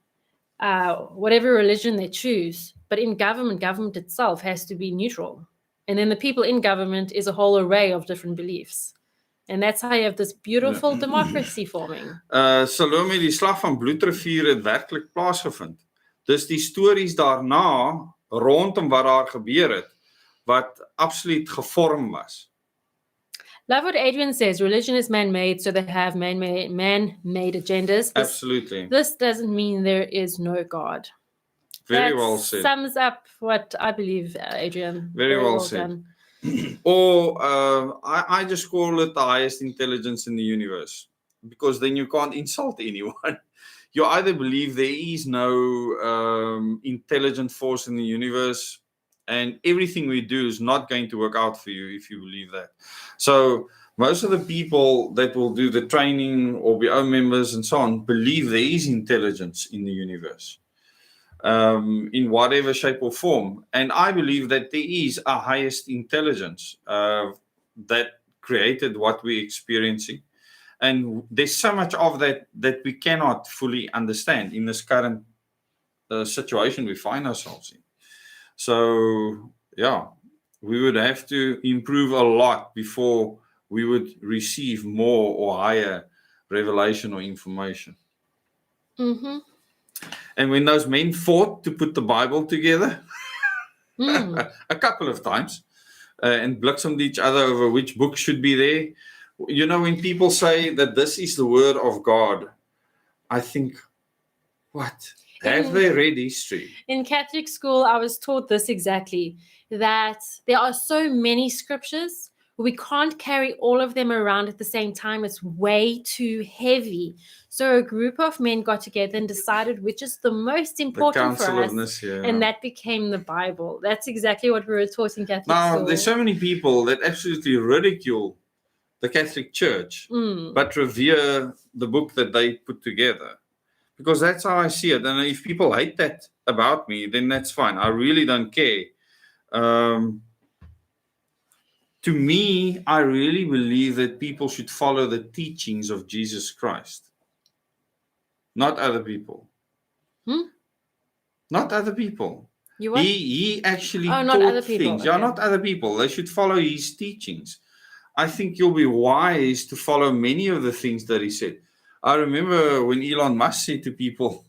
whatever religion they choose, but in government itself has to be neutral. And then the people in government is a whole array of different beliefs. And that's how you have this beautiful democracy forming. Salome, die slag van Bloedrivier het werklik plaasgevind. Dus die stories daarna rondom wat daar gebeur het, wat absoluut gevorm was. Love what Adrian says. Religion is man-made, so they have man-made agendas. Absolutely. This doesn't mean there is no God. Very well said. Sums up what I believe, Adrian. Very well said. Or I just call it the highest intelligence in the universe, because then you can't insult anyone. you either believe there is no intelligent force in the universe, and everything we do is not going to work out for you if you believe that. So most of the people that will do the training or be own members and so on believe there is intelligence in the universe, in whatever shape or form. And I believe that there is a highest intelligence that created what we're experiencing. And there's so much of that that we cannot fully understand in this current situation we find ourselves in. So, yeah, we would have to improve a lot before we would receive more or higher revelation or information. Mm-hmm. And when those men fought to put the Bible together, a couple of times, and bliksemed each other over which book should be there. You know, when people say that this is the word of God, I think, what? Have they read history? In Catholic school, I was taught this exactly, that there are so many scriptures, we can't carry all of them around at the same time. It's way too heavy. So a group of men got together and decided which is the most important for us, and that became the Bible. That's exactly what we were taught in Catholic school. Now, there's so many people that absolutely ridicule the Catholic Church, but revere the book that they put together. Because that's how I see it. And if people hate that about me, then that's fine. I really don't care. To me, I really believe that people should follow the teachings of Jesus Christ. Not other people. Not other people. He actually taught things. Okay. Yeah, not other people. They should follow his teachings. I think you'll be wise to follow many of the things that he said. I remember when Elon Musk said to people,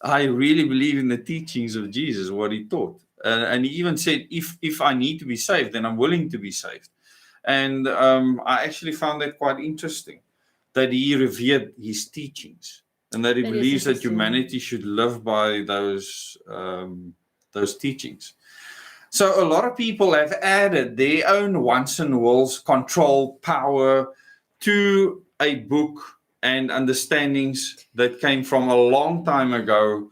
I really believe in the teachings of Jesus, what he taught. And he even said, if I need to be saved, then I'm willing to be saved. And I actually found that quite interesting, that he revered his teachings and that he believes that humanity should live by those teachings. So a lot of people have added their own wants and wills, control, power to a book and understandings that came from a long time ago.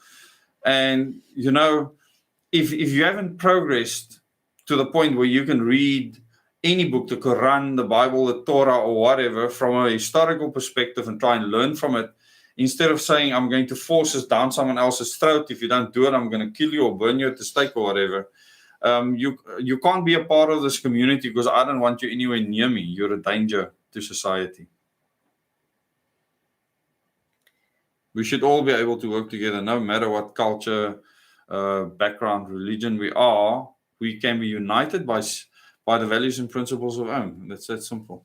And, you know, if you haven't progressed to the point where you can read any book, the Quran, the Bible, the Torah, or whatever, from a historical perspective and try and learn from it, instead of saying, I'm going to force this down someone else's throat, if you don't do it, I'm going to kill you or burn you at the stake or whatever. You can't be a part of this community because I don't want you anywhere near me. You're a danger to society. We should all be able to work together, no matter what culture, background, religion we are. We can be united by the values and principles of Om. That's that simple.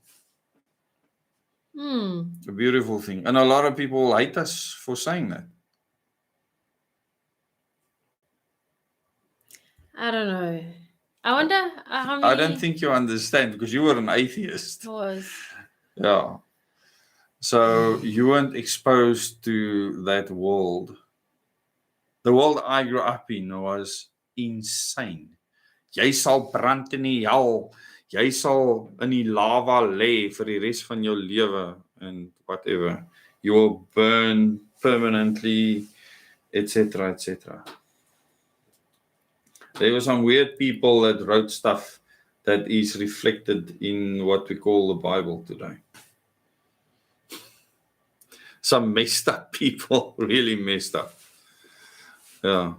A beautiful thing. And a lot of people hate us for saying that. I don't know. I wonder how many... I don't think you understand because you were an atheist. I was. Yeah. So you weren't exposed to that world. The world I grew up in was insane. Jy sal brand in die hel. Jy sal in die lava lê vir die res van jou lewe and whatever. You will burn permanently, etc., etc. There were some weird people that wrote stuff that is reflected in what we call the Bible today. Some messed up people, really messed up. Yeah.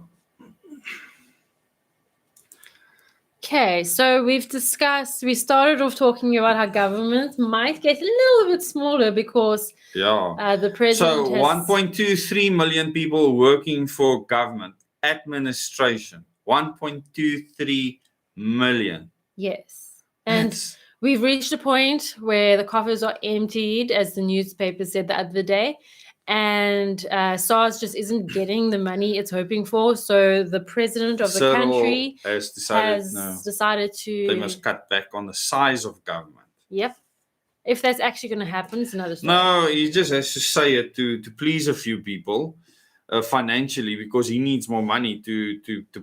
Okay, so we started off talking about how government might get a little bit smaller because the president So 1.23 million people working for government administration. 1.23 million. Yes. And we've reached a point where the coffers are emptied, as the newspaper said the other day. And SARS just isn't getting the money it's hoping for. So the president of the country has decided to... They must cut back on the size of government. Yep. If that's actually going to happen, it's another story. No, he just has to say it to please a few people financially because he needs more money to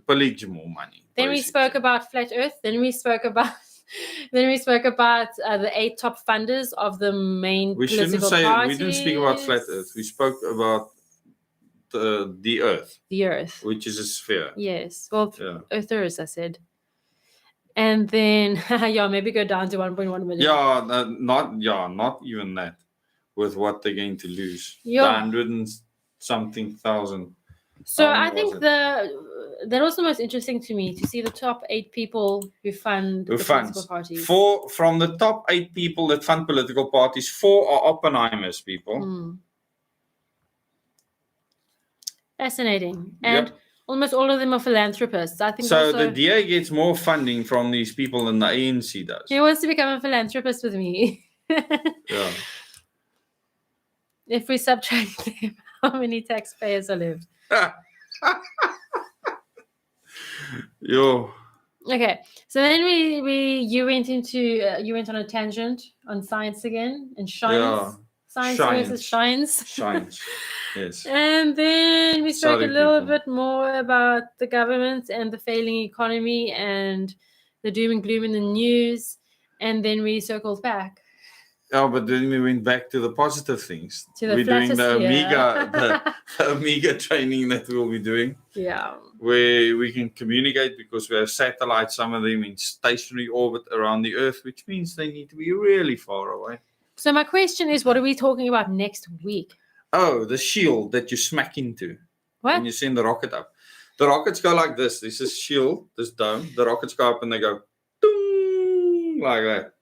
pillage more money. Then we spoke about Flat Earth. Then we spoke about the 8 top funders of the main political parties. We didn't speak about Flat Earth. We spoke about the Earth, The Earth. which is a sphere. Yes. Well, Yeah. Earthers, I said. And then, maybe go down to 1.1 million. Not even that. With what they're going to lose, Yeah. 100 and something thousand. So I think that was the most interesting to me, to see the top 8 people who fund the political parties. From the top 8 people that fund political parties, 4 are Oppenheimers, people. Fascinating. And almost all of them are philanthropists. I think so. Also, the DA gets more funding from these people than the ANC does. He wants to become a philanthropist with me. Yeah. If we subtract them, how many taxpayers are left? Yo. Okay, so then you went on a tangent on science again and shines. Science versus shines. Shines. Yes. And then we spoke a little bit more about the government and the failing economy and the doom and gloom in the news, and then we circled back. Oh, but then we went back to the positive things. We're doing the Omega training that we'll be doing. Yeah. Where we can communicate because we have satellites, some of them in stationary orbit around the Earth, which means they need to be really far away. So my question is, what are we talking about next week? Oh, the shield that you smack into. What? When you send the rocket up. The rockets go like this. This is shield, this dome. The rockets go up and they go ding, like that.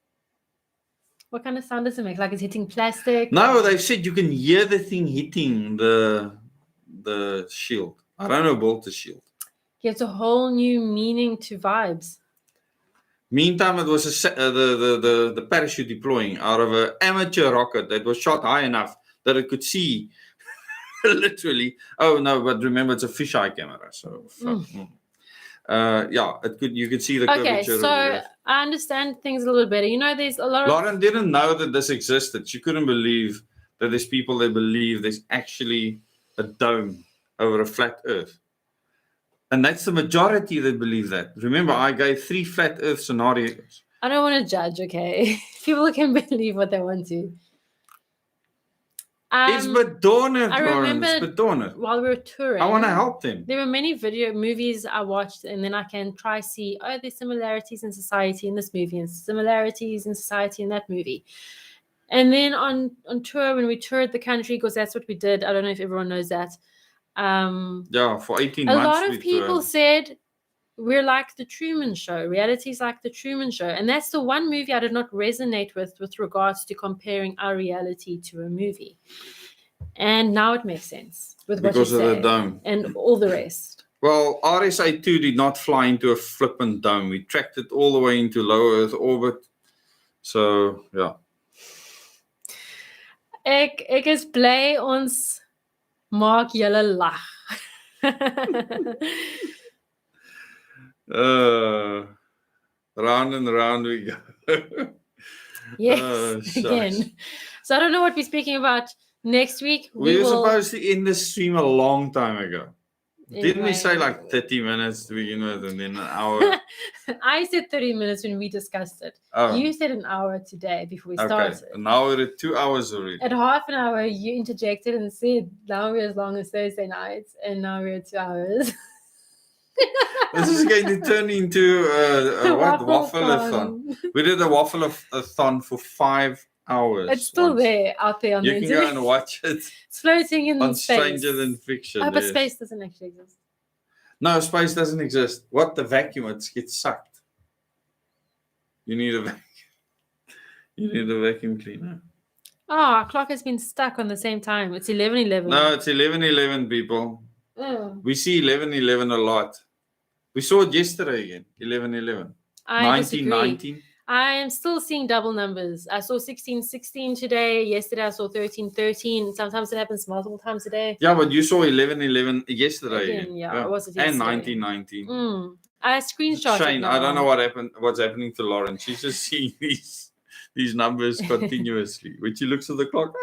What kind of sound does it make? Like it's hitting plastic? No, they've said you can hear the thing hitting the shield. I don't know about the shield. Gives a whole new meaning to vibes. Meantime, it was the parachute deploying out of an amateur rocket that was shot high enough that it could see literally. Oh no, but remember it's a fisheye camera, so you could see the curvature. Okay, so I understand things a little better. You know, there's a lot of Lauren didn't know that this existed. She couldn't believe that there's people that believe there's actually a dome over a flat Earth. And that's the majority that believe that. Remember, I gave 3 flat Earth scenarios. I don't want to judge, okay? People can believe what they want to. It's bedonend, I remember Lauren. It's bedonend. while we were touring, I want to help them. There were many movies I watched, and then I can try see, there's similarities in society in this movie and similarities in society in that movie. And then on tour, when we toured the country, because that's what we did. I don't know if everyone knows that. For 18 months. A lot of people said we're like the Truman Show. Reality's like the Truman Show. And that's the one movie I did not resonate with regards to comparing our reality to a movie. And now it makes sense with what because you of say the dome and all the rest. Well, RSA-2 did not fly into a flippant dome. We tracked it all the way into low Earth orbit. So, yeah. Ek is bly ons maak julle lag. Round and round we go. Yes, again. So I don't know what we're speaking about next week. We were supposed to end the stream a long time ago. Anyway. Didn't we say like 30 minutes to begin with and then an hour? I said 30 minutes when we discussed it. Oh. You said an hour today before we started. Okay, now we're at 2 hours already. At half an hour, you interjected and said, now we're as long as Thursday nights, and now we're at 2 hours. This is going to turn into a waffle-a-thon. We did a waffle-a-thon for 5 hours. It's still there out there on the internet. You can go and watch it. It's floating in on space. Stranger Than Fiction. But space doesn't actually exist. No, space doesn't exist. What the vacuum? It gets sucked. You need a vacuum. You need a vacuum cleaner. Oh, our clock has been stuck on the same time. It's 11:11. No, it's 11:11, people. Oh. We see 11:11 a lot. We saw it yesterday again. 11:11. 19:19. I am still seeing double numbers. I saw 16:16 today. Yesterday I saw 13:13. Sometimes it happens multiple times a day. Yeah, but you saw 11:11 yesterday. Again, yeah. It was yesterday. And 19:19. I screenshot Shane, I don't know what's happening to Lauren. She's just seeing these numbers continuously. When she looks at the clock,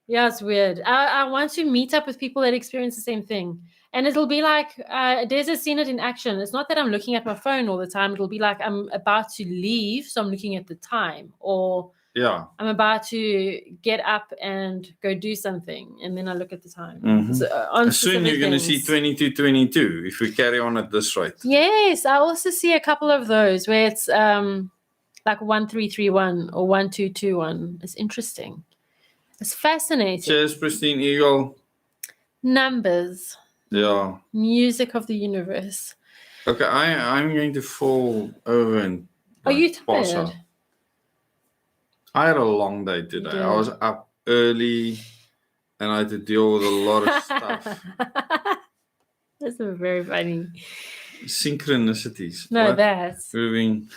Yeah, it's weird. I want to meet up with people that experience the same thing. And it'll be like, Dezz has seen it in action. It's not that I'm looking at my phone all the time. It'll be like I'm about to leave, so I'm looking at the time. Or Yeah. I'm about to get up and go do something, and then I look at the time. Mhm. So, on Soon specific you're going to see things. 22-22 if we carry on at this rate. Yes, I also see a couple of those where it's like 1331 or 1221. It's interesting. It's fascinating. Cheers, Pristine Eagle. Numbers. Yeah. Music of the universe. Okay, I'm going to fall over and Are you pass tired? out. I had a long day today. I was up early and I had to deal with a lot of stuff. That's very funny. Synchronicities. No, What? that's. We're being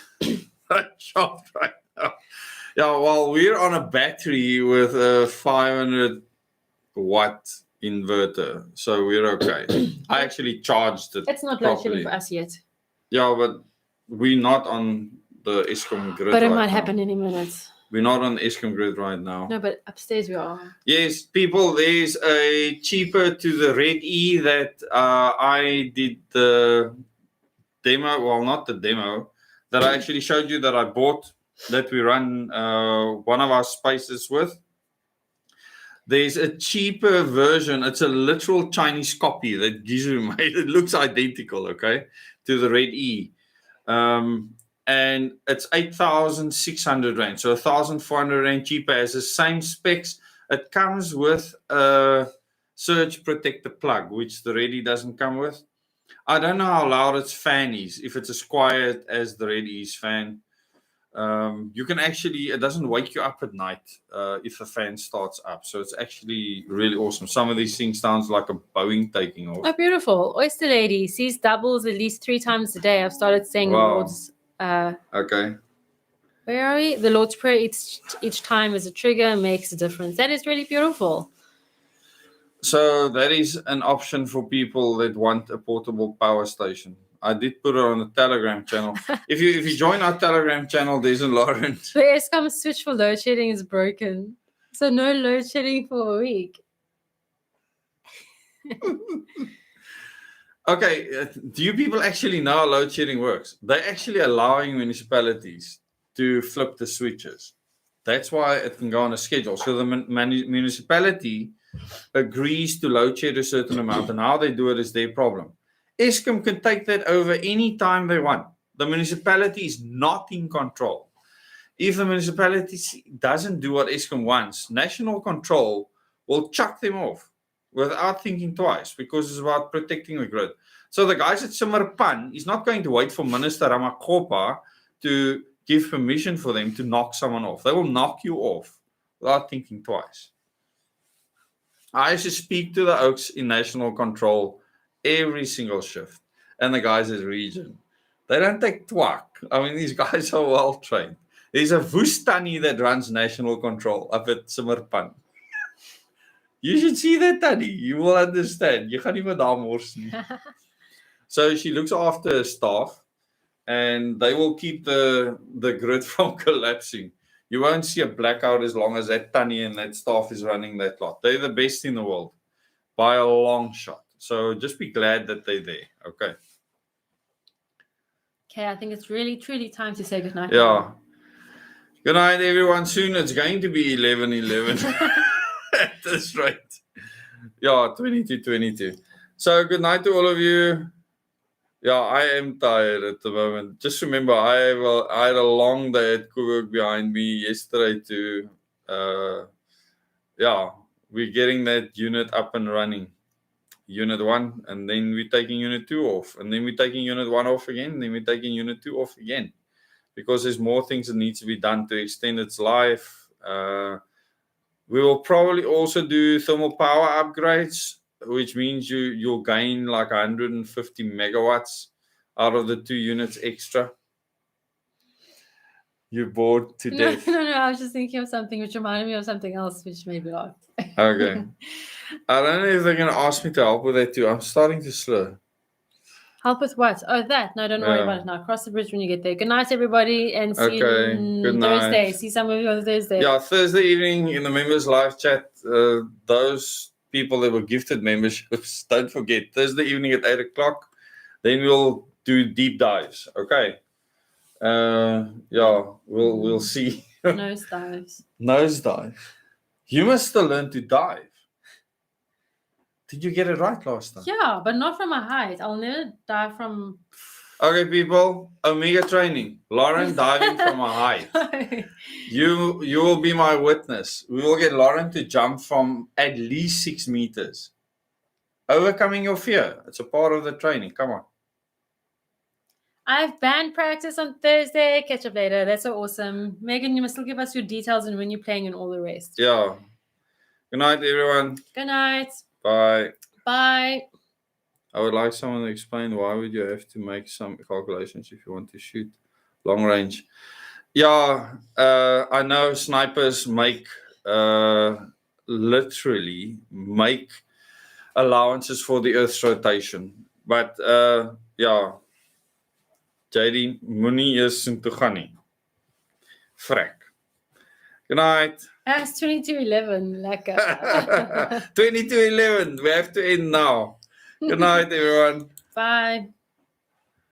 shocked right now. Yeah, well, we're on a battery with a 500 watt inverter, so we're okay. I actually charged it. It's not load shedding properly. for us yet. Yeah, but we're not on the Eskom grid But it right might now. happen any minute. We're not on the Eskom grid right now. No, but upstairs we are. Yes, people, there's a cheaper to the Red E that I did the demo. Well, not the demo. That I actually showed you that I bought, that we run one of our spaces with. There's a cheaper version. It's a literal Chinese copy that Gizu made. It looks identical, okay, to the Red E. And it's 8,600 Rand. So 1,400 Rand cheaper, has the same specs. It comes with a surge protector plug, which the Red E doesn't come with. I don't know how loud its fan is, if it's as quiet as the Red E's fan. You can actually, it doesn't wake you up at night if the fan starts up. So it's actually really awesome. Some of these things sounds like a Boeing taking off. Oh, beautiful. Oyster Lady sees doubles at least 3 times a day. I've started saying Wow. the Lord's. Okay. Where are we? The Lord's Prayer each time is a trigger, makes a difference. That is really beautiful. So that is an option for people that want a portable power station. I did put it on the Telegram channel. If you join our Telegram channel, there's a Lawrence. The Eskom switch for load shedding is broken. So no load shedding for a week. Okay, do you people actually know how load shedding works? They're actually allowing municipalities to flip the switches. That's why it can go on a schedule. So the municipality agrees to load shed a certain amount, and how they do it is their problem. Eskom can take that over any time they want. The municipality is not in control. If the municipality doesn't do what Eskom wants, national control will chuck them off without thinking twice, because it's about protecting the grid. So the guys at Simmerpan is not going to wait for Minister Ramakopa to give permission for them to knock someone off. They will knock you off without thinking twice. I used to speak to the Oaks in national control every single shift, and the guys at region. They don't take twak. I mean, these guys are well trained. There's a Woestani that runs national control up at Simmerpan. You should see that, Tanny. You will understand. You can't even mors nie. So she looks after her staff, and they will keep the grid from collapsing. You won't see a blackout as long as that Tanny and that staff is running that lot. They're the best in the world by a long shot. So just be glad that they're there. Okay. Okay, I think it's really, truly time to say goodnight. Yeah. Good night, everyone. Soon it's going to be 11:11 at this rate. Yeah, 22:22. So good night to all of you. Yeah, I am tired at the moment. Just remember, I had a long day at Coburg behind me yesterday too. Yeah, we're getting that unit up and running. Unit 1, and then we're taking Unit 2 off, and then we're taking Unit 1 off again, and then we're taking Unit 2 off again, because there's more things that need to be done to extend its life. We will probably also do thermal power upgrades, which means you'll gain like 150 megawatts out of the 2 units extra. You're bored to death. No, I was just thinking of something which reminded me of something else, which made me laugh. Okay. I don't know if they're going to ask me to help with that too. I'm starting to slur. Help with what? Oh, that. No, don't worry about it now. Cross the bridge when you get there. Good night, everybody, and see you Good Thursday. night. See some of you on Thursday. Yeah, Thursday evening in the members live chat. Those people that were gifted memberships, don't forget, Thursday evening at 8 o'clock. Then we'll do deep dives. Okay. Yeah, we'll see. Nose dives. Nosedive. You must still learn to dive. Did you get it right last time? Yeah, but not from a height. I'll never dive from. Okay, people. Omega training. Lauren diving from a height. You will be my witness. We will get Lauren to jump from at least 6 meters. Overcoming your fear. It's a part of the training. Come on. I have band practice on Thursday. Catch up later. That's so awesome. Megan, you must still give us your details and when you're playing and all the rest. Yeah. Good night, everyone. Good night. Bye. Bye. I would like someone to explain why would you have to make some calculations if you want to shoot long range. Yeah, I know snipers literally make allowances for the Earth's rotation. But yeah, JD, moenie is in toe gaan nie. Frek. Good night. It's 22:11. Lekker. 22:11. We have to end now. Good night, everyone. Bye.